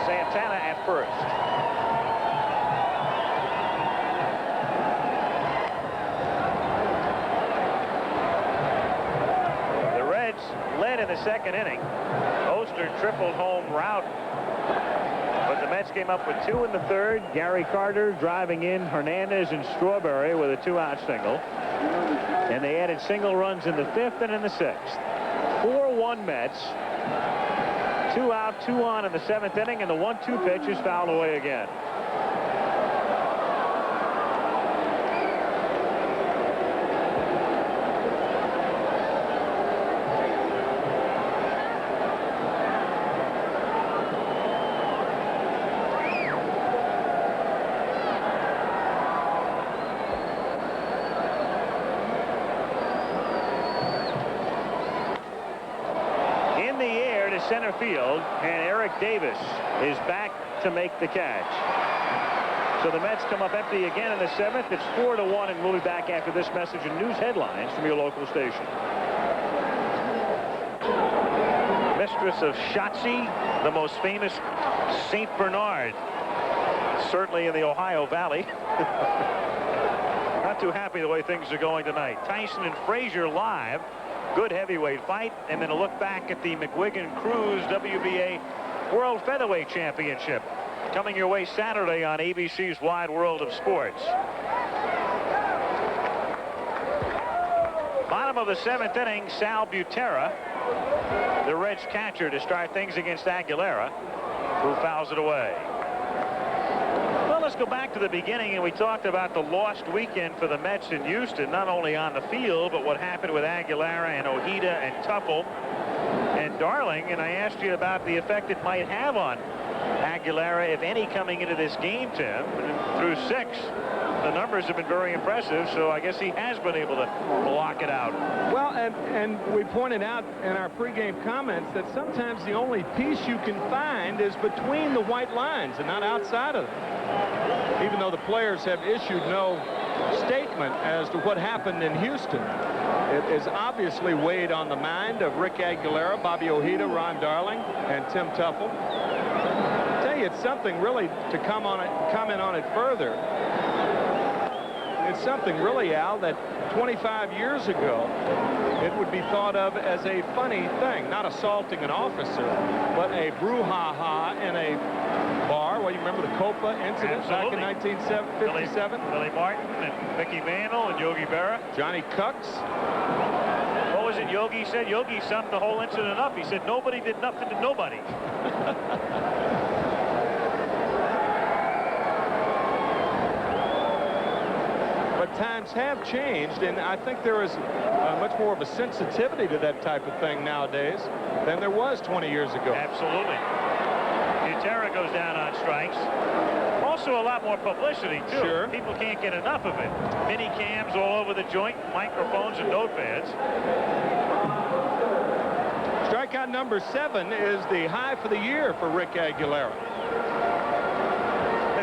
Santana at first. The Reds led in the 2nd inning. Oster tripled home route. But the Mets came up with 2 in the 3rd. Gary Carter driving in Hernandez and Strawberry with a 2-out single. And they added single runs in the 5th and in the 6th. 4-1 Mets. 2 out, 2 on in the 7th inning, and the 1-2 pitch is fouled away again. Center field, and Eric Davis is back to make the catch. So the Mets come up empty again in the 7th. It's 4-1, and we'll be back after this message and news headlines from your local station. Mistress of Shotzi, the most famous St. Bernard, certainly in the Ohio Valley. Not too happy the way things are going tonight. Tyson and Frazier live. Good heavyweight fight, and then a look back at the McGuigan-Cruz WBA World Featherweight Championship coming your way Saturday on ABC's Wide World of Sports. Bottom of the 7th inning, Sal Butera, the Reds catcher, to start things against Aguilera, who fouls it away. Well, let's go back to the beginning, and we talked about the lost weekend for the Mets in Houston, not only on the field, but what happened with Aguilera and Ojeda and Tuffle and Darling. And I asked you about the effect it might have on Aguilera, if any, coming into this game, Tim. And through 6, the numbers have been very impressive, so I guess he has been able to block it out. Well, and we pointed out in our pregame comments that sometimes the only peace you can find is between the white lines and not outside of them. Even though the players have issued no statement as to what happened in Houston, it is obviously weighed on the mind of Rick Aguilera, Bobby Ojeda, Ron Darling, and Tim Tuffle. I tell you, it's something really to comment on it further. It's something really, Al, that 25 years ago it would be thought of as a funny thing, not assaulting an officer, but a brouhaha in a bar. Well, you remember the Copa incident? Absolutely. Back in 1957? Billy Martin and Mickey Mantle and Yogi Berra. Johnny Cucks. What was it Yogi said? Yogi summed the whole incident up. He said nobody did nothing to nobody. Times have changed, and I think there is much more of a sensitivity to that type of thing nowadays than there was 20 years ago. Absolutely. Butera goes down on strikes. Also a lot more publicity, too. Sure. People can't get enough of it. Mini cams all over the joint, microphones and notepads. Strikeout number 7 is the high for the year for Rick Aguilera.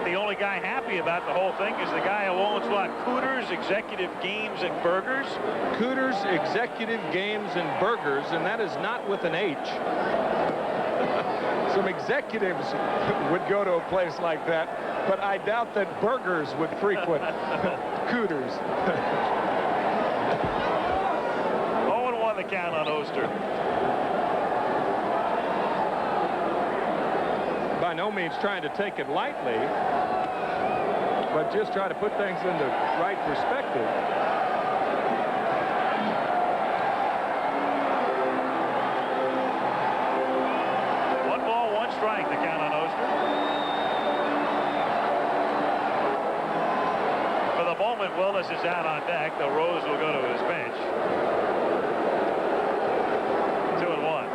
The only guy happy about the whole thing is the guy who owns what? Cooters, Executive Games and Burgers? Cooters, Executive Games and Burgers, and that is not with an H. Some executives would go to a place like that, but I doubt that burgers would frequent Cooters. 0-1 the count on Oster. By no means trying to take it lightly, but just try to put things into right perspective. One ball, one strike, the count on Oster. For the moment, Willis is out on deck, though Rose will go to his bench. 2-1.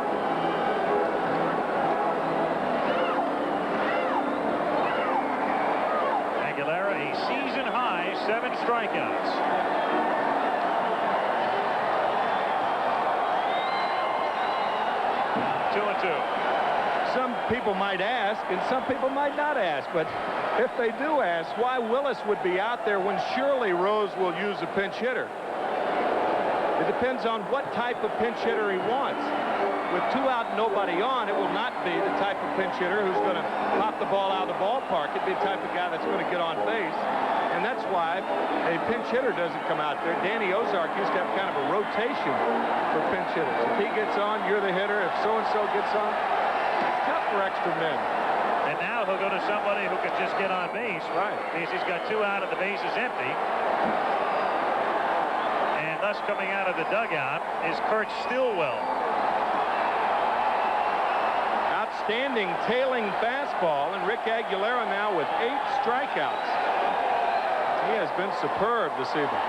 Aguilera, a season-high 7 strikeouts. Two and two. people might ask, and some people might not ask, but if they do ask, why Willis would be out there when surely Rose will use a pinch hitter? It depends on what type of pinch hitter he wants. With 2 out and nobody on, it will not be the type of pinch hitter who's going to pop the ball out of the ballpark. It'd be the type of guy that's going to get on base. And that's why a pinch hitter doesn't come out there. Danny Ozark used to have kind of a rotation for pinch hitters. If he gets on, you're the hitter. If so-and-so gets on, it's tough for extra men. And now he'll go to somebody who can just get on base. Right. Because he's got 2 out and the base is empty. And thus coming out of the dugout is Kurt Stillwell. Outstanding tailing fastball, and Rick Aguilera now with 8 strikeouts. He has been superb this evening.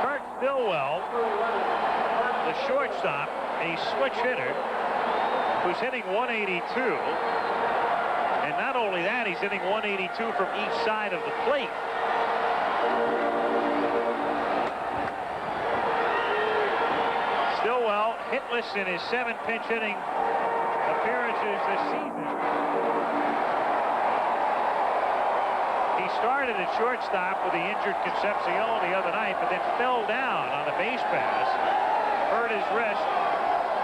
Kurt Stillwell, the shortstop, a switch hitter, who's hitting 182. And not only that, he's hitting 182 from each side of the plate. Stillwell hitless in his 7 pinch hitting appearances this season. He started at shortstop with the injured Concepcion the other night, but then fell down on the base pass, hurt his wrist,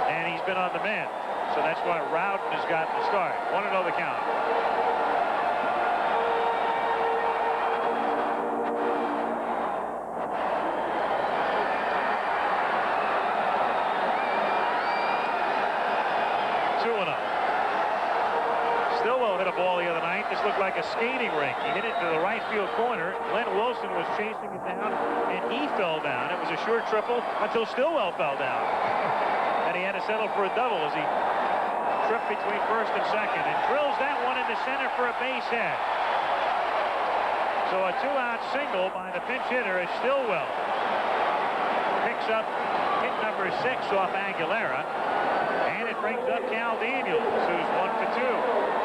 and he's been on the mend. So that's why Rowden has gotten the start. 1-0 the count. Stillwell hit a ball the other night. This looked like a skating rink. He hit it to the right field corner. Glenn Wilson was chasing it down, and he fell down. It was a sure triple until Stillwell fell down. And he had to settle for a double as he tripped between first and second and drills that one into center for a base hit. So a 2-out single by the pinch hitter is Stillwell. Picks up hit number 6 off Aguilera. And it brings up Cal Daniels, who's 1 for 2.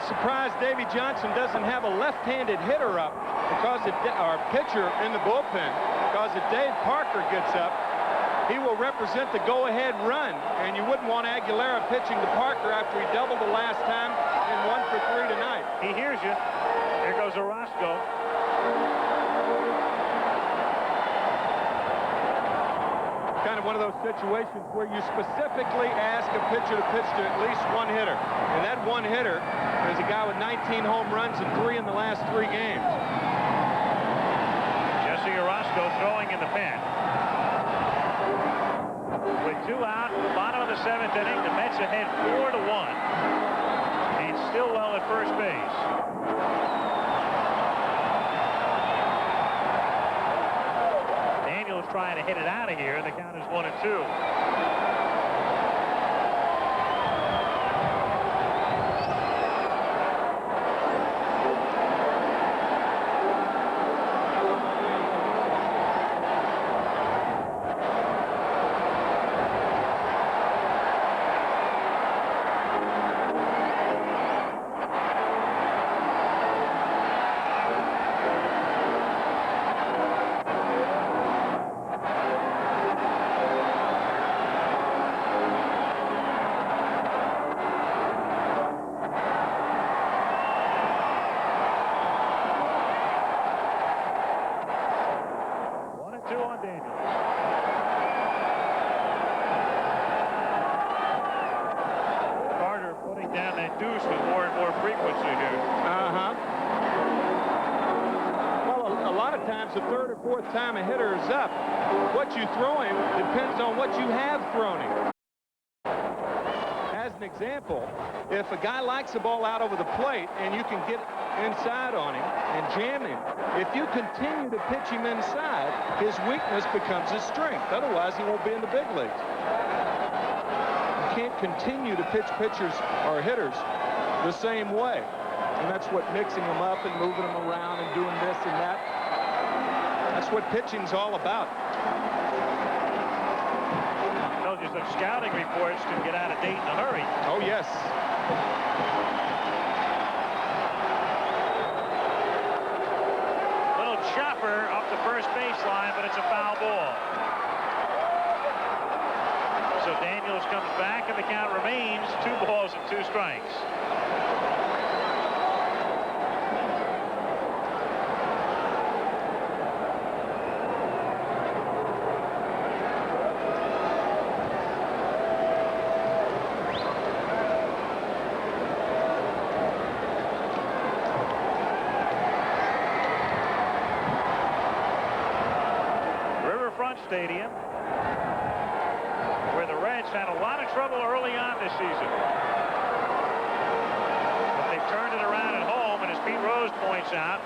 Surprised Davy Johnson doesn't have a left-handed hitter up because or pitcher in the bullpen, because if Dave Parker gets up, he will represent the go-ahead run, and you wouldn't want Aguilera pitching to Parker after he doubled the last time and 1 for 3 tonight. He hears you. Here goes Orozco. Kind of one of those situations where you specifically ask a pitcher to pitch to at least 1 hitter, and that 1 hitter is a guy with 19 home runs and 3 in the last 3 games. Jesse Orozco throwing in the pen. With 2 out, bottom of the 7th inning, the Mets ahead 4-1, and Stillwell at first base. Daniels trying to hit it out of here. The count is 1-2. Time a hitter is up, what you throw him depends on what you have thrown him. As an example, if a guy likes the ball out over the plate and you can get inside on him and jam him, if you continue to pitch him inside, his weakness becomes his strength. Otherwise, he won't be in the big leagues. You can't continue to pitch pitchers or hitters the same way. And that's what mixing them up and moving them around and doing this and that. That's what pitching's all about. No tells us that scouting reports can get out of date in a hurry. Oh, yes. Little chopper up the first baseline, but it's a foul ball. So Daniels comes back, and the count remains 2 balls and 2 strikes. Stadium, where the Reds had a lot of trouble early on this season. But they've turned it around at home, and as Pete Rose points out,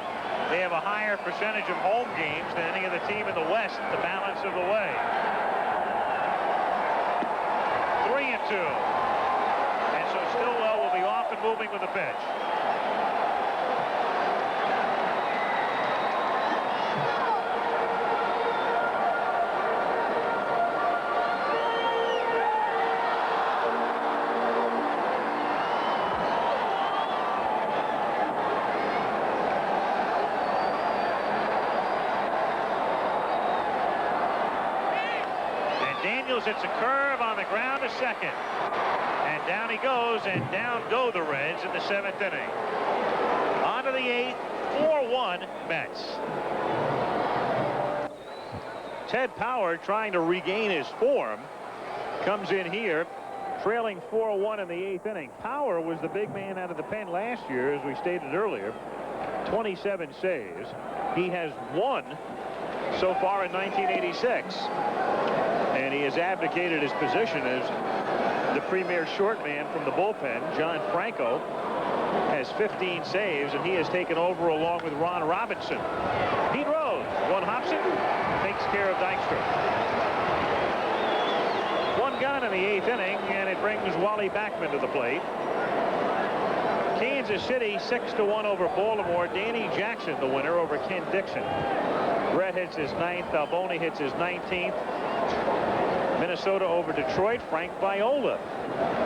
they have a higher percentage of home games than any other team in the West the balance of the way. 3-2. And so Stillwell will be off and moving with the pitch. It's a curve on the ground to second. And down he goes, and down go the Reds in the 7th inning. On to the 8th, 4-1 Mets. Ted Power, trying to regain his form, comes in here trailing 4-1 in the 8th inning. Power was the big man out of the pen last year, as we stated earlier. 27 saves. He has 1 so far in 1986. And he has abdicated his position as the premier short man from the bullpen. John Franco has 15 saves, and he has taken over along with Ron Robinson. Pete Rose, one Hobson, takes care of Dykstra. 1 gun in the 8th inning, and it brings Wally Backman to the plate. Kansas City 6-1 over Baltimore. Danny Jackson, the winner, over Ken Dixon. Brett hits his 9th. Alboni hits his 19th. Minnesota over Detroit. Frank Viola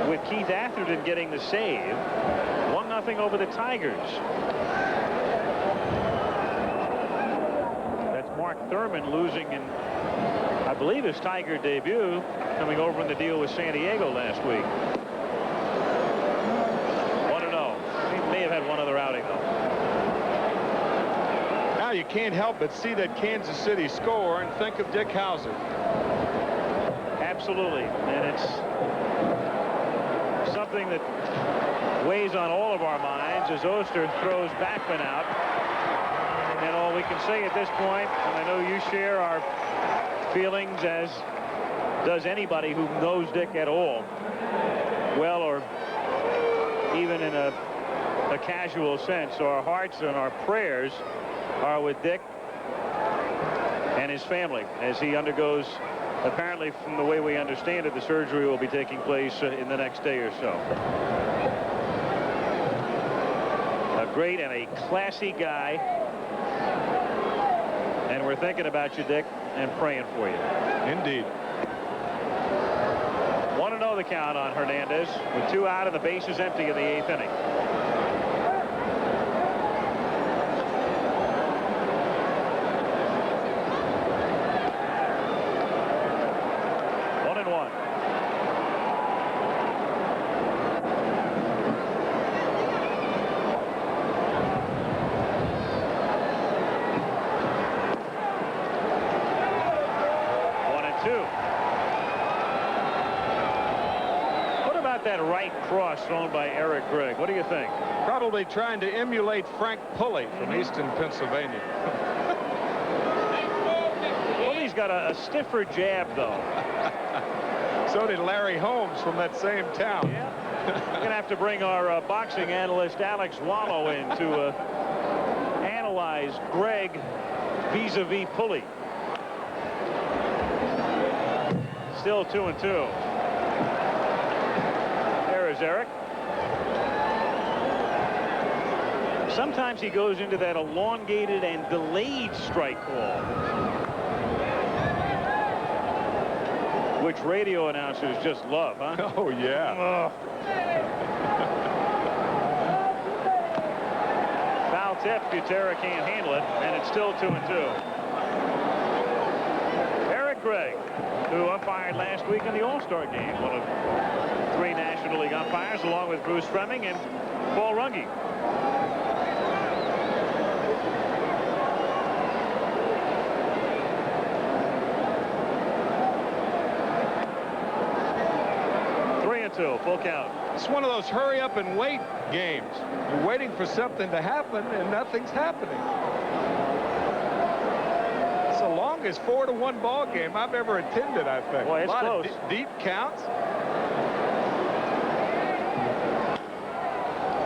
with Keith Atherton getting the save. 1-0 over the Tigers. That's Mark Thurman losing in, I believe, his Tiger debut, coming over in the deal with San Diego last week. 1-0. He may have had one other outing, though. Now you can't help but see that Kansas City score and think of Dick Hauser. Absolutely, and it's something that weighs on all of our minds as Oster throws Backman out. And all we can say at this point, and I know you share our feelings, as does anybody who knows Dick at all, well, or even in a casual sense, so our hearts and our prayers are with Dick and his family as he undergoes, apparently, from the way we understand it, the surgery will be taking place in the next day or so. A great and a classy guy. And we're thinking about you, Dick, and praying for you. Indeed. 1-0 the count on Hernandez with 2 out and the bases empty in the 8th inning. That right cross thrown by Eric Gregg. What do you think? Probably trying to emulate Frank Pulley from Easton, Pennsylvania. Pulley's got a stiffer jab, though. So did Larry Holmes from that same town. Yeah. We're going to have to bring our boxing analyst Alex Wallow in to analyze Gregg vis-a-vis Pulley. Still 2-2. Eric. Sometimes he goes into that elongated and delayed strike call, which radio announcers just love, huh? Oh, yeah. Foul tip. Gutierrez can't handle it, and it's still 2-2. Eric Gregg, who umpired last week in the All-Star game, one of 3 National League umpires, along with Bruce Fleming and Paul Runge. Full count. It's one of those hurry up and wait games. You're waiting for something to happen and nothing's happening. It's the longest 4-1 ball game I've ever attended, I think. Boy, it's a lot close. Of deep counts.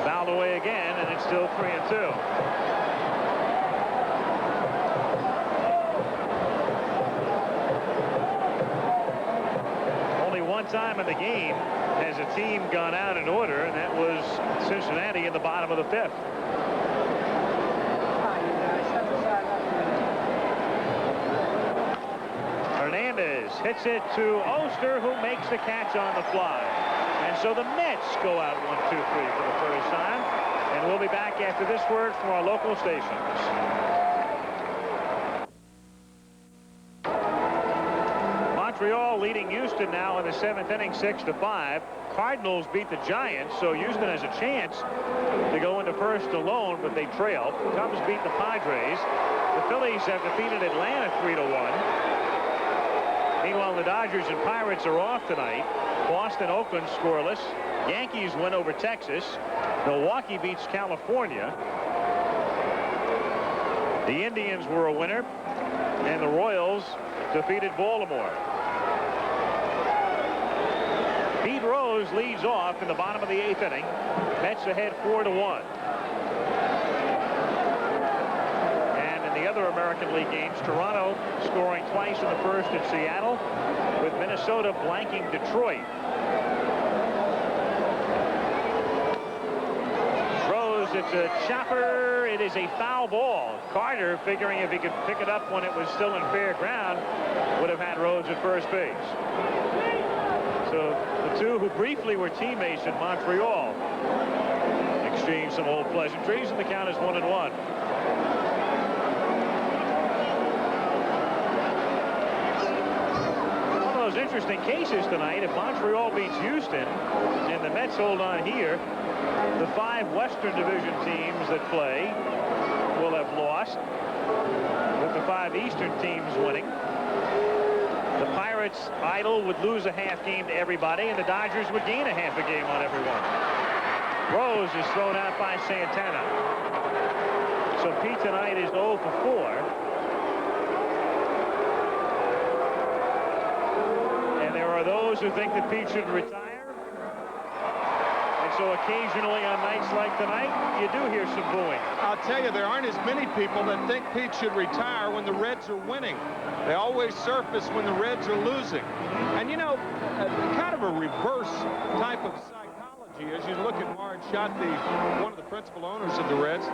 Fouled away again, and it's still 3-2. One time in the game has a team gone out in order, and that was Cincinnati in the bottom of the 5th. Hernandez hits it to Oster, who makes the catch on the fly. And so the Mets go out 1-2-3 for the first time. And we'll be back after this word from our local stations. Montreal leading Houston now in the 7th inning, 6-5. Cardinals beat the Giants, so Houston has a chance to go into first alone, but they trail. Cubs beat the Padres. The Phillies have defeated Atlanta 3-1. Meanwhile, the Dodgers and Pirates are off tonight. Boston, Oakland scoreless. Yankees win over Texas. Milwaukee beats California. The Indians were a winner, and the Royals defeated Baltimore. Pete Rose leads off in the bottom of the 8th inning. Mets ahead 4-1. And in the other American League games, Toronto scoring twice in the first at Seattle, with Minnesota blanking Detroit. Rose, it's a chopper. It is a foul ball. Carter, figuring if he could pick it up when it was still in fair ground, would have had Rose at first base. So the two who briefly were teammates in Montreal exchanged some old pleasantries, and the count is 1-1. One of those interesting cases tonight. If Montreal beats Houston and the Mets hold on here, the 5 Western Division teams that play will have lost, with the 5 Eastern teams winning. The Pirates idle would lose a half game to everybody, and the Dodgers would gain a half a game on everyone. Rose is thrown out by Santana. So Pete tonight is 0 for 4. And there are those who think that Pete should retire. And so occasionally on nights like tonight, you do hear some booing. I'll tell you, there aren't as many people that think Pete should retire when the Reds are winning. They always surface when the Reds are losing. And, you know, kind of a reverse type of psychology as you look at Marge Schott, one of the principal owners of the Reds.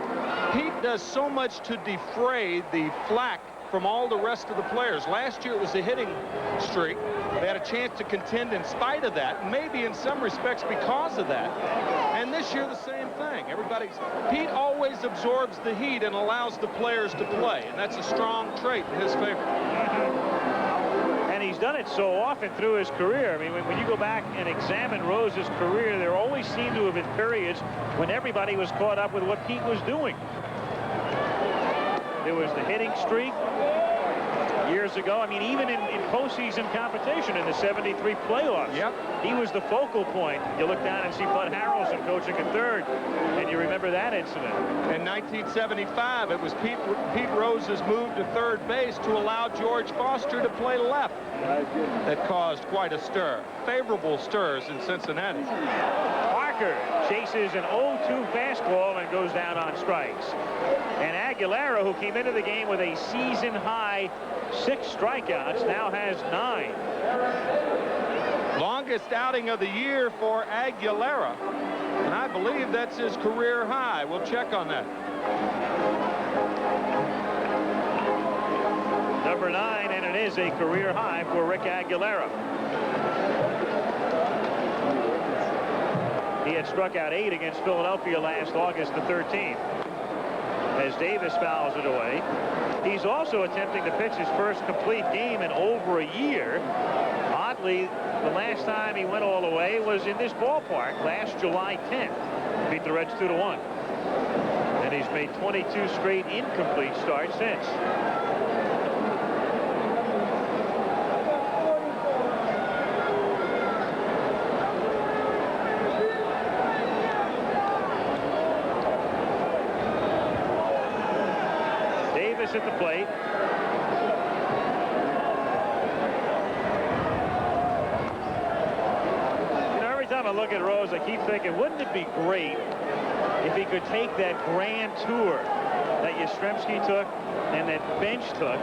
Pete does so much to defray the flack from all the rest of the players. Last year it was the hitting streak. They had a chance to contend in spite of that, and maybe in some respects because of that. And this year the same thing. Pete always absorbs the heat and allows the players to play, and that's a strong trait in his favor. And he's done it so often through his career. I mean, when you go back and examine Rose's career, there always seemed to have been periods when everybody was caught up with what Pete was doing. There was the hitting streak years ago. I mean, even in postseason competition in the '73 playoffs, yep, he was the focal point. You look down and see Bud Harrelson coaching at third, and you remember that incident. In 1975, it was Pete Rose's move to third base to allow George Foster to play left that caused quite a stir. Favorable stirs in Cincinnati. Parker chases an 0-2 fastball and goes down on strikes. And Aguilera, who came into the game with a season-high 6 strikeouts, now has 9. Longest outing of the year for Aguilera, and I believe that's his career high. We'll check on that. Number 9, and it is a career high for Rick Aguilera. He had struck out 8 against Philadelphia last August the 13th. As Davis fouls it away. He's also attempting to pitch his first complete game in over a year. Oddly, the last time he went all the way was in this ballpark last July 10th. Beat the Reds 2-1. And he's made 22 straight incomplete starts since. Davis at the plate. Every time I look at Rose, I keep thinking, wouldn't it be great if he could take that grand tour that Yastrzemski took and that Bench took?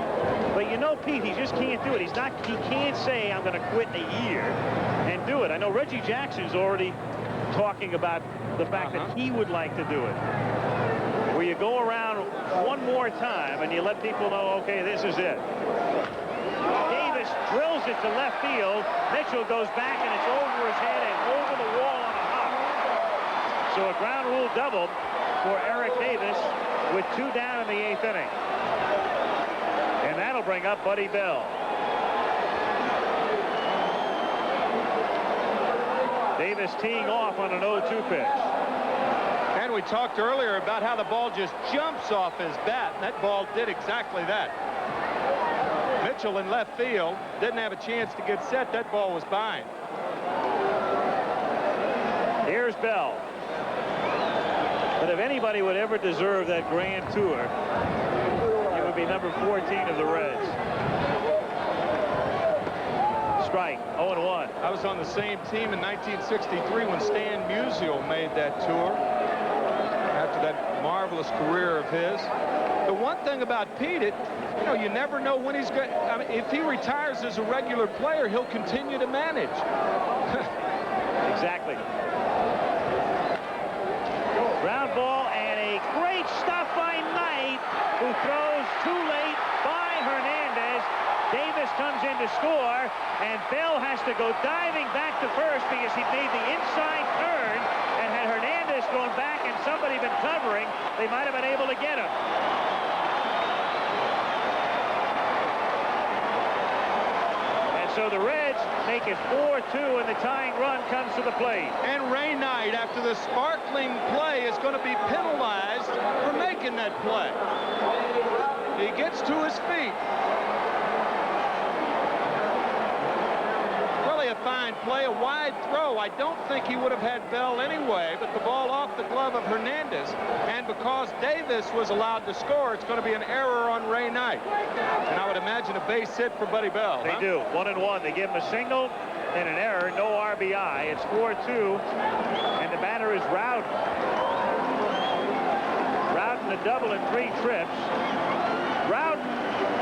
But you know, Pete, he just can't do it. He can't say, I'm going to quit in a year and do it. I know Reggie Jackson's already talking about the fact that he would like to do it. Where you go around one more time and you let people know, okay, this is it. Davis drills it to left field. Mitchell goes back and it's over his head and over the wall on a hop. So a ground rule double for Eric Davis with 2 down in the 8th inning. And that'll bring up Buddy Bell. Davis teeing off on an 0-2 pitch. And we talked earlier about how the ball just jumps off his bat, and that ball did exactly that. Mitchell in left field didn't have a chance to get set. That ball was behind. Here's Bell. But if anybody would ever deserve that grand tour, it would be number 14 of the Reds. Strike, 0-1. I was on the same team in 1963 when Stan Musial made that tour after that marvelous career of his. The one thing about Pete, you know, you never know when he's going. I mean, if he retires as a regular player, he'll continue to manage. Exactly. Ground ball and a great stop by Knight, who throws too late by Hernandez. Davis comes in to score, and Bell has to go diving back to first because he made the inside turn, and had Hernandez gone back and somebody been covering, they might have been able to get him. And so the Reds make it 4-2, and the tying run comes to the plate. And Ray Knight, after the sparkling play, is going to be penalized for making that play. He gets to his feet. A fine play, a wide throw. I don't think he would have had Bell anyway, but the ball off the glove of Hernandez, and because Davis was allowed to score, it's going to be an error on Ray Knight, and I would imagine a base hit for Buddy Bell. They do. 1-1. They give him a single and an error, no RBI. It's 4-2, and the batter is Rowden. Rowden a double in 3 trips. Rowden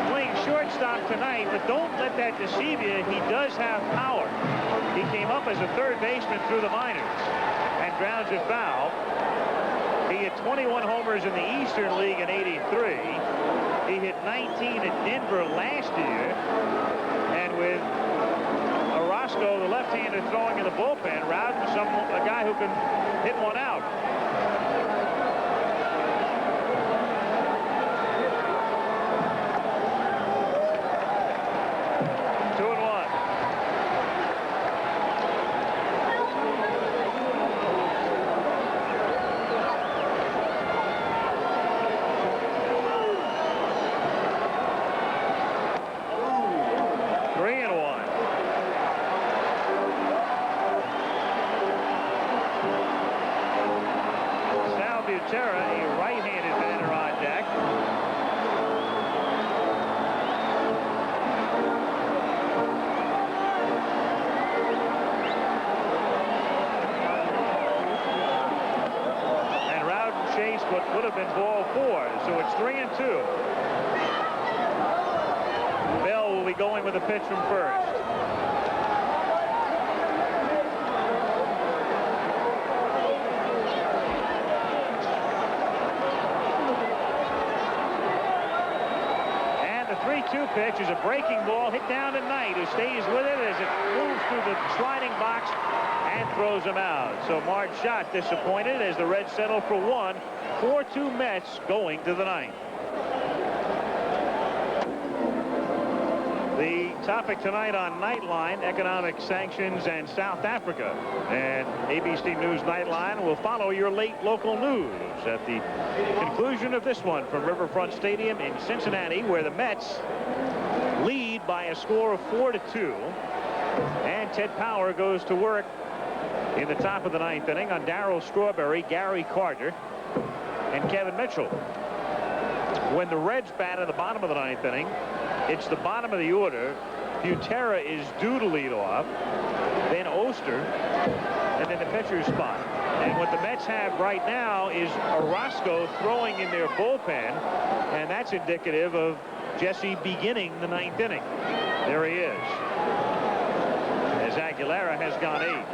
playing shortstop tonight, but don't let that deceive you. He does have power. He came up as a third baseman through the minors and grounds it foul. He hit 21 homers in the Eastern League in '83. He hit 19 at Denver last year. And with Orozco, the left-hander, throwing in the bullpen, Rowden, a guy who can hit one out. A right-handed batter on deck. And Rowden chased what would have been ball 4, so it's 3-2. Bell will be going with a pitch from first. The 3-2 pitch is a breaking ball hit down to Knight, who stays with it as it moves through the sliding box and throws him out. So Marge Schott disappointed as the Reds settle for 1. 4-2 Mets going to the 9th. The topic tonight on Nightline, economic sanctions and South Africa. And ABC News Nightline will follow your late local news at the conclusion of this one from Riverfront Stadium in Cincinnati, where the Mets lead by a score of 4-2. And Ted Power goes to work in the top of the 9th inning on Darryl Strawberry, Gary Carter, and Kevin Mitchell. When the Reds bat at the bottom of the 9th inning, it's the bottom of the order. Butera is due to lead off, then Oster, and then the pitcher's spot. And what the Mets have right now is Orozco throwing in their bullpen, and that's indicative of Jesse beginning the 9th inning. There he is, as Aguilera has gone 8.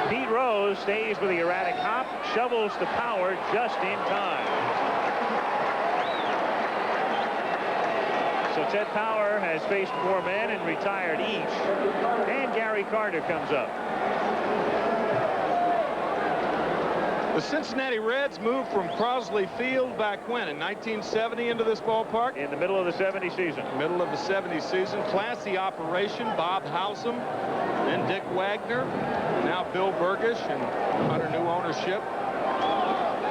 Pete Rose stays with the erratic hop, shovels to Power just in time. So Ted Power has faced 4 men and retired each. And Gary Carter comes up. The Cincinnati Reds moved from Crosley Field back when, in 1970, into this ballpark? In the middle of the 70 season. Middle of the 70 season. Classy operation. Bob Howsam, then Dick Wagner, now Bill Burgish, and under new ownership.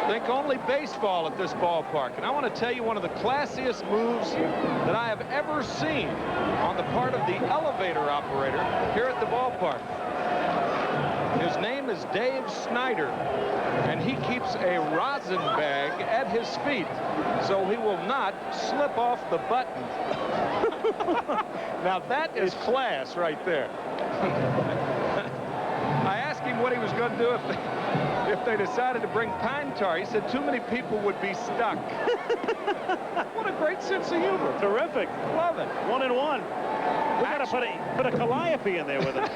Think only baseball at this ballpark. And I want to tell you one of the classiest moves that I have ever seen on the part of the elevator operator here at the ballpark. His name is Dave Snyder, and he keeps a rosin bag at his feet so he will not slip off the button. Now that is class right there. I asked him what he was going to do if they decided to bring pine tar. He said too many people would be stuck. What a great sense of humor. Terrific. Love it. 1 and 1. We got to put a Calliope in there with it.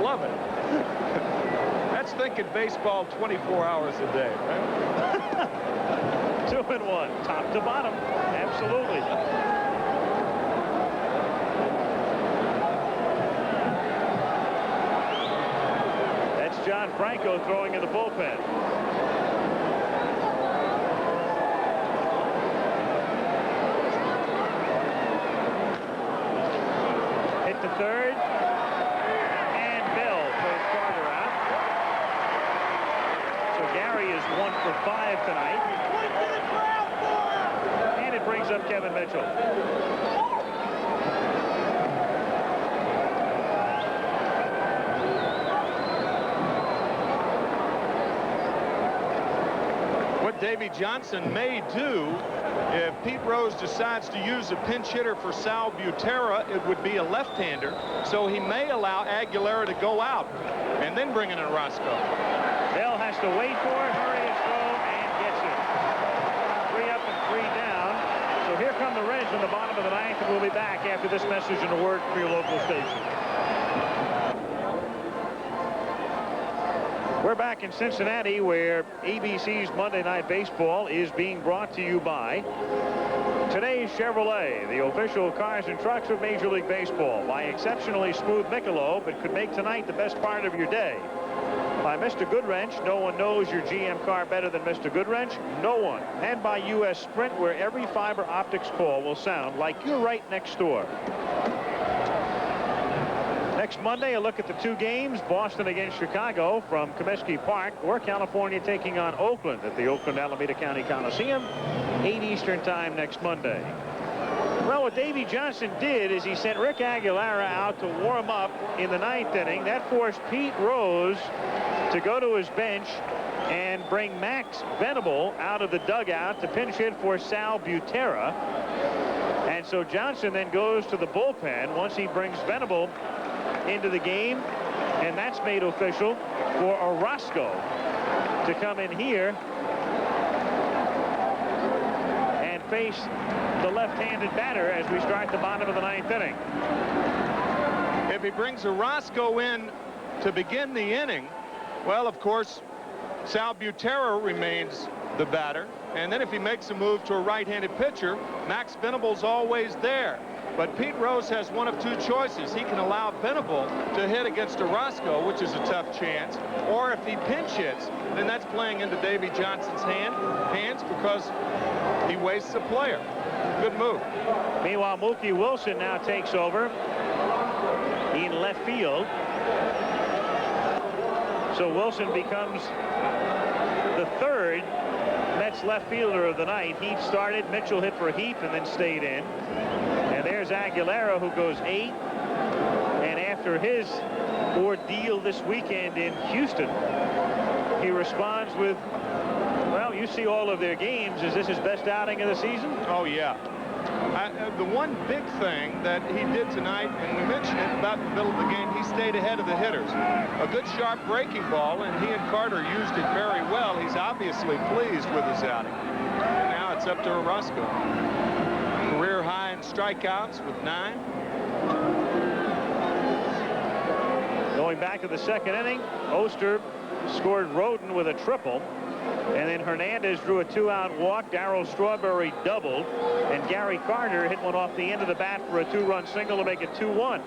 Love it. That's thinking baseball 24 hours a day, right? 2 and 1, top to bottom. Absolutely. That's John Franco throwing in the bullpen. Hit to third. Is 1 for 5 tonight. And it brings up Kevin Mitchell. What Davey Johnson may do if Pete Rose decides to use a pinch hitter for Sal Butera, it would be a left-hander, so he may allow Aguilera to go out and then bring in Orozco. Bell has to wait for it, hurry his throw, and gets it. 3 up and 3 down. So here come the Reds in the bottom of the 9th, and we'll be back after this message and a word for your local station. We're back in Cincinnati, where ABC's Monday Night Baseball is being brought to you by today's Chevrolet, the official cars and trucks of Major League Baseball. By exceptionally smooth Michelob, it could make tonight the best part of your day. By Mr. Goodwrench, no one knows your GM car better than Mr. Goodwrench. No one. And by U.S. Sprint, where every fiber optics call will sound like you're right next door. Next Monday, a look at the 2 games, Boston against Chicago from Comiskey Park, or California taking on Oakland at the Oakland Alameda County Coliseum, 8 Eastern time next Monday. Well, what Davey Johnson did is he sent Rick Aguilera out to warm up in the 9th inning. That forced Pete Rose to go to his bench and bring Max Venable out of the dugout to pinch hit for Sal Butera. And so Johnson then goes to the bullpen once he brings Venable into the game, and that's made official for Orozco to come in here and face the left-handed batter as we start the bottom of the 9th inning. If he brings Orozco in to begin the inning, well, of course, Sal Butera remains the batter. And then if he makes a move to a right-handed pitcher, Max Venable's always there. But Pete Rose has one of two choices. He can allow Venable to hit against Orozco, which is a tough chance, or if he pinch hits, then that's playing into Davy Johnson's hands because he wastes a player. Good move. Meanwhile, Mookie Wilson now takes over in left field. So Wilson becomes the third Mets left fielder of the night. Heath started, Mitchell hit for Heath and then stayed in. And there's Aguilera, who goes 8. And after his ordeal this weekend in Houston, he responds with, well, you see all of their games. Is this his best outing of the season? Oh, yeah. The one big thing that he did tonight, and we mentioned it about the middle of the game, he stayed ahead of the hitters. A good sharp breaking ball, and he and Carter used it very well. He's obviously pleased with his outing. And now it's up to Orozco. Career high in strikeouts with 9. Going back to the second inning, Oster scored Roden with a triple. And then Hernandez drew a 2-out walk. Darryl Strawberry doubled. And Gary Carter hit one off the end of the bat for a 2-run single to make it 2-1.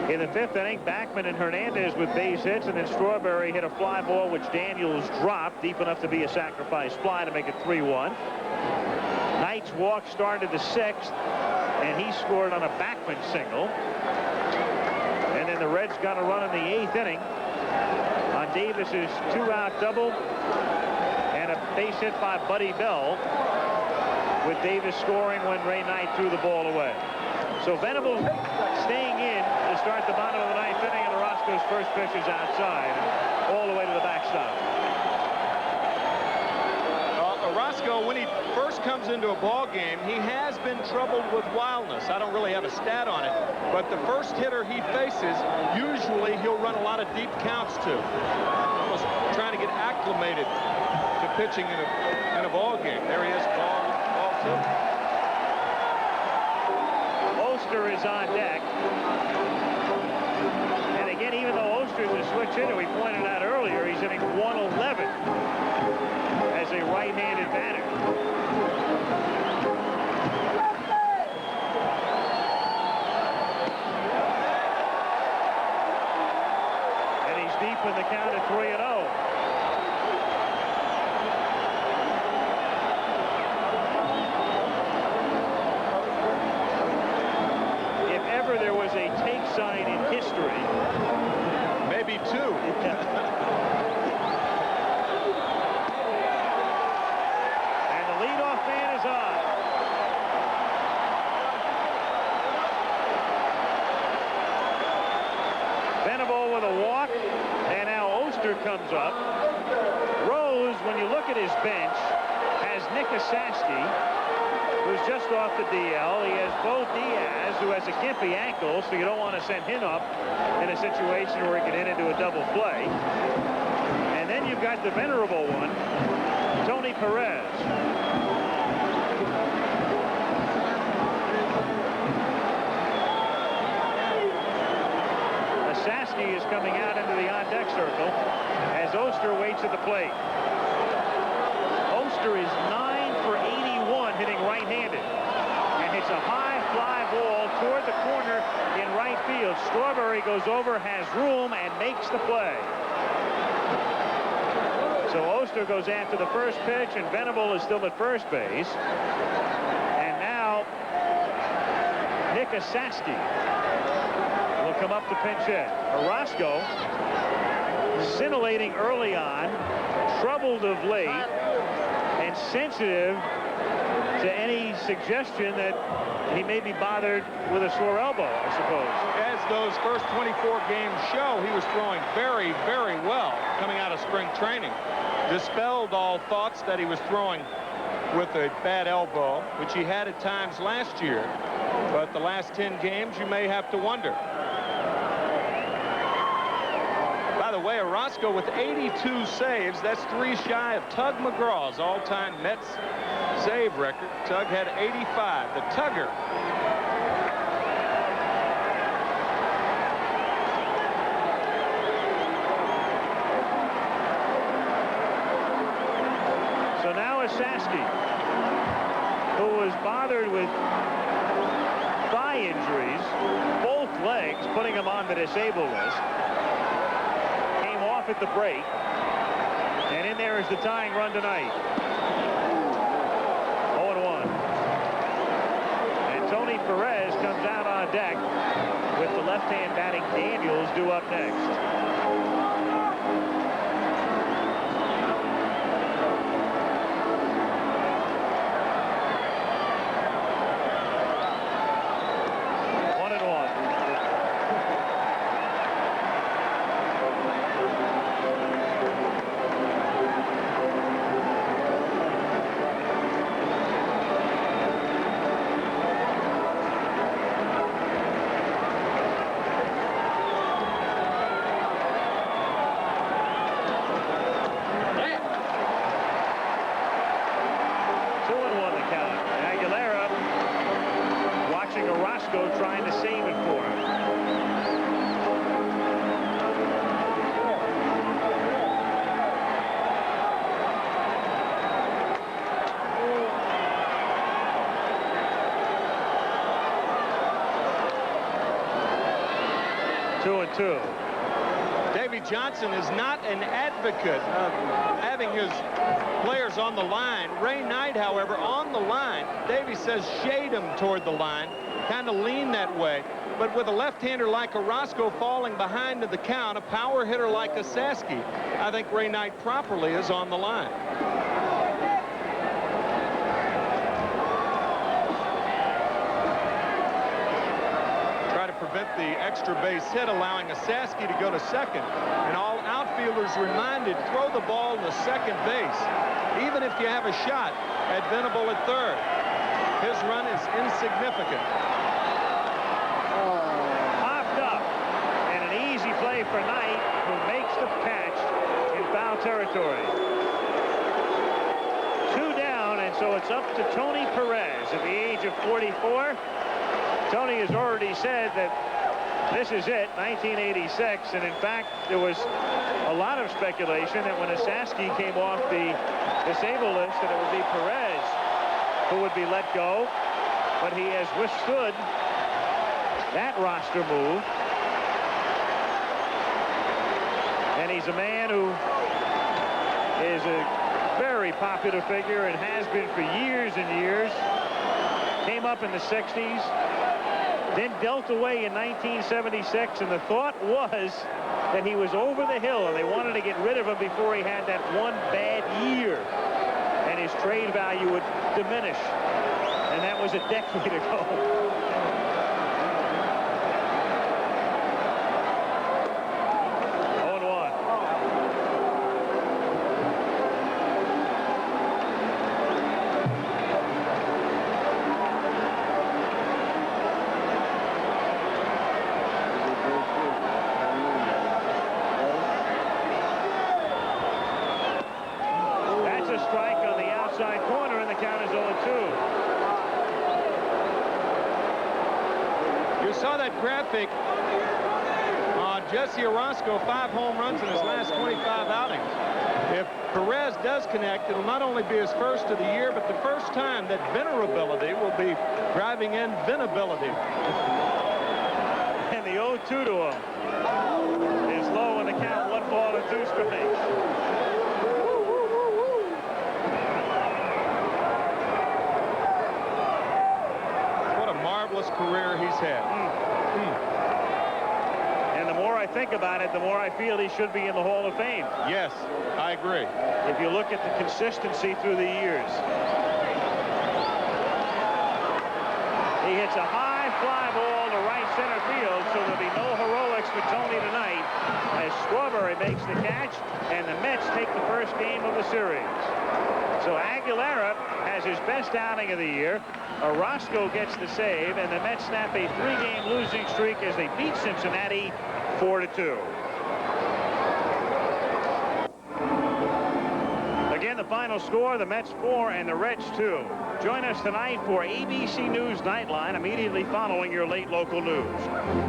In the 5th inning, Backman and Hernandez with base hits. And then Strawberry hit a fly ball, which Daniels dropped deep enough to be a sacrifice fly to make it 3-1. Knight's walk started the 6th. And he scored on a Backman single. And then the Reds got a run in the 8th inning on Davis's 2-out double. And a base hit by Buddy Bell, with Davis scoring when Ray Knight threw the ball away. So Venable staying in to start the bottom of the 9th inning, and Orozco's first pitch is outside, all the way to the backstop. Orozco, when he first comes into a ball game, he has been troubled with wildness. I don't really have a stat on it, but the first hitter he faces, usually he'll run a lot of deep counts to. Almost trying to get acclimated to pitching in a ball game. There he is, ball 2. Oster is on deck. And again, even though Oster is a switch hitter, we pointed out earlier, he's hitting 111 as a right-handed batter. And he's deep in the count at 3-0. If ever there was a take sign in history, maybe 2. comes up. Rose, when you look at his bench, has Nick Asaski, who's just off the DL. He has Bo Diaz, who has a gimpy ankle, so you don't want to send him up in a situation where he can hit into a double play. And then you've got the venerable one, Tony Perez. Asaski is coming out into the on-deck circle as Oster waits at the plate. Oster is 9 for 81 hitting right-handed and hits a high fly ball toward the corner in right field. Strawberry goes over, has room, and makes the play. So Oster goes after the first pitch, and Venable is still at first base. And now Nick Asaski will come up to pinch hit. Orozco, scintillating early on, troubled of late, and sensitive to any suggestion that he may be bothered with a sore elbow, I suppose. As those first 24 games show, he was throwing very, very well coming out of spring training. Dispelled all thoughts that he was throwing with a bad elbow, which he had at times last year. But the last 10 games, you may have to wonder. By the way, Orozco with 82 saves. That's 3 shy of Tug McGraw's all-time Mets save record. Tug had 85. The Tugger. Saski, who was bothered with thigh injuries, both legs, putting him on the disabled list. Came off at the break. And in there is the tying run tonight. 0-1. And Tony Perez comes out on deck with the left-hand batting Daniels due up next. Trying to save it for him. Two and two. Davy Johnson is not an advocate of having his players on the line. Ray Knight, however, on the line. Davy says shade him toward the line. Kind of lean that way. But with a left-hander like Orozco falling behind to the count, a power hitter like a Saski, I think Ray Knight properly is on the line. Try to prevent the extra base hit, allowing a Saski to go to second. And all outfielders reminded, throw the ball to second base, even if you have a shot at Venable at third. His run is insignificant. For Knight, who makes the catch in foul territory. 2 down, and so it's up to Tony Perez at the age of 44. Tony has already said that this is it, 1986, and in fact there was a lot of speculation that when Saski came off the disabled list that it would be Perez who would be let go, but he has withstood that roster move. And he's a man who is a very popular figure and has been for years and years. Came up in the 60s, then dealt away in 1976, and the thought was that he was over the hill and they wanted to get rid of him before he had that one bad year and his trade value would diminish. And that was a decade ago. Jesse Orozco, 5 home runs in his last 25 outings. If Perez does connect, it'll not only be his first of the year, but the first time that venerability will be driving in venability. And the 0-2 to him is low in the count, 1 ball and 2 strikes. What a marvelous career he's had. I think about it, the more I feel he should be in the Hall of Fame. Yes, I agree. If you look at the consistency through the years. He hits a high fly ball to right center field, so there'll be no heroics for Tony tonight as Strawberry makes the catch and the Mets take the first game of the series. So Aguilera has his best outing of the year. Orozco gets the save, and the Mets snap a 3-game losing streak as they beat Cincinnati 4-2. Again, the final score, the Mets 4 and the Reds 2. Join us tonight for ABC News Nightline immediately following your late local news.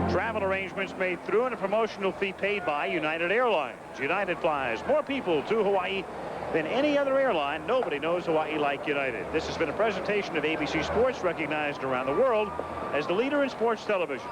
Travel arrangements made through and a promotional fee paid by United Airlines. United flies more people to Hawaii than any other airline, nobody knows Hawaii like United. This has been a presentation of ABC Sports, recognized around the world as the leader in sports television.